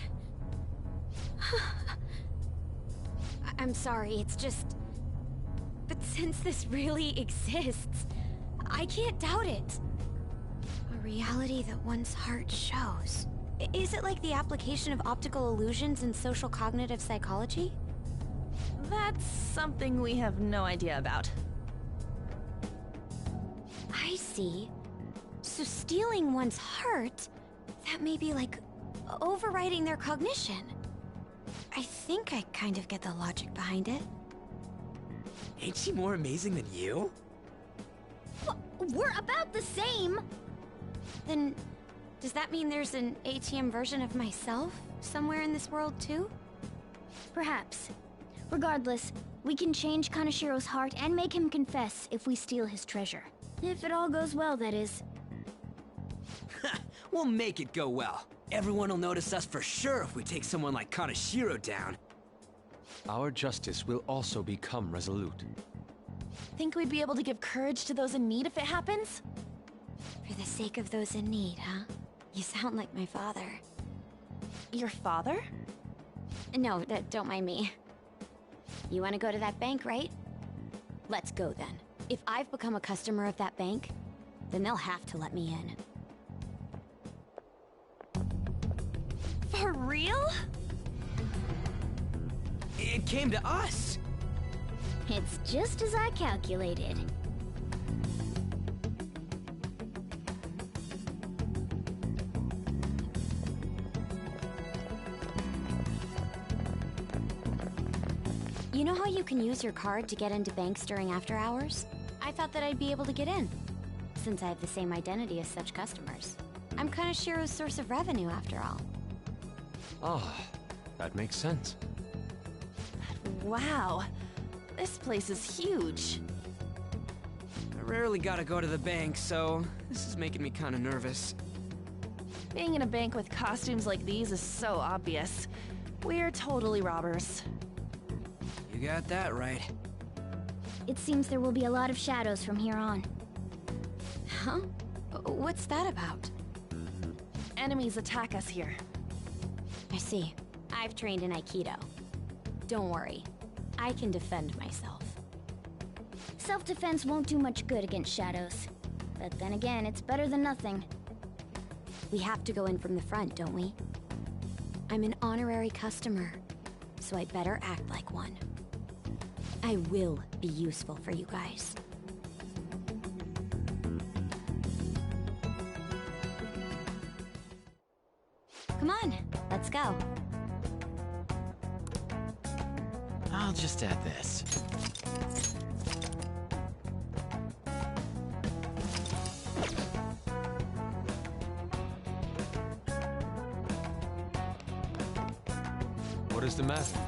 I'm sorry, it's just... But since this really exists, I can't doubt it. A reality that one's heart shows. Is it like the application of optical illusions in social cognitive psychology? That's something we have no idea about. I see. So stealing one's heart, that may be like overriding their cognition. I think I kind of get the logic behind it. Ain't she more amazing than you? We're about the same! Then, does that mean there's an ATM version of myself somewhere in this world too? Perhaps. Regardless, we can change Kaneshiro's heart and make him confess if we steal his treasure. If it all goes well, that is. We'll make it go well. Everyone will notice us for sure if we take someone like Kaneshiro down. Our justice will also become resolute. Think we'd be able to give courage to those in need if it happens? For the sake of those in need, huh? You sound like my father. Your father? No, don't mind me. You want to go to that bank, right? Let's go then. If I've become a customer of that bank, then they'll have to let me in. For real? It came to us! It's just as I calculated. You know how you can use your card to get into banks during after hours? I thought that I'd be able to get in, since I have the same identity as such customers. I'm Kaneshiro's source of revenue, after all. Ah, that makes sense. Wow. This place is huge. I rarely gotta go to the bank, so this is making me kinda nervous. Being in a bank with costumes like these is so obvious. We're totally robbers. You got that right. It seems there will be a lot of shadows from here on. Huh? What's that about? Enemies attack us here. I see. I've trained in Aikido. Don't worry. I can defend myself. Self-defense won't do much good against shadows. But then again, it's better than nothing. We have to go in from the front, don't we? I'm an honorary customer, so I better act like one. I will be useful for you guys. Come on, let's go. I'll just add this. What is the matter?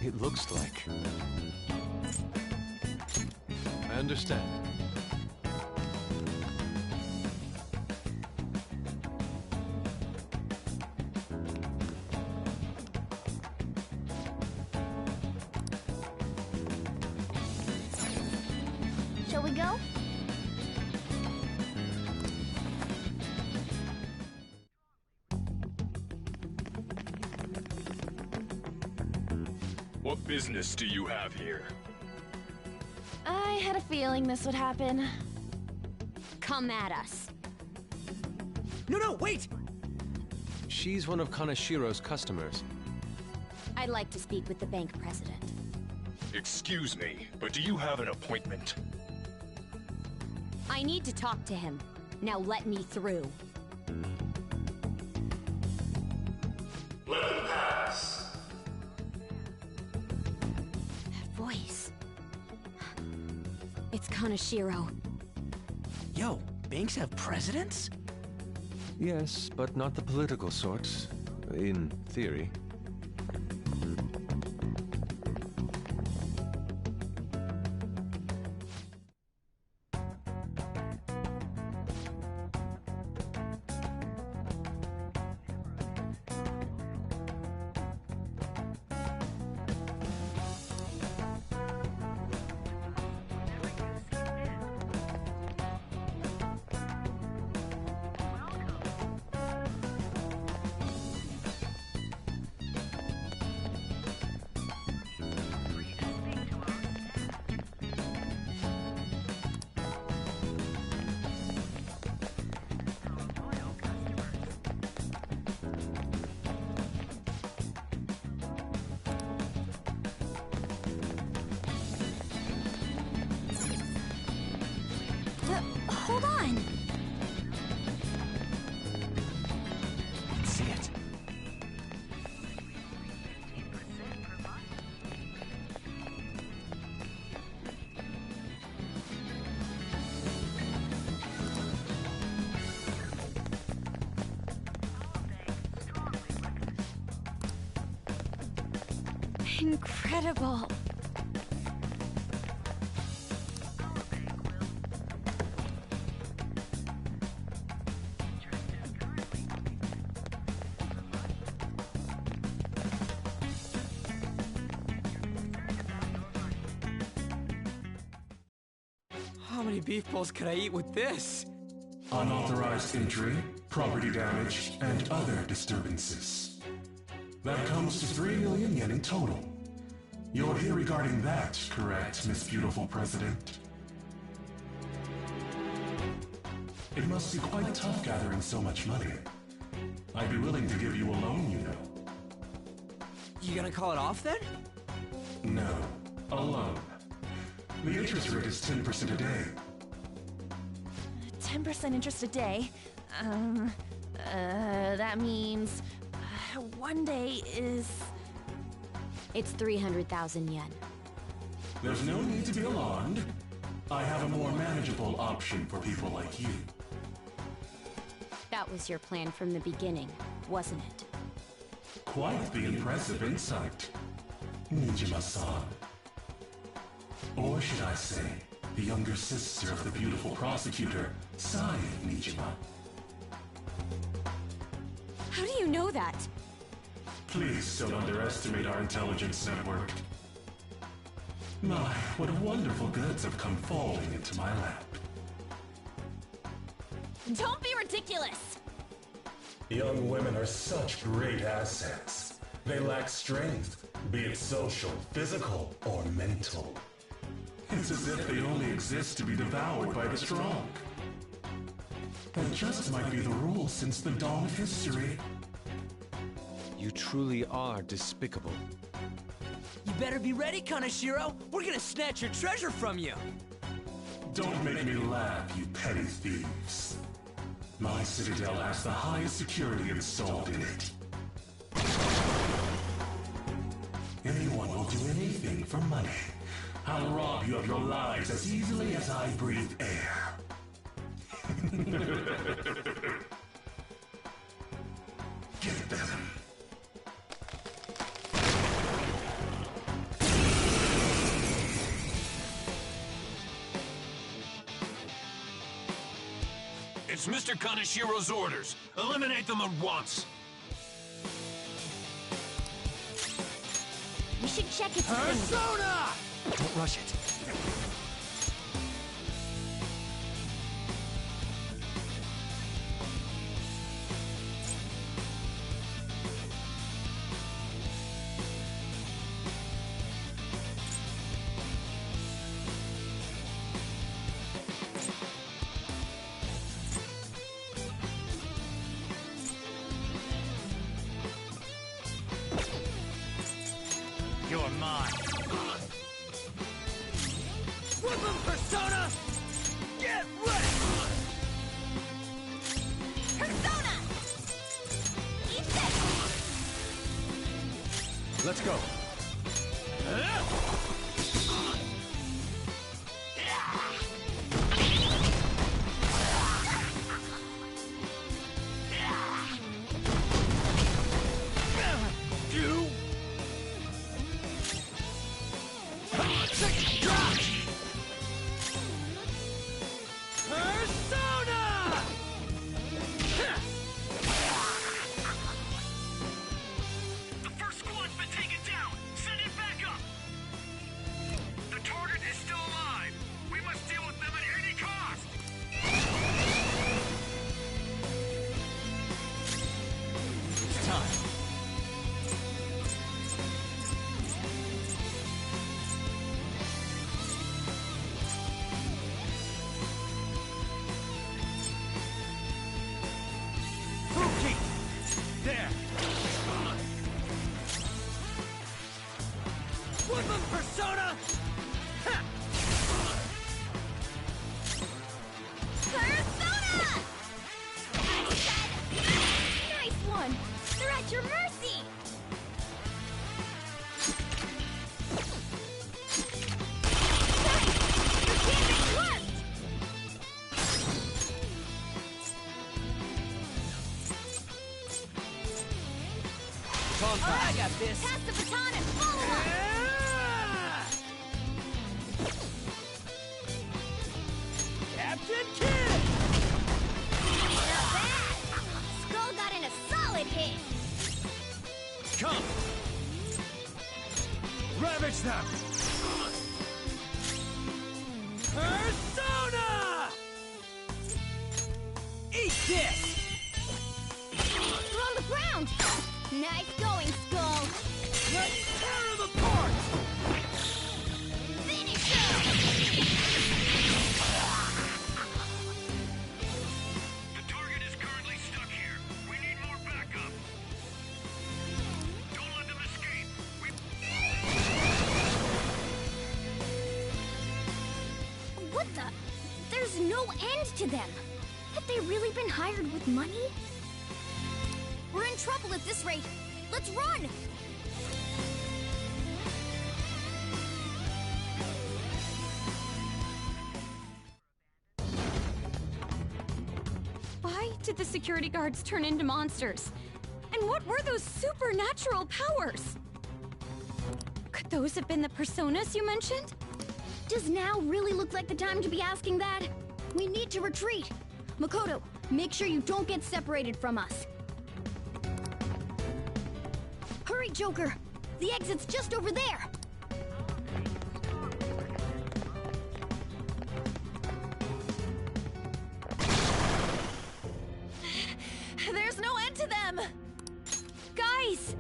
It looks like... I understand. Shall we go? What business do you have here? I had a feeling this would happen. Come at us. No, wait! She's one of Kanashiro's customers. I'd like to speak with the bank president. Excuse me, but do you have an appointment? I need to talk to him. Now let me through. Let him pass. That voice. It's Kanashiro. Yo, banks have presidents? Yes, but not the political sorts. In theory. Hold on! I can see it. Incredible! How many beef bowls could I eat with this? Unauthorized entry, property damage, and other disturbances. That comes to 3 million yen in total. You're here regarding that, correct, Miss Beautiful President? It must be quite tough gathering so much money. I'd be willing to give you a loan, you know. You gonna call it off then? No, a loan. The interest rate is 10% a day. 10% interest a day. That means... one day is... It's 300,000 yen. There's no need to be alarmed. I have a more manageable option for people like you. That was your plan from the beginning, wasn't it? Quite the impressive insight, Nijima-san. Or should I say, the younger sister of the beautiful prosecutor, Sai Nijima. How do you know that? Please don't underestimate our intelligence network. My, what wonderful goods have come falling into my lap. Don't be ridiculous! Young women are such great assets. They lack strength, be it social, physical, or mental. It's as if they only exist to be devoured by the strong. That just might be the rule since the dawn of history. You truly are despicable. You better be ready, Kaneshiro. We're gonna snatch your treasure from you. Don't make me laugh, you petty thieves. My citadel has the highest security installed in it. Anyone will do anything for money. I'll rob you of your lives as easily as I breathe air. Get them. It's Mr. Kaneshiro's orders. Eliminate them at once. We should check its Persona! Don't rush it. You're mine. Whip him, Persona! Get ready! Persona! Eat this! Let's go. You! Persona! The first squad's been taken down. Send it back up. The target is still alive. We must deal with them at any cost. It's time. Fuki! There! Whip him, Persona! Ha! Persona! I said, nice one! They're at your mercy! Nice! Your gambit worked! I got this! Pass the baton and follow up! Captain Kidd! Not bad! Skull got in a solid hit! Come! Ravage them! Persona! Eat this! You're on the ground! Nice going, Skull! Let's tear him apart! Finish him! The target is currently stuck here. We need more backup. Don't let them escape. What the? There's no end to them! Have they really been hired with money? We're in trouble at this rate! Let's run! Why did the security guards turn into monsters? And what were those supernatural powers? Could those have been the personas you mentioned? Does now really look like the time to be asking that? We need to retreat. Makoto, make sure you don't get separated from us. Hurry, Joker! The exit's just over there! There's no end to them! Guys!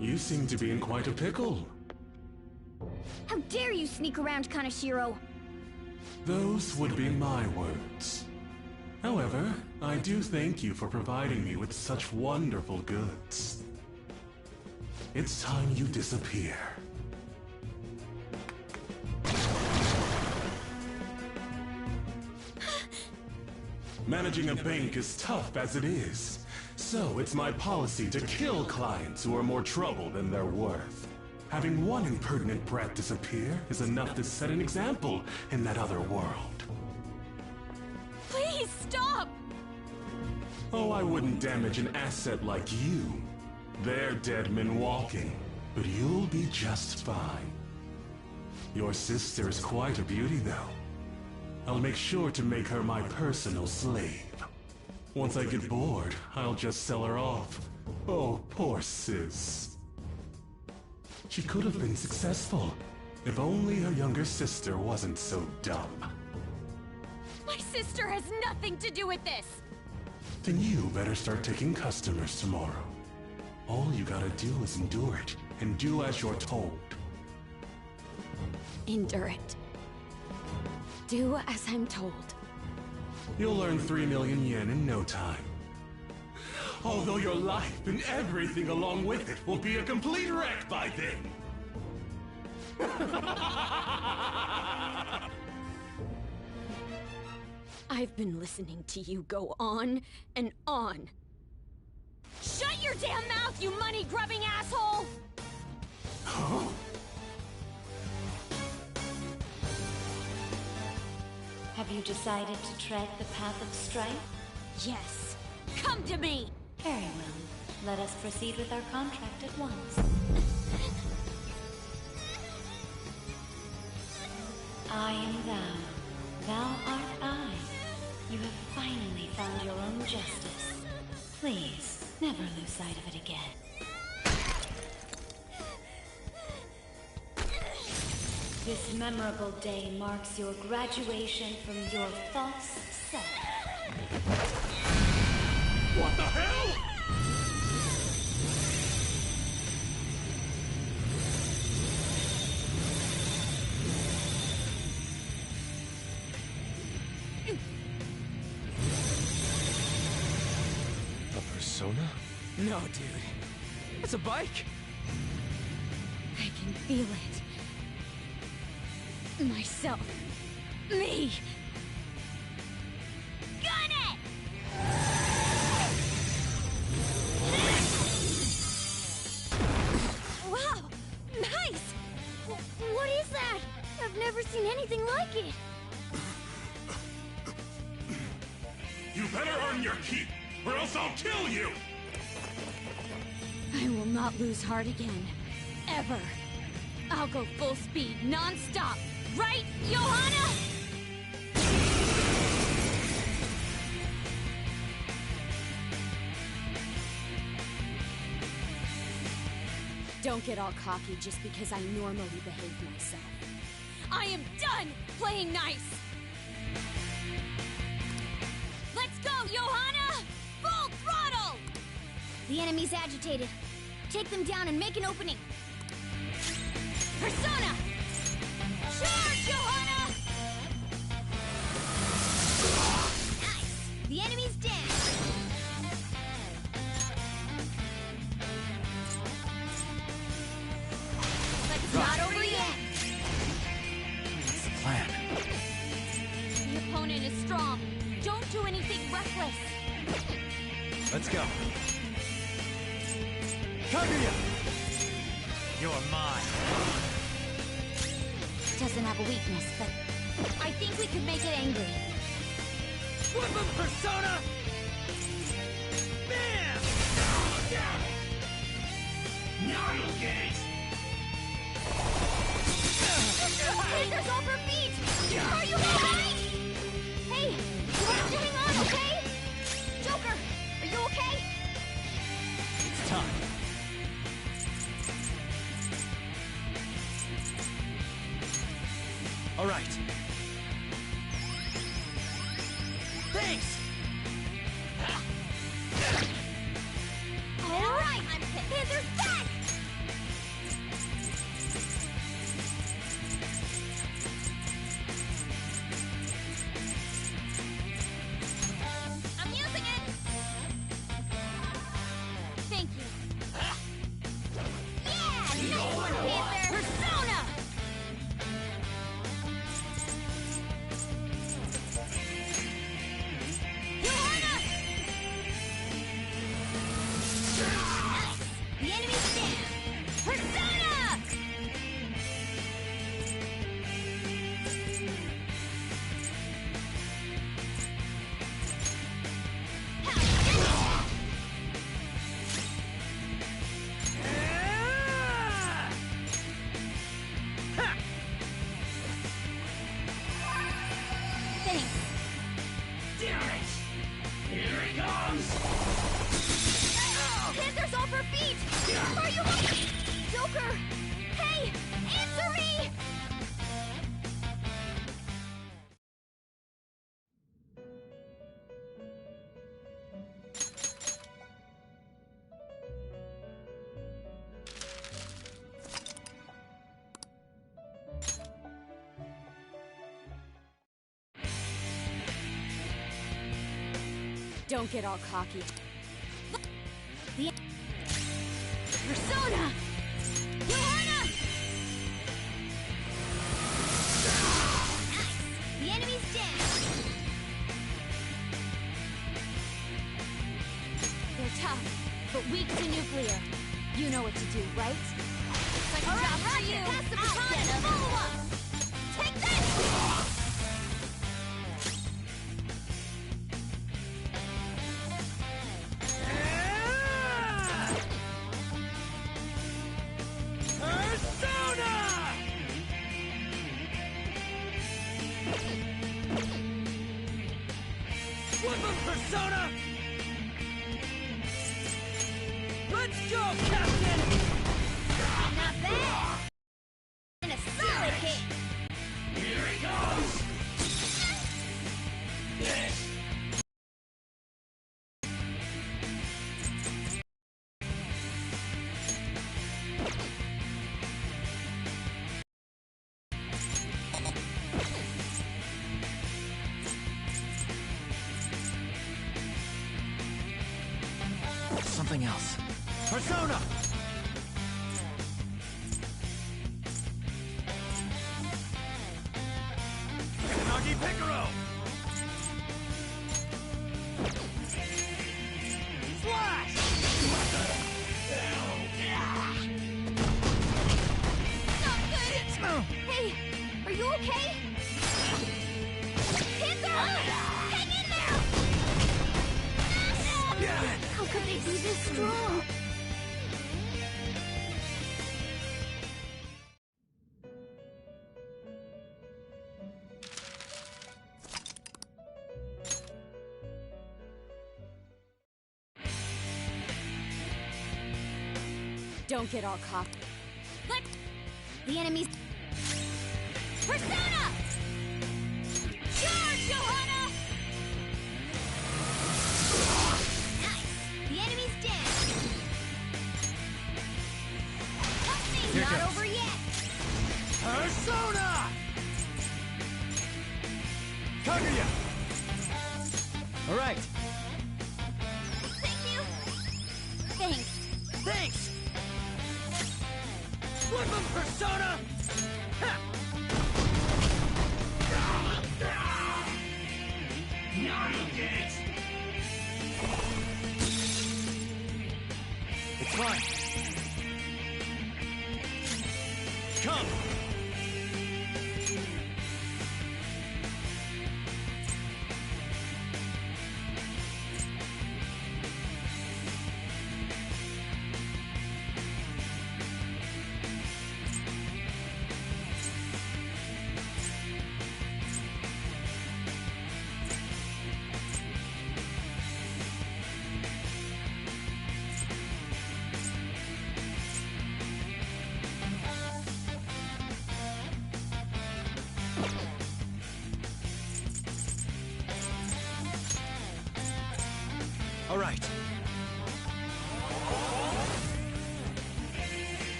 You seem to be in quite a pickle. How dare you sneak around, Kaneshiro? Those would be my words. However, I do thank you for providing me with such wonderful goods. It's time you disappear. Managing a bank is tough as it is, so it's my policy to kill clients who are more trouble than they're worth. Having one impertinent brat disappear is enough to set an example in that other world. Please, stop! Oh, I wouldn't damage an asset like you. They're dead men walking, but you'll be just fine. Your sister is quite a beauty, though. I'll make sure to make her my personal slave. Once I get bored, I'll just sell her off. Oh, poor sis. She could have been successful, if only her younger sister wasn't so dumb. My sister has nothing to do with this! Then you better start taking customers tomorrow. All you gotta do is endure it, and do as you're told. Endure it. Do as I'm told. You'll earn 3 million yen in no time. Although your life and everything along with it will be a complete wreck by then. I've been listening to you go on and on. Shut your damn mouth, you money-grubbing asshole! Huh? Have you decided to tread the path of strife? Yes. Come to me! Very well. Let us proceed with our contract at once. I am thou. Thou art I. You have finally found your own justice. Please, never lose sight of it again. This memorable day marks your graduation from your false self. What the hell?! A persona? No, dude. It's a bike! I can feel it. Myself. Me! Gun it! Wow! Nice! What is that? I've never seen anything like it. You better earn your keep, or else I'll kill you! I will not lose heart again. Ever. I'll go full speed, non-stop. Right, Johanna? Don't get all cocky just because I normally behave myself. I am done playing nice! Let's go, Johanna! Full throttle! The enemy's agitated. Take them down and make an opening. Persona! Charge, Johanna! Nice! The enemy's down. But it's not over yet. What's the plan? The opponent is strong. Don't do anything reckless. Let's go. Kaguya! You're mine. Doesn't have a weakness, but I think we could make it angry. Weapon Persona! Bam! Now you'll get it! There's all her feet! Are you alright? Hey, you have to hang on, okay? Joker, are you okay? It's time. All right. Thanks! All right, Panther's back! I'm using it! Thank you. Yeah! Nice one, Panther! Persona! Johanna! Nice! The enemy's down! Persona! Thanks. Damn it! Here he comes! Panther's off her feet! Are you Joker! Hey! Answer me! Don't get all cocky. The Persona! Johanna! Nice! The enemy's down! They're tough, but weak to nuclear. You know what to do, right? Like All right, Roger! Pass the baton and follow up! Take this! Persona! Let's go, Captain! Not bad! And a solid hit! Here he comes! Yes! Something else. Persona! Sunni-D Picaro! Flash! Not good! Hey, are you okay? Panther! Hang in there! How could they be this strong? Don't get all cocky. Let the enemy's Persona! Charge, Johanna! Nice! The enemy's dead! Help me! Here Not goes. over yet! Persona! Kaguya! All right. Thank you! Thanks! Thanks! Flip him, Persona! Ha! Now you get it! It's fine. Come!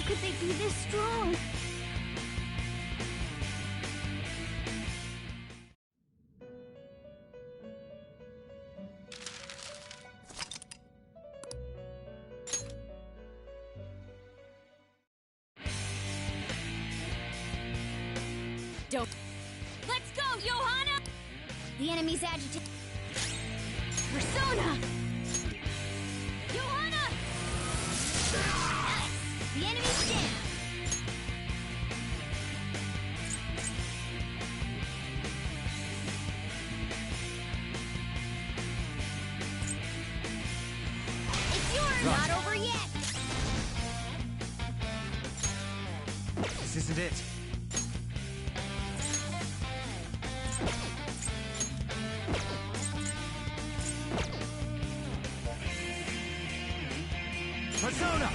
could they be this strong? Don't. Let's go, Johanna! The enemy's agitated. Persona! Johanna! Nice! The enemy's down. It's yours! Right. Not over yet! This isn't it. Persona!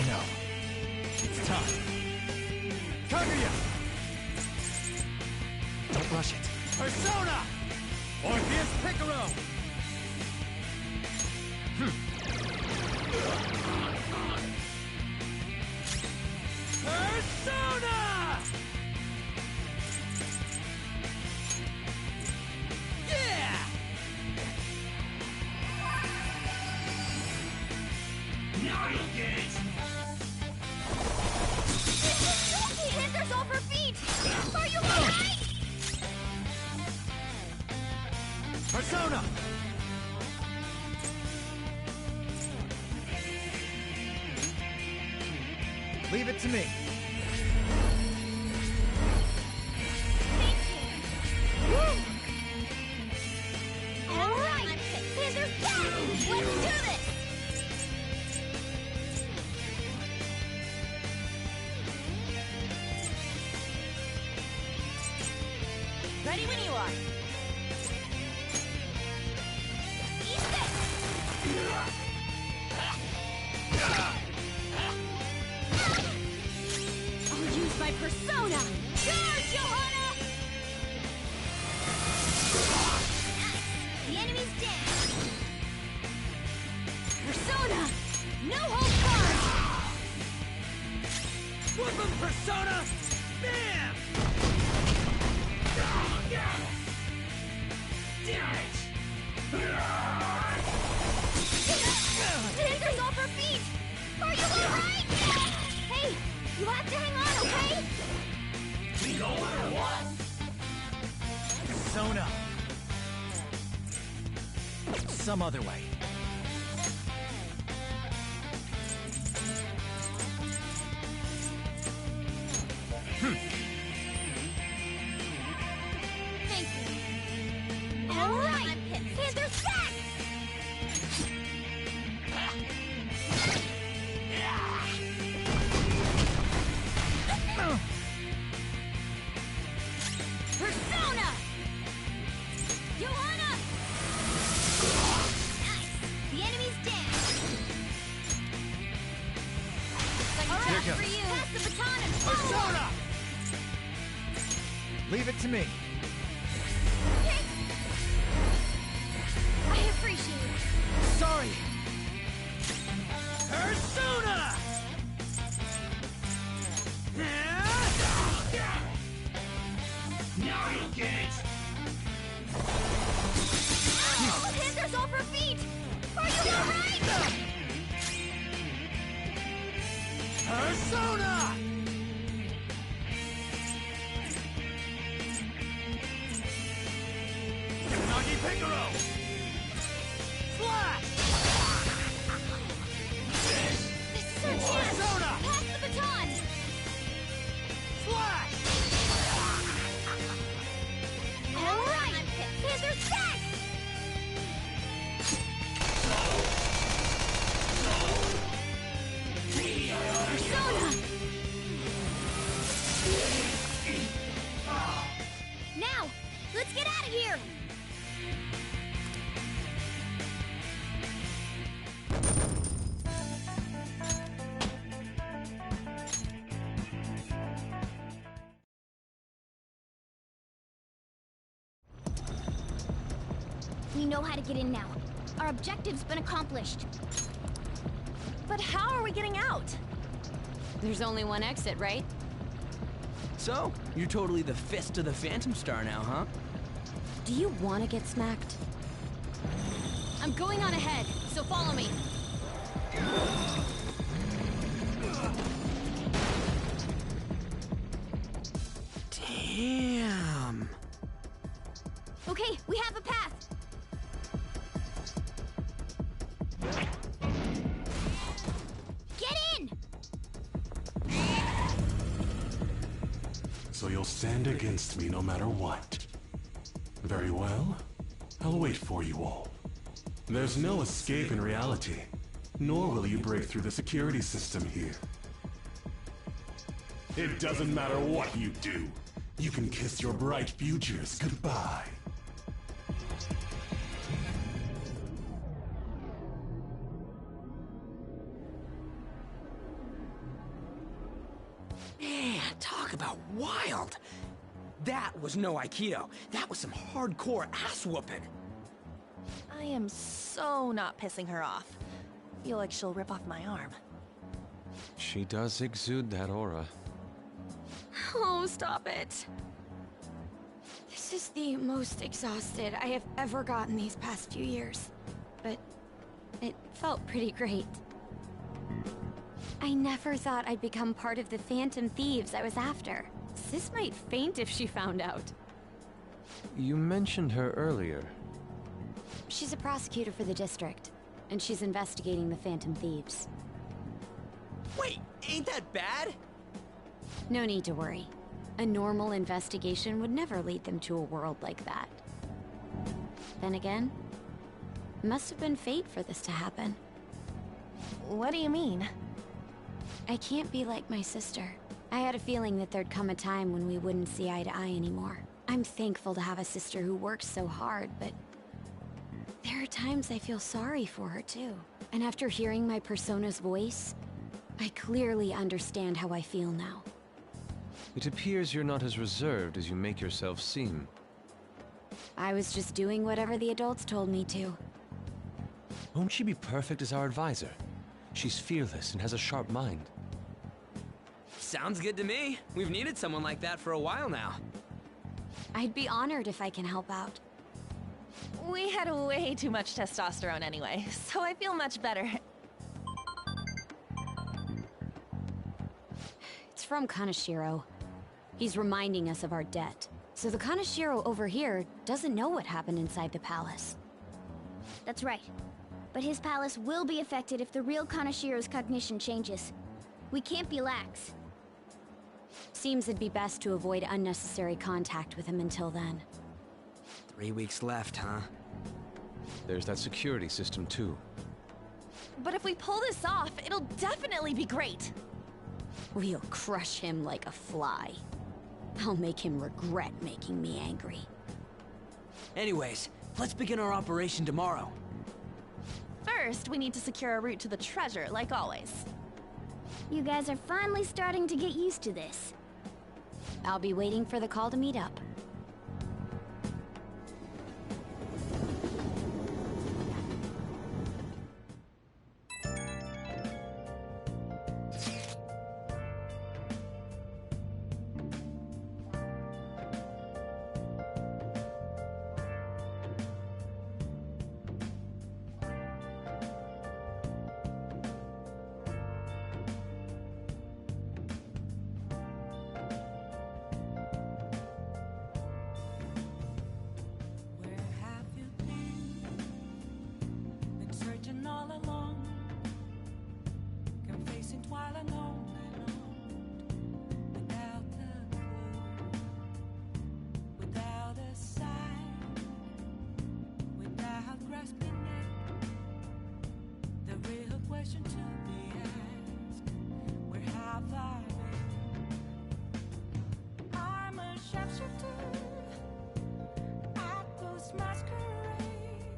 No. It's time. Kaguya! Don't rush it. Persona! Orpheus Picaro! Persona! Yeah! Now you'll get it! Panthers off her feet! Are you alright? Persona! Leave it to me. Alright! Panthers back! Let's do this! Ready when you are. Eat this! I'll use my persona! Charge, Johanna! Nice! The enemy's down! Persona! No hold barred! Whoop 'em, Persona! Bam! Damn it! Panthers off her feet! Are you alright? Hey, you have to hang on, okay? We go no matter what! Persona! Some other way. Thank you. Alright! Panthers back! Persona! Johanna! Nice! The enemy's down! Alright, Here it goes. for you! Pass the baton and follow up! Persona! Leave it to me. I appreciate it. Sorry. Persona! Now you'll get it! Panthers off her feet! Are you alright? Persona! Sunni-D Picaro! Flash! This is our chance! Persona! Pass the baton! Flash! Alright! Panthers back! Persona! Now, let's get out of here! We know how to get in now. Our objective's been accomplished. But how are we getting out? There's only one exit, right? So, you're totally the fist of the Phantom Star now, huh? Do you want to get smacked? I'm going on ahead, so follow me. Damn. Okay, we have a path. Get in! So you'll stand against me no matter what. Very well. I'll wait for you all. There's no escape in reality, nor will you break through the security system here. It doesn't matter what you do. You can kiss your bright futures goodbye. Man, talk about wild. That was no Aikido. That was some hardcore ass whooping. I am so not pissing her off. Feel like she'll rip off my arm. She does exude that aura. Oh, stop it. This is the most exhausted I have ever gotten these past few years. But it felt pretty great. I never thought I'd become part of the Phantom Thieves I was after. Sis might faint if she found out. You mentioned her earlier. She's a prosecutor for the district, and she's investigating the Phantom Thieves. Wait, ain't that bad? No need to worry. A normal investigation would never lead them to a world like that. Then again, it must have been fate for this to happen. What do you mean? I can't be like my sister. I had a feeling that there'd come a time when we wouldn't see eye to eye anymore. I'm thankful to have a sister who works so hard, but there are times I feel sorry for her too. And after hearing my persona's voice, I clearly understand how I feel now. It appears you're not as reserved as you make yourself seem. I was just doing whatever the adults told me to. Won't she be perfect as our advisor? She's fearless and has a sharp mind. Sounds good to me. We've needed someone like that for a while now. I'd be honored if I can help out. We had way too much testosterone anyway, so I feel much better. It's from Kaneshiro. He's reminding us of our debt. So the Kaneshiro over here doesn't know what happened inside the palace. That's right. But his palace will be affected if the real Kaneshiro's cognition changes. We can't be lax. Seems it'd be best to avoid unnecessary contact with him until then. 3 weeks left, huh? There's that security system too. But if we pull this off, it'll definitely be great. We'll crush him like a fly. I'll make him regret making me angry. Anyways, let's begin our operation tomorrow. First, we need to secure a route to the treasure, like always. You guys are finally starting to get used to this. I'll be waiting for the call to meet up. Question to be asked, where have I been? I'm a sharpshooter at this masquerade,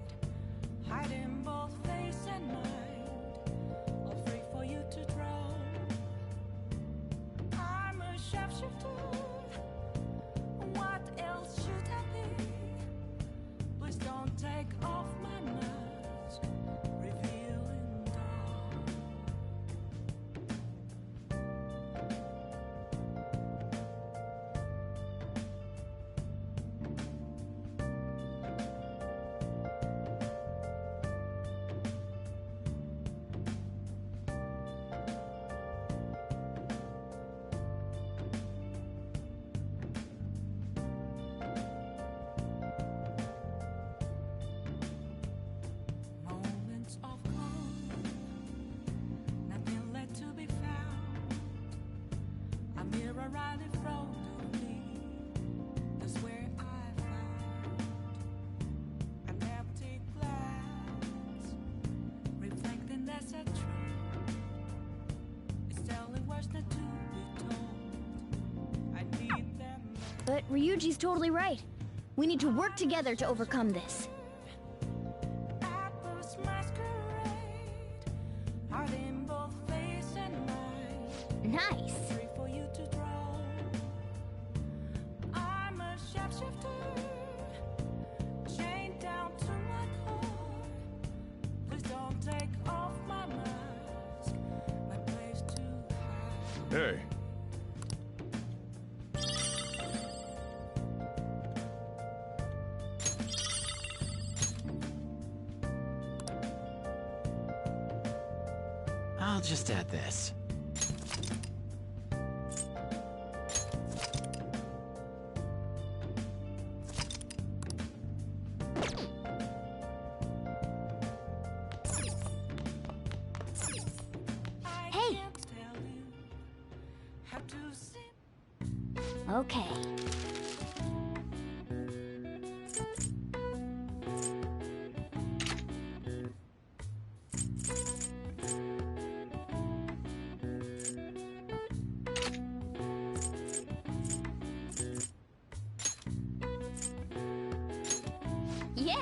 hiding both face and mind, all free for you to draw. I'm a sharpshooter, what else should I be? Please don't take all but Ryuji's totally right. We need to work together to overcome this. Nice. Hey. I'll just add this. Hey! Okay. Yeah!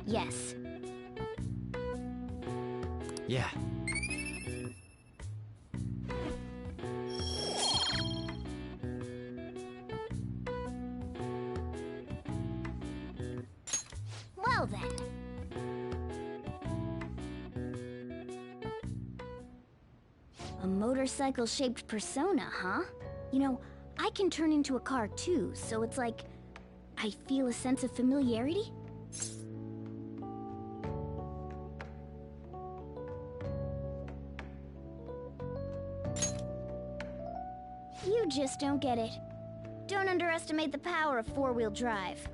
Yes. Yeah. Well then. A motorcycle-shaped persona, huh? You know, I can turn into a car too, so it's like I feel a sense of familiarity. You just don't get it. Don't underestimate the power of four-wheel drive.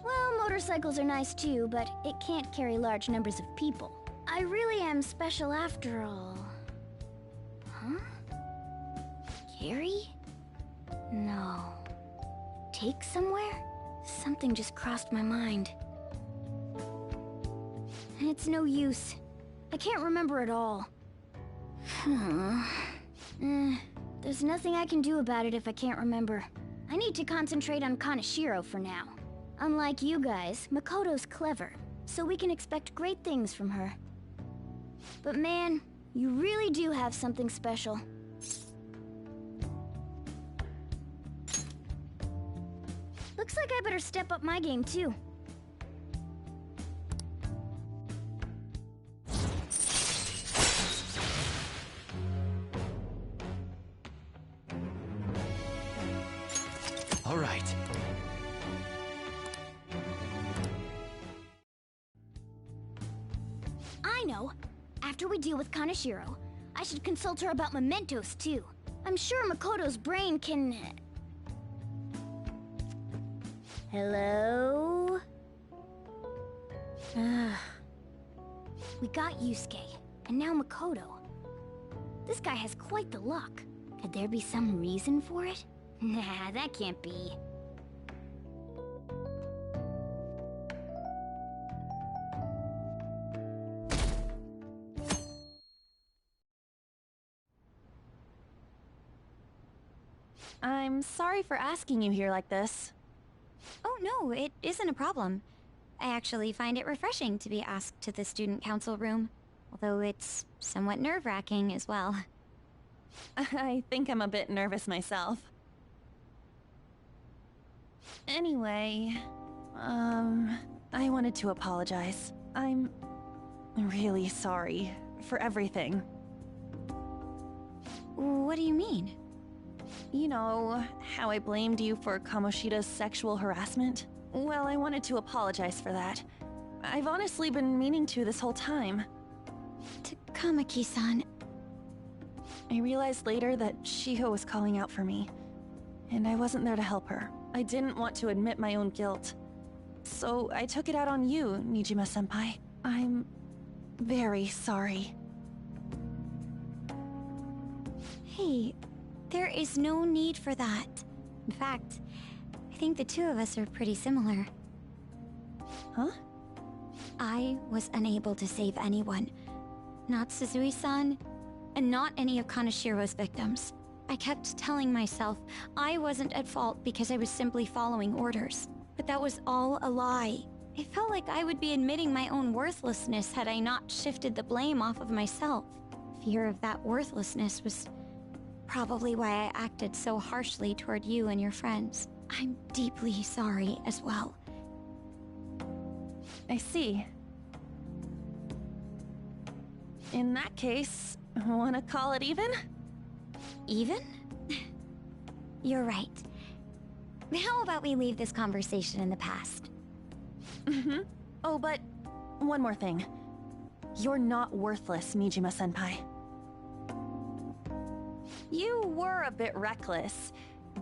Well, motorcycles are nice too, but it can't carry large numbers of people. I really am special after all. Huh? Carry? No. Take somewhere? Something just crossed my mind. It's no use. I can't remember it all. There's nothing I can do about it if I can't remember. I need to concentrate on Kaneshiro for now. Unlike you guys, Makoto's clever, so we can expect great things from her. But man, you really do have something special. Looks like I better step up my game too. All right. I know. After we deal with Kaneshiro, I should consult her about mementos too. I'm sure Makoto's brain can... Hello? We got Yusuke, and now Makoto. This guy has quite the luck. Could there be some reason for it? Nah, that can't be. I'm sorry for asking you here like this. Oh no, it isn't a problem. I actually find it refreshing to be asked to the student council room, although it's somewhat nerve-wracking as well. I think I'm a bit nervous myself. Anyway, I wanted to apologize. I'm really sorry for everything. What do you mean? You know, how I blamed you for Kamoshida's sexual harassment? Well, I wanted to apologize for that. I've honestly been meaning to this whole time. Takamaki-san... I realized later that Shiho was calling out for me, and I wasn't there to help her. I didn't want to admit my own guilt. So I took it out on you, Nijima-senpai. I'm very sorry. Hey, there is no need for that. In fact, I think the two of us are pretty similar. Huh? I was unable to save anyone. Not Suzui-san, and not any of Kanashiro's victims. I kept telling myself I wasn't at fault because I was simply following orders. But that was all a lie. It felt like I would be admitting my own worthlessness had I not shifted the blame off of myself. Fear of that worthlessness was probably why I acted so harshly toward you and your friends. I'm deeply sorry as well. I see. In that case, wanna call it even? Even? You're right. How about we leave this conversation in the past? Mm-hmm. Oh, but one more thing. You're not worthless, Nijima-senpai. You were a bit reckless,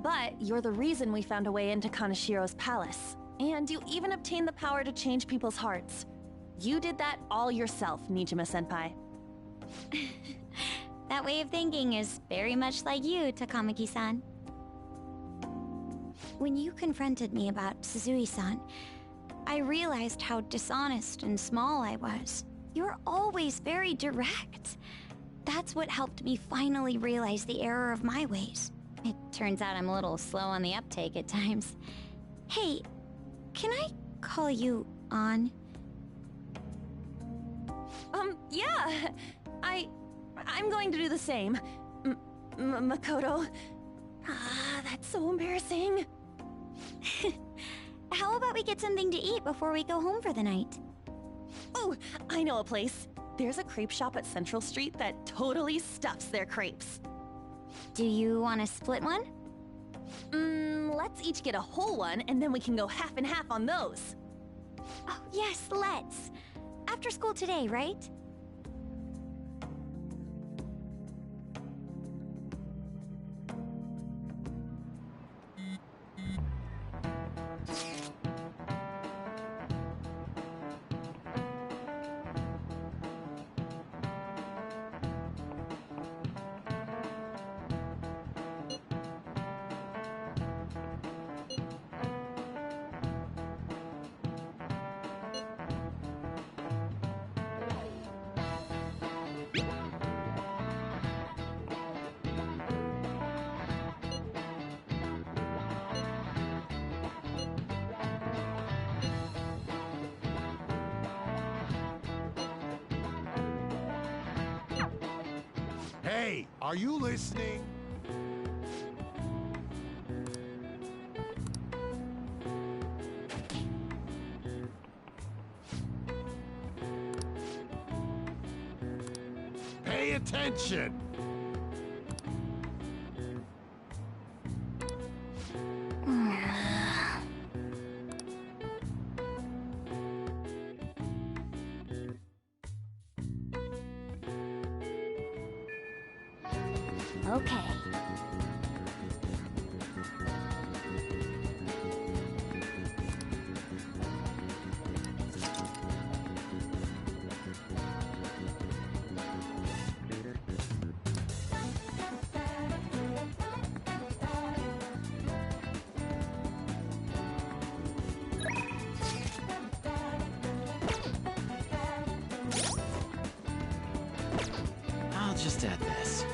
but you're the reason we found a way into Kanashiro's palace. And you even obtained the power to change people's hearts. You did that all yourself, Nijima-senpai. That way of thinking is very much like you, Takamaki-san. When you confronted me about Suzui-san, I realized how dishonest and small I was. You're always very direct. That's what helped me finally realize the error of my ways. It turns out I'm a little slow on the uptake at times. Hey, can I call you On? Yeah! I'm going to do the same. Makoto. Ah, that's so embarrassing. How about we get something to eat before we go home for the night? Oh, I know a place. There's a crepe shop at Central Street that totally stuffs their crepes. Do you want to split one? Let's each get a whole one, and then we can go half and half on those. Oh, yes, let's. After school today, right? Hey, are you listening? Pay attention! Okay. I'll just add this.